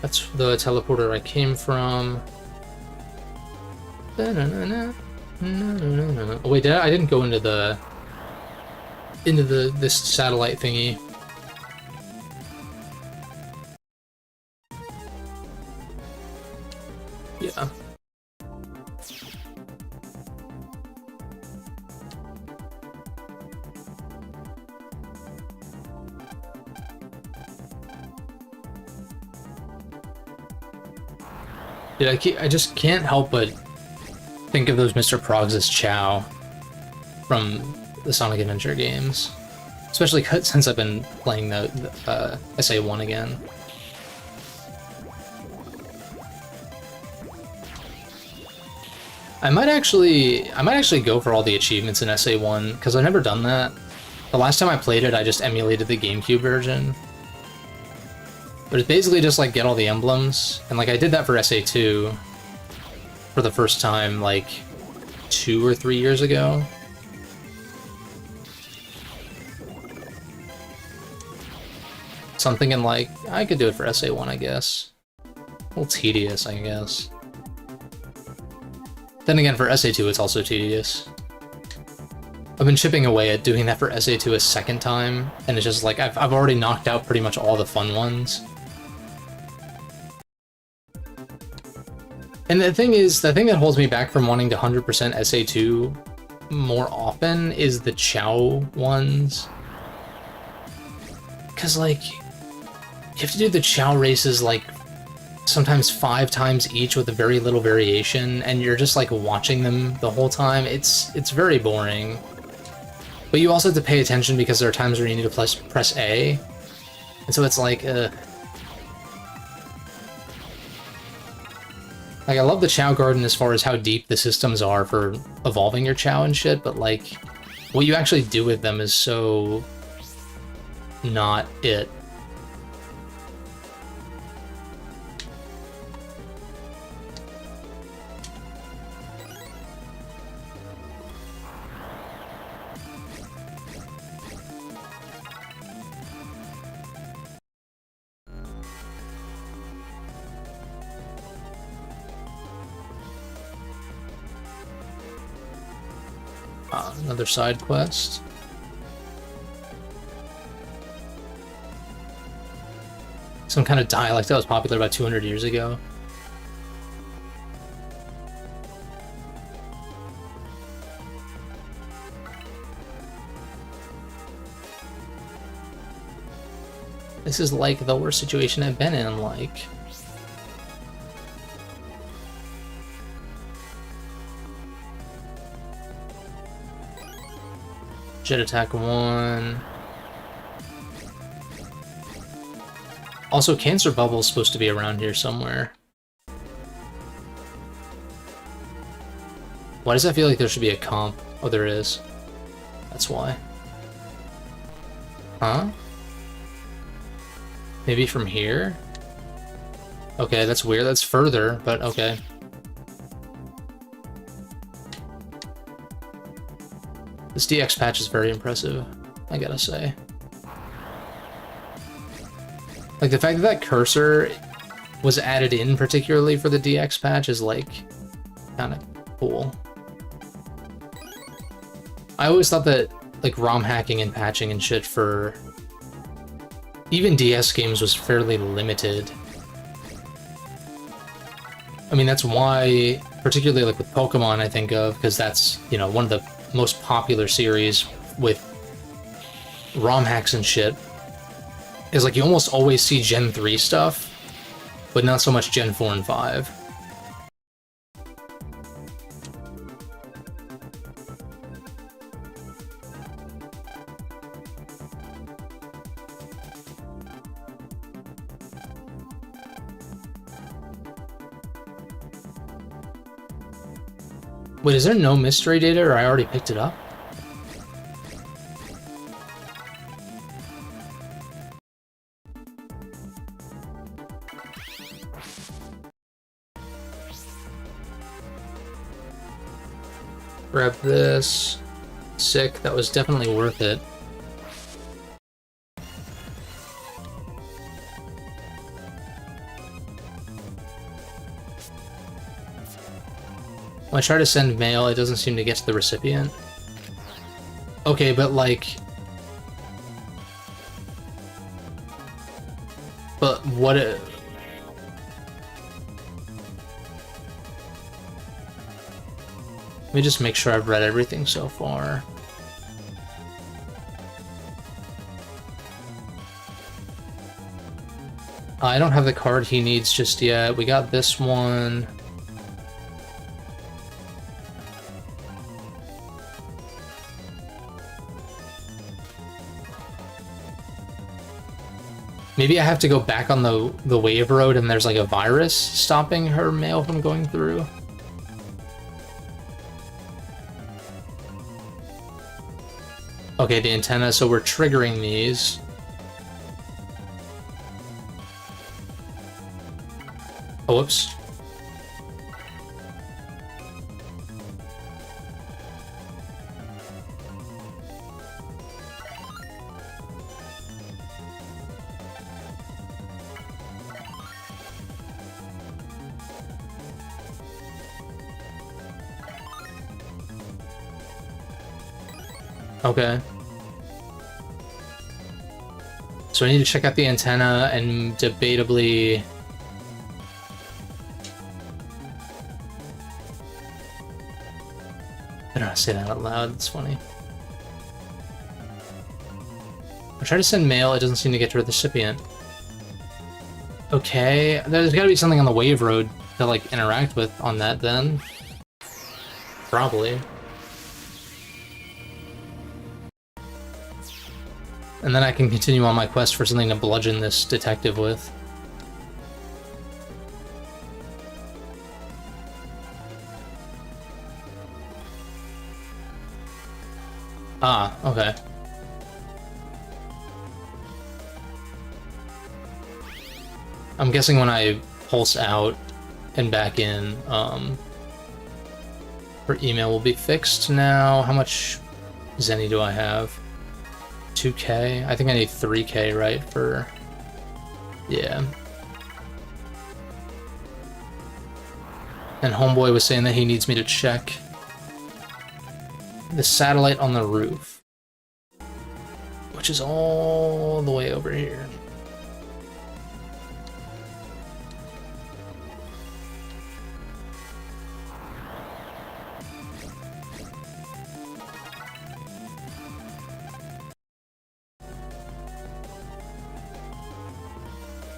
That's the teleporter I came from. Oh, wait, I didn't go into this satellite thingy. Yeah. Dude, I just can't help but think of those Mr. Progs as Chow from the Sonic Adventure games. Especially since I've been playing the SA1 again. I might actually go for all the achievements in SA1, because I've never done that. The last time I played it, I just emulated the GameCube version. But it's basically just like get all the emblems, and like I did that for SA2 for the first time like 2 or 3 years ago. So I'm thinking like, I could do it for SA1, I guess. A little tedious, I guess. Then again, for SA2 it's also tedious. I've been chipping away at doing that for SA2 a second time, and it's just like, I've already knocked out pretty much all the fun ones. And the thing is, the thing that holds me back from wanting to 100% SA2 more often is the Chow ones. Because, like, you have to do the Chow races, like, sometimes 5 times each with a very little variation, and you're just, like, watching them the whole time. It's very boring. But you also have to pay attention because there are times where you need to press A. And so it's like, Like, I love the Chow Garden as far as how deep the systems are for evolving your Chow and shit, but, like, what you actually do with them is so not it. Another side quest. Some kind of dialect that was popular about 200 years ago. This is like the worst situation I've been in, like. Jet attack 1. Also, Cancer Bubble's supposed to be around here somewhere. Why does that feel like there should be a comp? Oh, there is. That's why. Huh? Maybe from here? Okay, that's weird. That's further, but okay. This DX patch is very impressive, I gotta say. Like, the fact that that cursor was added in particularly for the DX patch is, like, kind of cool. I always thought that, like, ROM hacking and patching and shit for even DS games was fairly limited. I mean, that's why, particularly, like, with Pokemon, I think of, because that's, you know, one of the most popular series with ROM hacks and shit, is, like, you almost always see Gen 3 stuff, but not so much Gen 4 and 5. Wait, is there no mystery data, or I already picked it up? Grab this. Sick, that was definitely worth it. When I try to send mail, it doesn't seem to get to the recipient. Okay, but like... But what... Let me just make sure I've read everything so far. I don't have the card he needs just yet. We got this one. Maybe I have to go back on the wave road and there's like a virus stopping her mail from going through. Okay, the antenna, so we're triggering these. Oh, whoops. Okay. So I need to check out the antenna and debatably... I don't know how to say that out loud, it's funny. I try to send mail, it doesn't seem to get to the recipient. Okay, there's gotta be something on the wave road to like interact with on that then. Probably. And then I can continue on my quest for something to bludgeon this detective with. Ah, okay. I'm guessing when I pulse out and back in, her email will be fixed now. How much Zenny do I have? 2k? I think I need 3k, right, for... Yeah. And Homeboy was saying that he needs me to check the satellite on the roof, which is all the way over here.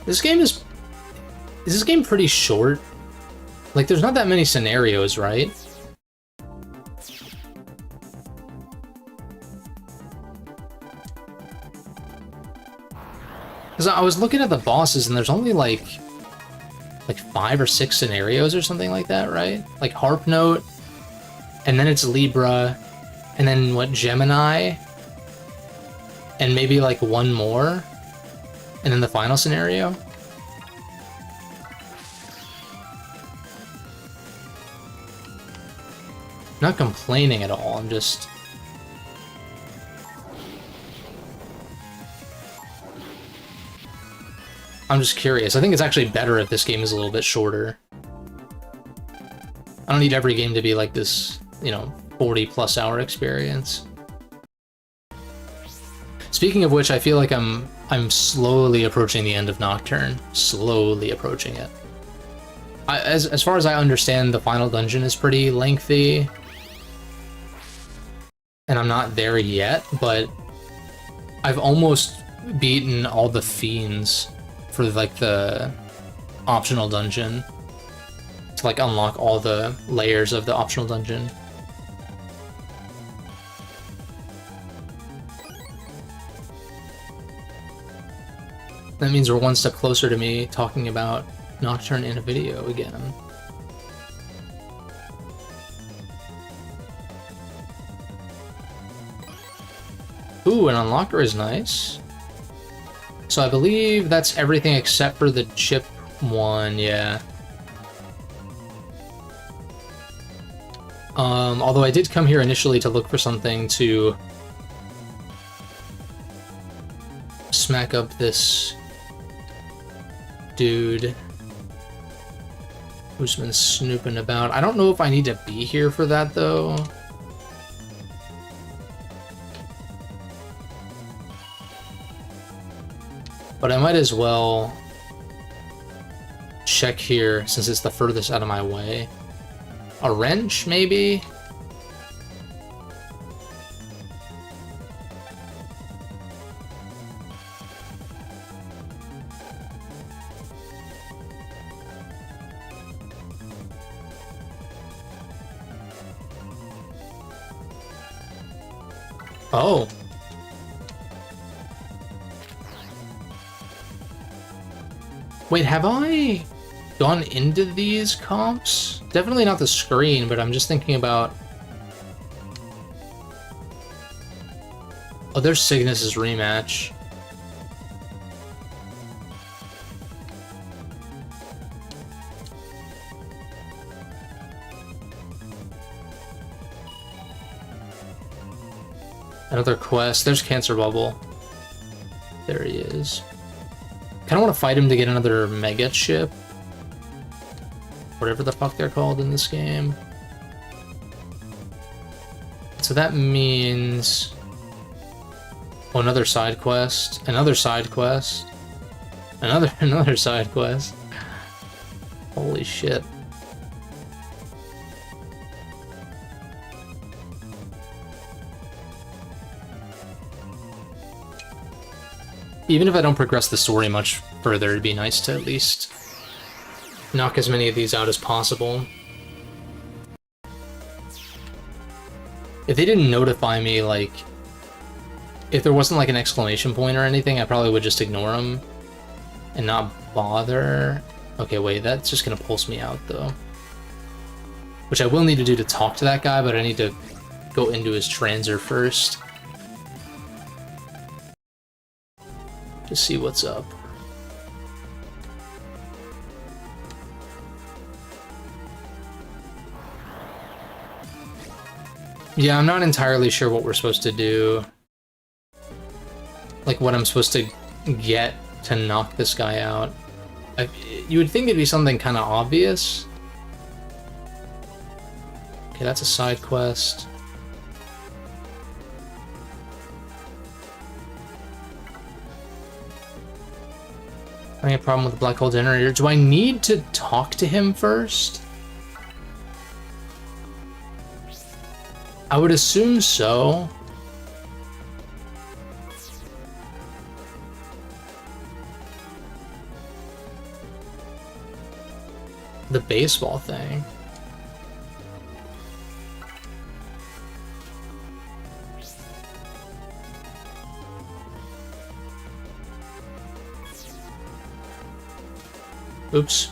Is this game pretty short? Like, there's not that many scenarios, right? Because I was looking at the bosses and there's only like 5 or 6 scenarios or something like that, right? Like Harp Note, and then it's Libra, and then what, Gemini, and maybe like one more, and then the final scenario. Not complaining at all, I'm just I'm just curious. I think it's actually better if this game is a little bit shorter. I don't need every game to be like this, you know, 40+ hour experience. Speaking of which, I feel like I'm slowly approaching the end of Nocturne. Slowly approaching it. As far as I understand, the final dungeon is pretty lengthy. And I'm not there yet, but I've almost beaten all the fiends for like the optional dungeon to like unlock all the layers of the optional dungeon. That means we're one step closer to me talking about Nocturne in a video again. Ooh, an unlocker is nice. So I believe that's everything except for the chip one, yeah. Although I did come here initially to look for something to smack up this dude who's been snooping about. I don't know if I need to be here for that, though. But I might as well check here since it's the furthest out of my way. A wrench, maybe? Oh. Wait, have I gone into these comps? Definitely not the screen, but I'm just thinking about... Oh, there's Cygnus's rematch. Another quest. There's Cancer Bubble. There he is. Kind of want to fight him to get another mega chip. Whatever the fuck they're called in this game. So that means... Oh, another side quest. Another side quest. Another side quest. Holy shit. Even if I don't progress the story much further, it'd be nice to at least knock as many of these out as possible. If they didn't notify me, like... If there wasn't like an exclamation point or anything, I probably would just ignore them and not bother. Okay, wait, that's just gonna pulse me out, though. Which I will need to do to talk to that guy, but I need to go into his transer first. To see what's up. Yeah, I'm not entirely sure what we're supposed to do. Like, what I'm supposed to get to knock this guy out. You would think it'd be something kind of obvious. Okay, that's a side quest. I have a problem with the black hole generator. Do I need to talk to him first? I would assume so. The baseball thing. Oops.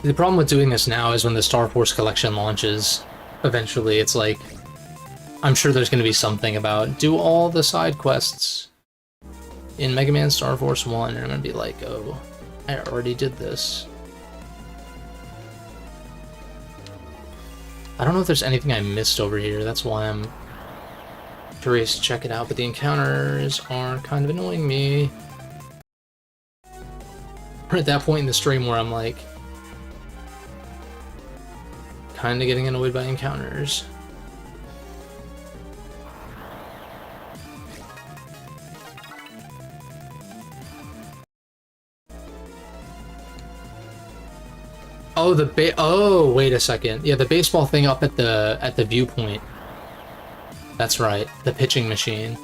The problem with doing this now is when the Star Force collection launches, eventually it's like, I'm sure there's going to be something about do all the side quests in Mega Man Star Force 1, and I'm going to be like, oh, I already did this. I don't know if there's anything I missed over here. That's why I'm curious to check it out. But the encounters are kind of annoying me. We're at that point in the stream where I'm like kind of getting annoyed by encounters. Oh, oh, wait a second. Yeah, the baseball thing up at the viewpoint. That's right, the pitching machine.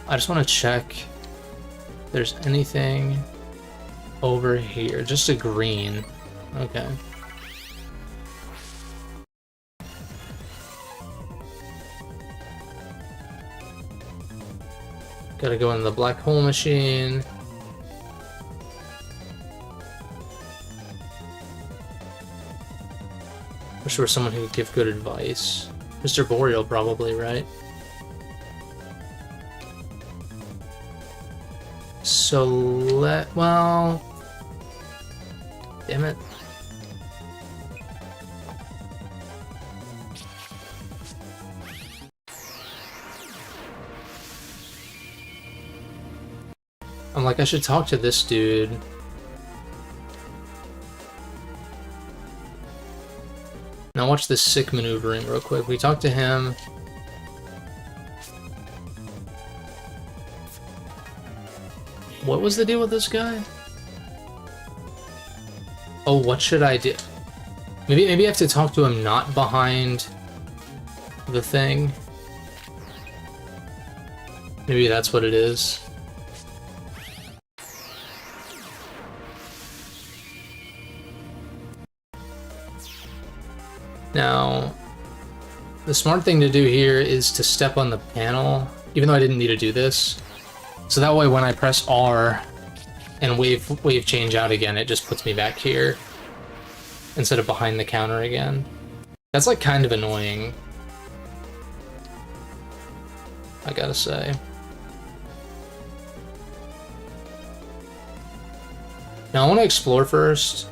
I just want to check if there's anything over here. Just a green. Okay. Gotta go in the black hole machine. Wish there was someone who could give good advice. Mr. Boreal, probably, right? So well... Damn it. I'm like, I should talk to this dude. Now watch this sick maneuvering real quick. We talk to him. What was the deal with this guy? Oh, what should I do? Maybe I have to talk to him not behind the thing. Maybe that's what it is. Now, the smart thing to do here is to step on the panel, even though I didn't need to do this. So that way when I press R and wave change out again, it just puts me back here instead of behind the counter again. That's like kind of annoying, I gotta say. Now I want to explore first,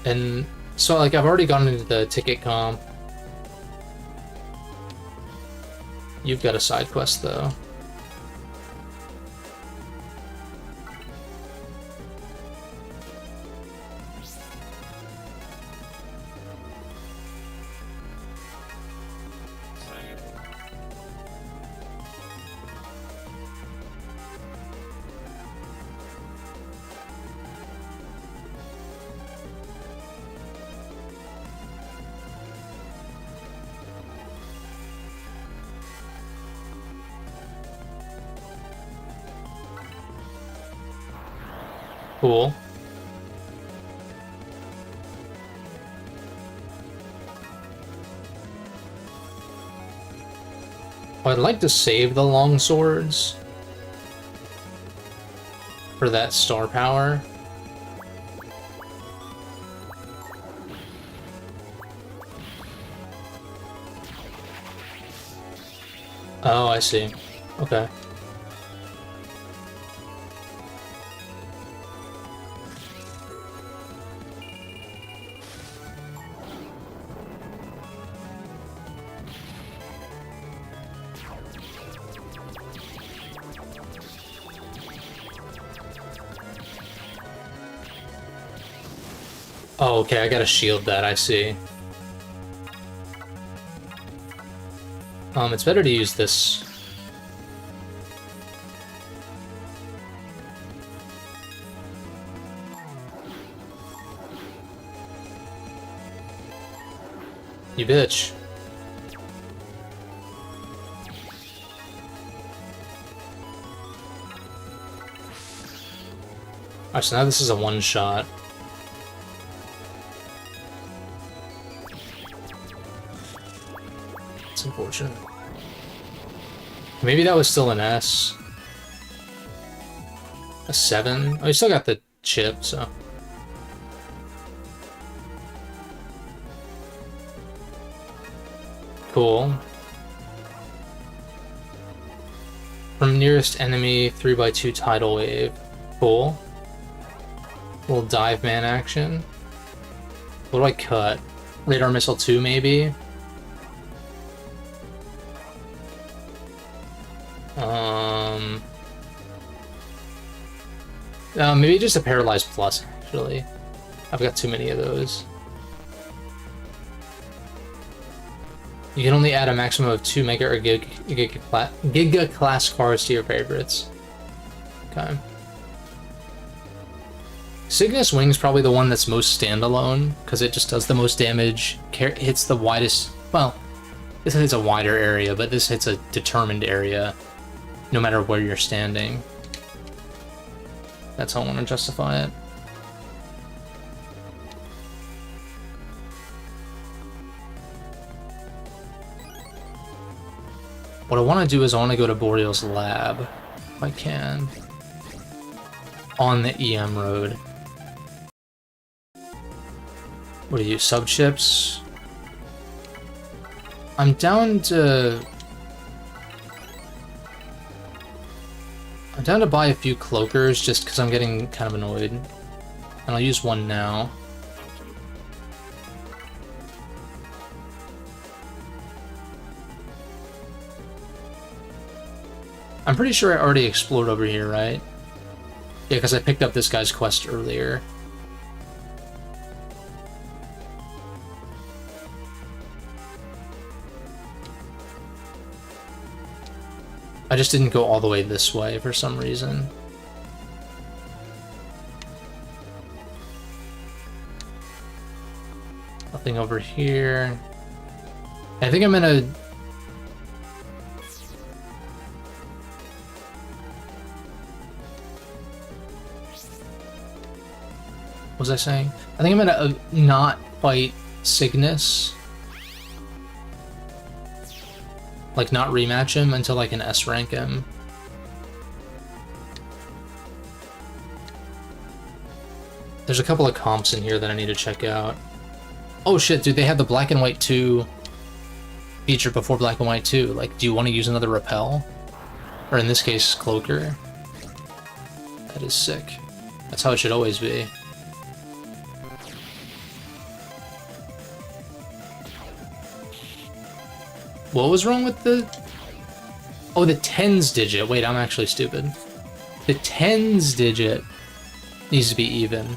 and so like I've already gone into the ticket comp. You've got a side quest though. Cool. I'd like to save the long swords for that star power. Oh, I see. Okay. Oh, okay, I gotta shield that, I see. It's better to use this. You bitch. Alright, so now this is a one-shot. It's unfortunate. Maybe that was still an S. A 7? Oh, you still got the chip, so... Cool. From nearest enemy, 3x2 tidal wave. Cool. Little dive man action. What do I cut? Radar missile 2, maybe? Maybe just a Paralyzed Plus, actually. I've got too many of those. You can only add a maximum of 2 Mega or Giga class cards to your favorites. Okay. Cygnus Wing's probably the one that's most standalone, because it just does the most damage, hits the widest... Well, this hits a wider area, but this hits a determined area, no matter where you're standing. That's how I want to justify it. What I want to do is I want to go to Boreal's lab, if I can, on the EM road. What do you, sub-ships? I'm down to buy a few cloakers just because I'm getting kind of annoyed. And I'll use one now. I'm pretty sure I already explored over here, right? Yeah, because I picked up this guy's quest earlier. I just didn't go all the way this way for some reason. Nothing over here. I think I'm gonna... What was I saying? I think I'm gonna not fight Cygnus. Like, not rematch him until I can S-rank him. There's a couple of comps in here that I need to check out. Oh shit, dude, they had the Black and White 2 feature before Black and White 2. Like, do you want to use another Repel? Or in this case, Cloaker? That is sick. That's how it should always be. What was wrong with the... Oh, the tens digit. Wait, I'm actually stupid. The tens digit needs to be even.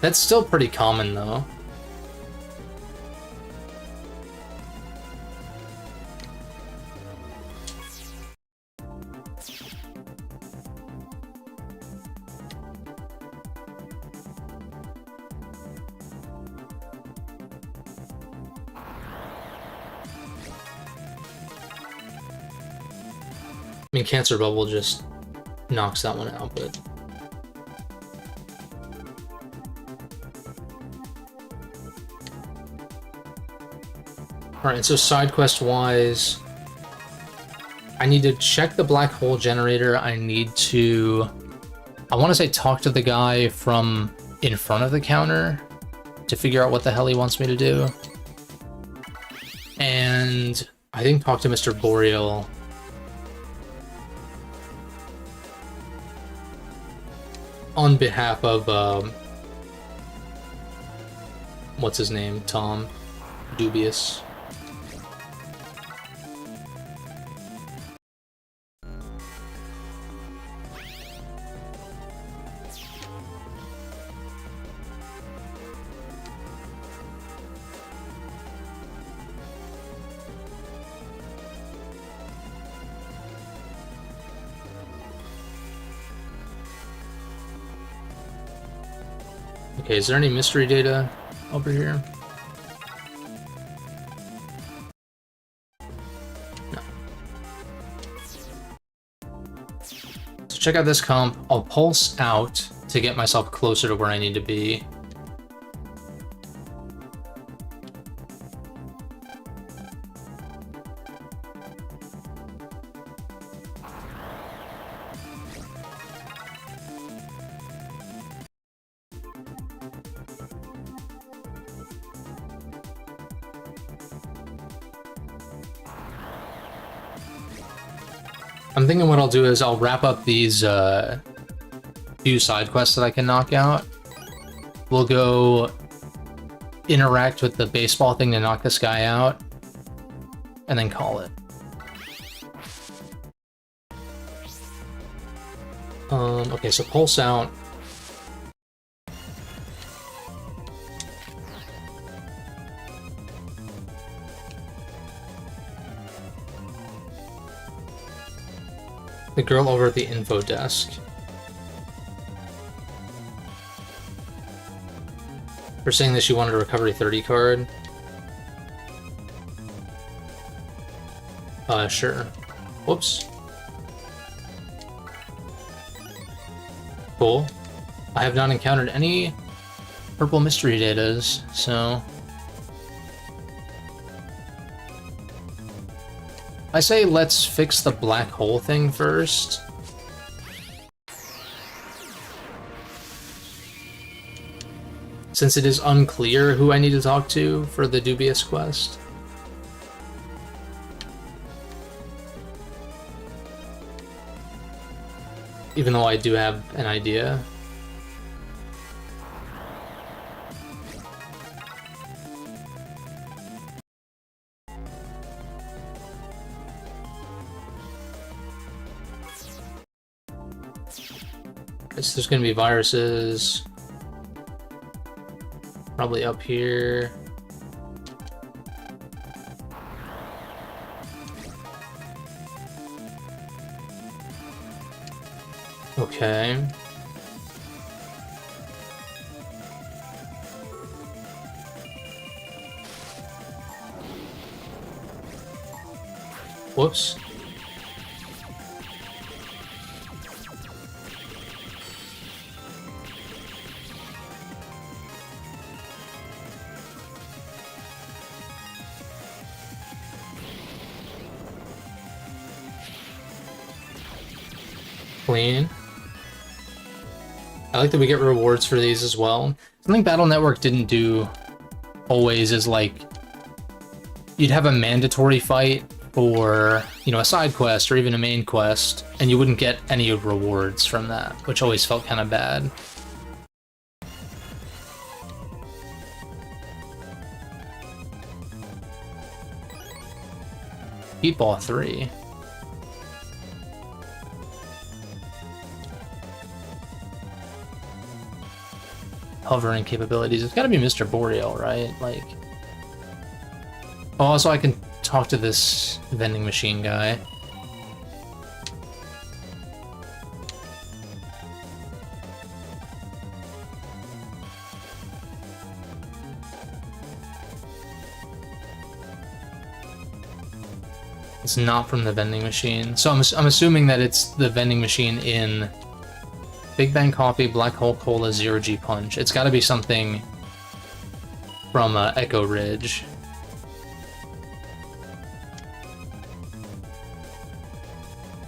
That's still pretty common, though. I mean, Cancer Bubble just knocks that one out, but... Alright, so side quest-wise... I need to check the black hole generator. I need to... I want to say talk to the guy from in front of the counter to figure out what the hell he wants me to do. And I think talk to Mr. Boreal... on behalf of, what's his name? Tom. Dubious. Okay, is there any mystery data over here? No. So check out this comp. I'll pulse out to get myself closer to where I need to be. I'm thinking what I'll do is I'll wrap up these few side quests that I can knock out. We'll go interact with the baseball thing to knock this guy out, and then call it. Okay, so pulse out. The girl over at the info desk. For saying that she wanted a recovery 30 card. Sure. Whoops. Cool. I have not encountered any purple mystery datas, so... I say let's fix the black hole thing first. Since it is unclear who I need to talk to for the dubious quest. Even though I do have an idea. So there's gonna be viruses. Probably up here. Okay. Whoops. Clean. I like that we get rewards for these as well. Something Battle Network didn't do always is like you'd have a mandatory fight for, you know, a side quest or even a main quest, and you wouldn't get any rewards from that, which always felt kind of bad. Beatball 3. Hovering capabilities. It's gotta be Mr. Boreal, right? Like... Oh, also I can talk to this vending machine guy. It's not from the vending machine. So I'm assuming that it's the vending machine in Big Bang Coffee, Black Hole Cola, Zero G Punch. It's got to be something from Echo Ridge.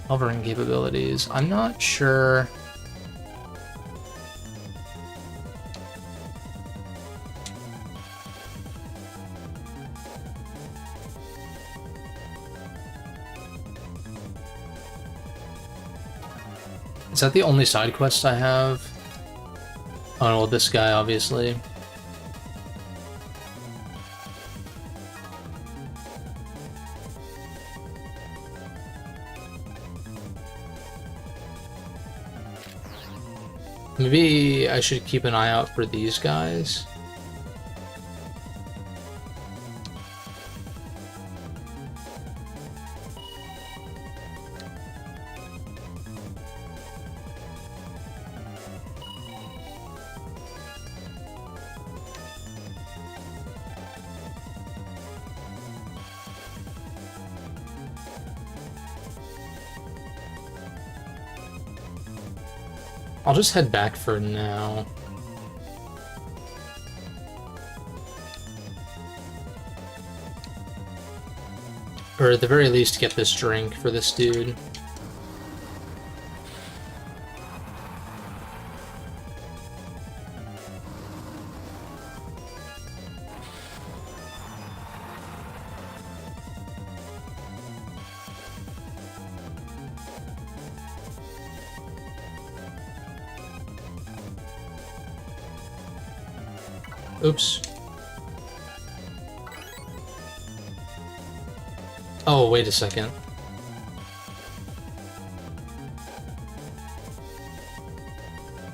Hovering capabilities. I'm not sure. Is that the only side quest I have? Oh, well, this guy, obviously. Maybe I should keep an eye out for these guys. I'll just head back for now. Or at the very least get this drink for this dude. Oops. Oh, wait a second.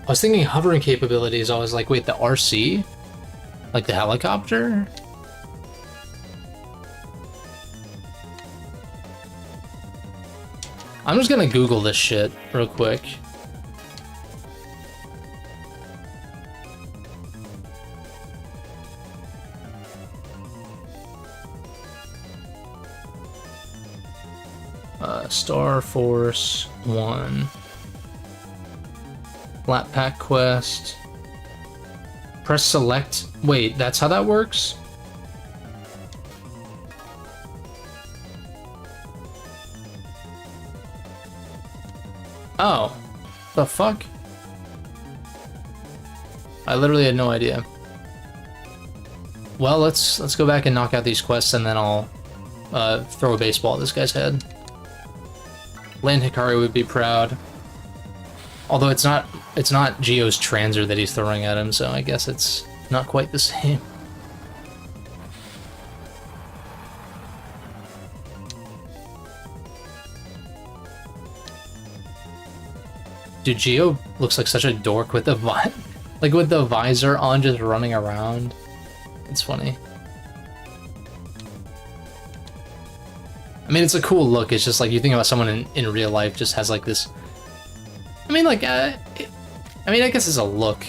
I was thinking hovering capabilities. I was like, wait, the RC? Like the helicopter? I'm just gonna Google this shit real quick. Star Force 1. Flat Pack Quest. Press select. Wait, that's how that works? Oh. The fuck? I literally had no idea. Well, let's go back and knock out these quests, and then I'll throw a baseball at this guy's head. Land Hikari would be proud. Although it's not Geo's Transer that he's throwing at him, so I guess it's not quite the same. Dude, Geo looks like such a dork with the like with the visor on, just running around. It's funny. I mean, it's a cool look. It's just like you think about someone in real life just has like this. I mean, like, I guess it's a look.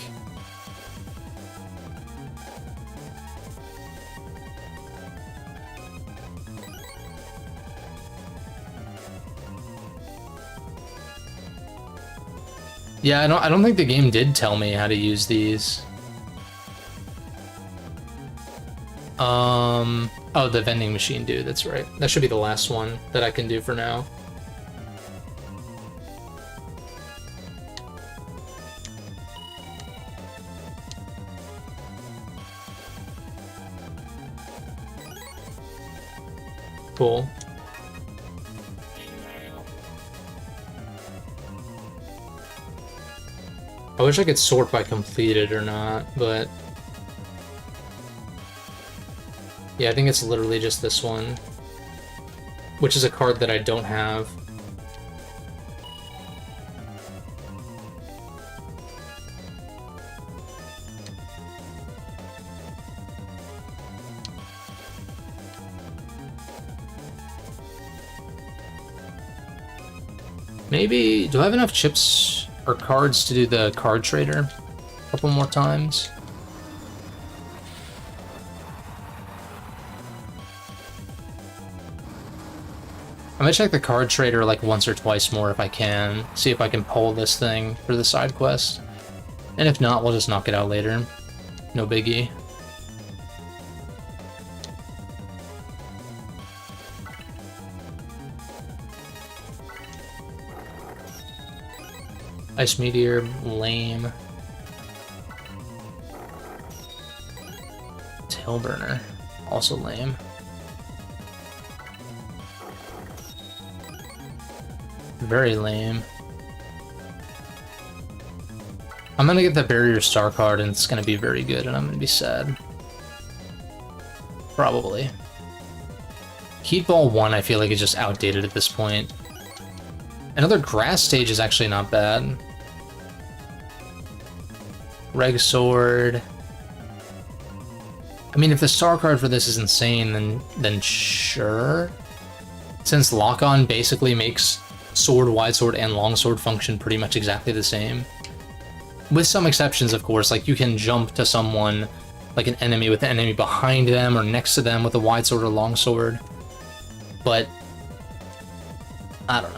Yeah, I don't think the game did tell me how to use these. Oh, the vending machine, dude, that's right. That should be the last one that I can do for now. Cool. I wish I could sort by completed or not, but... yeah, I think it's literally just this one. Which is a card that I don't have. Maybe... do I have enough chips or cards to do the card trader a couple more times? I'm gonna check the card trader like once or twice more if I can. See if I can pull this thing for the side quest. And if not, we'll just knock it out later. No biggie. Ice Meteor, lame. Tailburner, also lame. Very lame. I'm gonna get the Barrier Star card and it's gonna be very good and I'm gonna be sad. Probably. Heat Ball 1 I feel like is just outdated at this point. Another grass stage is actually not bad. Reg Sword. I mean, if the star card for this is insane, then sure. Since Lock-On basically makes sword, wide sword, and long sword function pretty much exactly the same. With some exceptions, of course, like you can jump to someone, like an enemy with an enemy behind them or next to them with a wide sword or long sword. But, I don't know.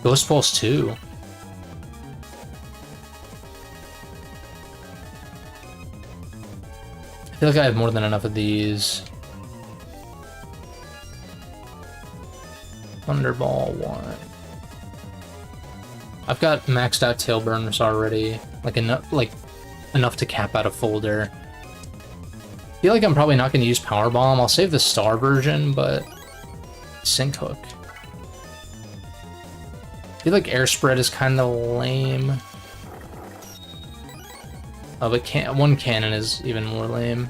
Ghost Pulse 2. I feel like I have more than enough of these. Thunderball 1. I've got maxed out Tailburners already. Like enough, like enough to cap out a folder. I feel like I'm probably not going to use Power Bomb. I'll save the star version, but Sink Hook. I feel like Air Spread is kind of lame. Oh, but one cannon is even more lame.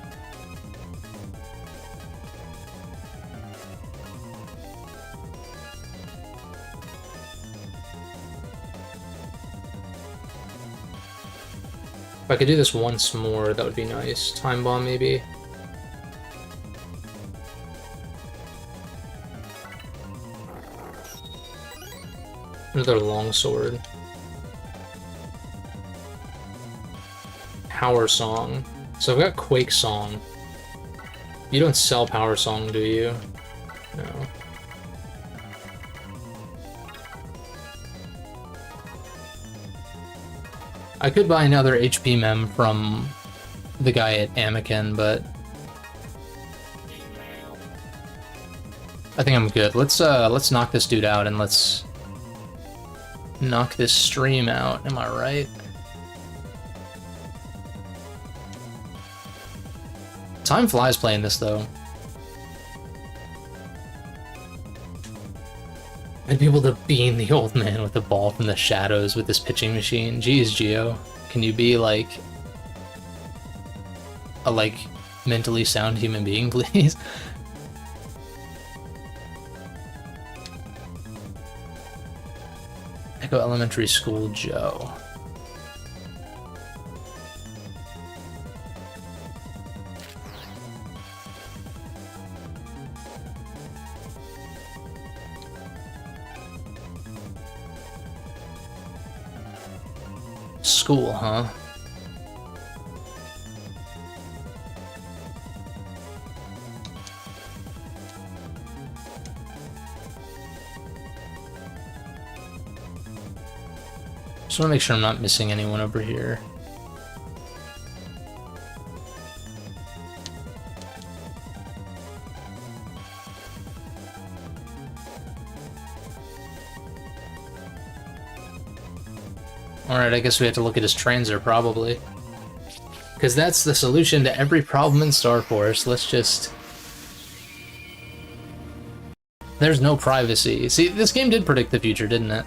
If I could do this once more, that would be nice. Time Bomb, maybe? Another longsword. Power Song. So I've got Quake Song. You don't sell Power Song, do you? No. I could buy another HP mem from the guy at Amiken, but I think I'm good. Let's knock this dude out and let's knock this stream out. Am I right? Time flies playing this though. I'd be able to beam the old man with the ball from the shadows with this pitching machine. Jeez, Geo. Can you be like a mentally sound human being, please? Echo Elementary School Joe. School, huh? Just want to make sure I'm not missing anyone over here. Alright, I guess we have to look at his transer, probably. Because that's the solution to every problem in Star Force. Let's just... There's no privacy. See, this game did predict the future, didn't it?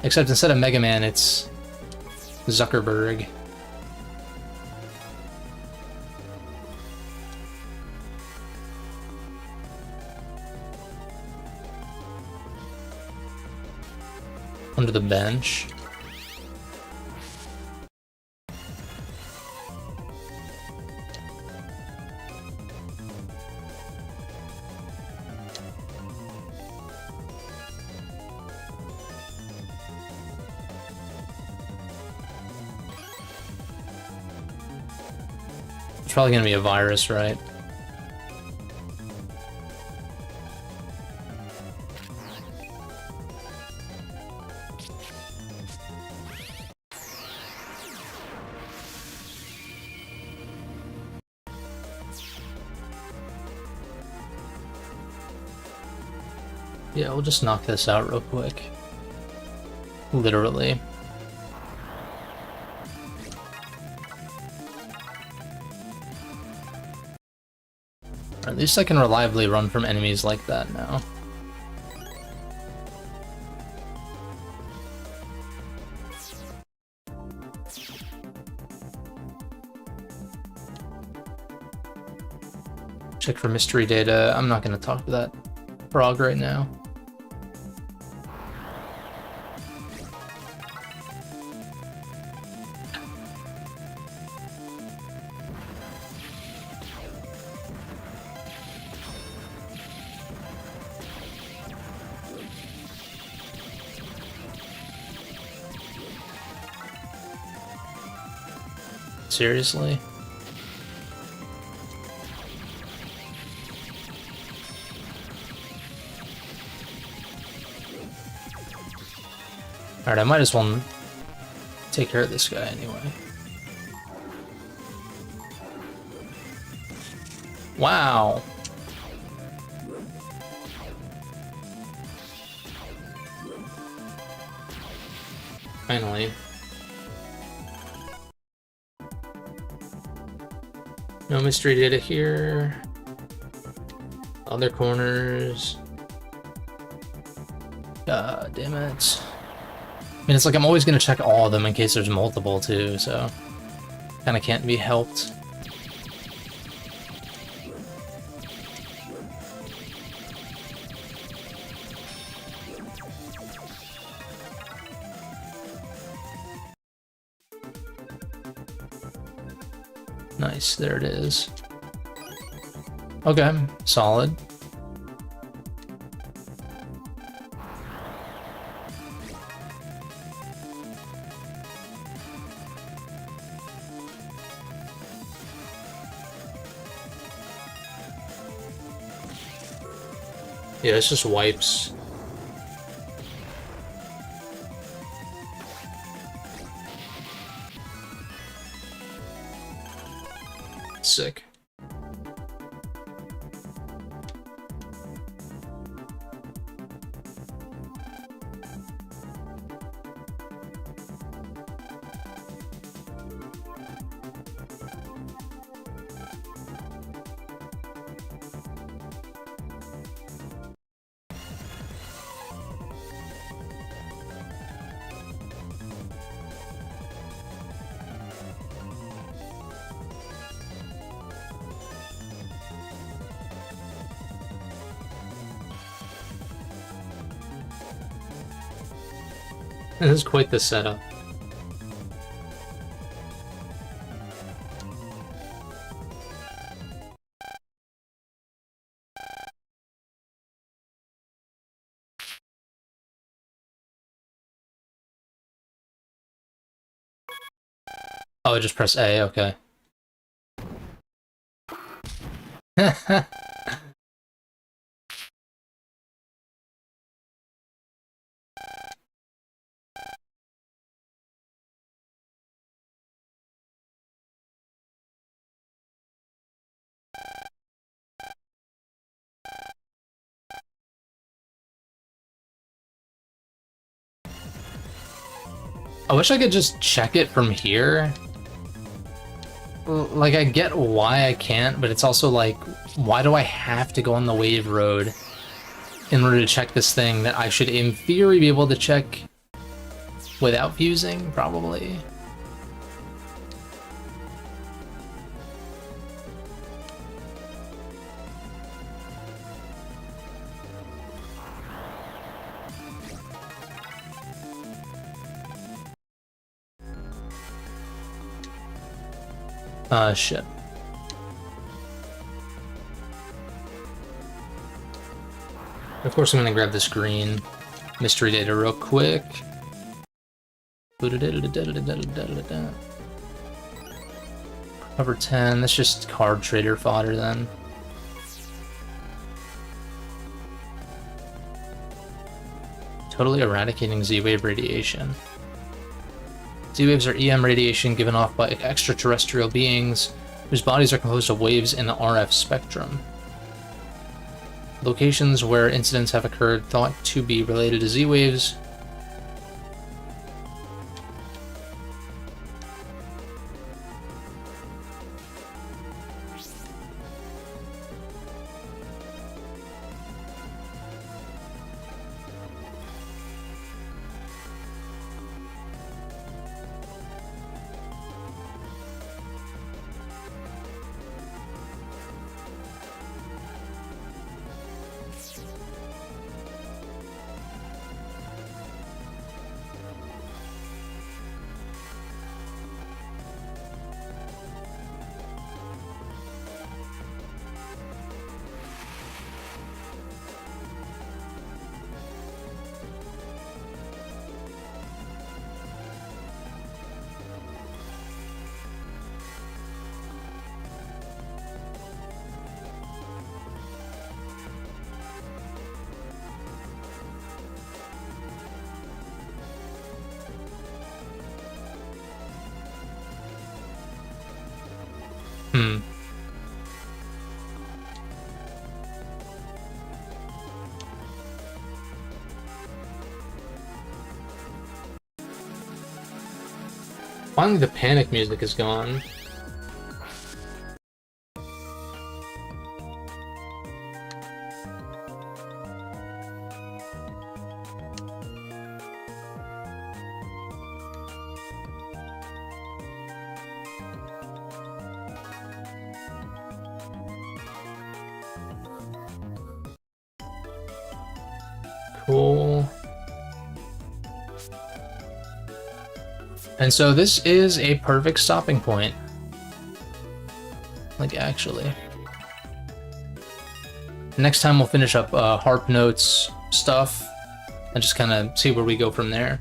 Except instead of Mega Man, it's Zuckerberg. Under the bench. It's probably gonna be a virus, right? Yeah, we'll just knock this out real quick. Literally. At least I can reliably run from enemies like that now. Check for mystery data. I'm not going to talk to that frog right now. Seriously? Alright, I might as well take care of this guy anyway. Wow. Finally. No mystery data here. Other corners. God damn it. I mean, it's like I'm always going to check all of them in case there's multiple, too, so... Kinda can't be helped. Nice, there it is. Okay, solid. Yeah, it's just wipes. Sick. This is quite the setup. Oh, just press A, okay. I wish I could just check it from here. Like, I get why I can't, but it's also like, why do I have to go on the wave road in order to check this thing that I should, in theory, be able to check without fusing, probably? Shit. Of course, I'm gonna grab this green mystery data real quick. Cover 10, that's just card trader fodder then. Totally eradicating Z-wave radiation. Z-waves are EM radiation given off by extraterrestrial beings whose bodies are composed of waves in the RF spectrum. Locations where incidents have occurred thought to be related to Z-waves. Finally, the panic music is gone. Cool. And so this is a perfect stopping point. Like, actually. Next time we'll finish up harp notes stuff and just kind of see where we go from there.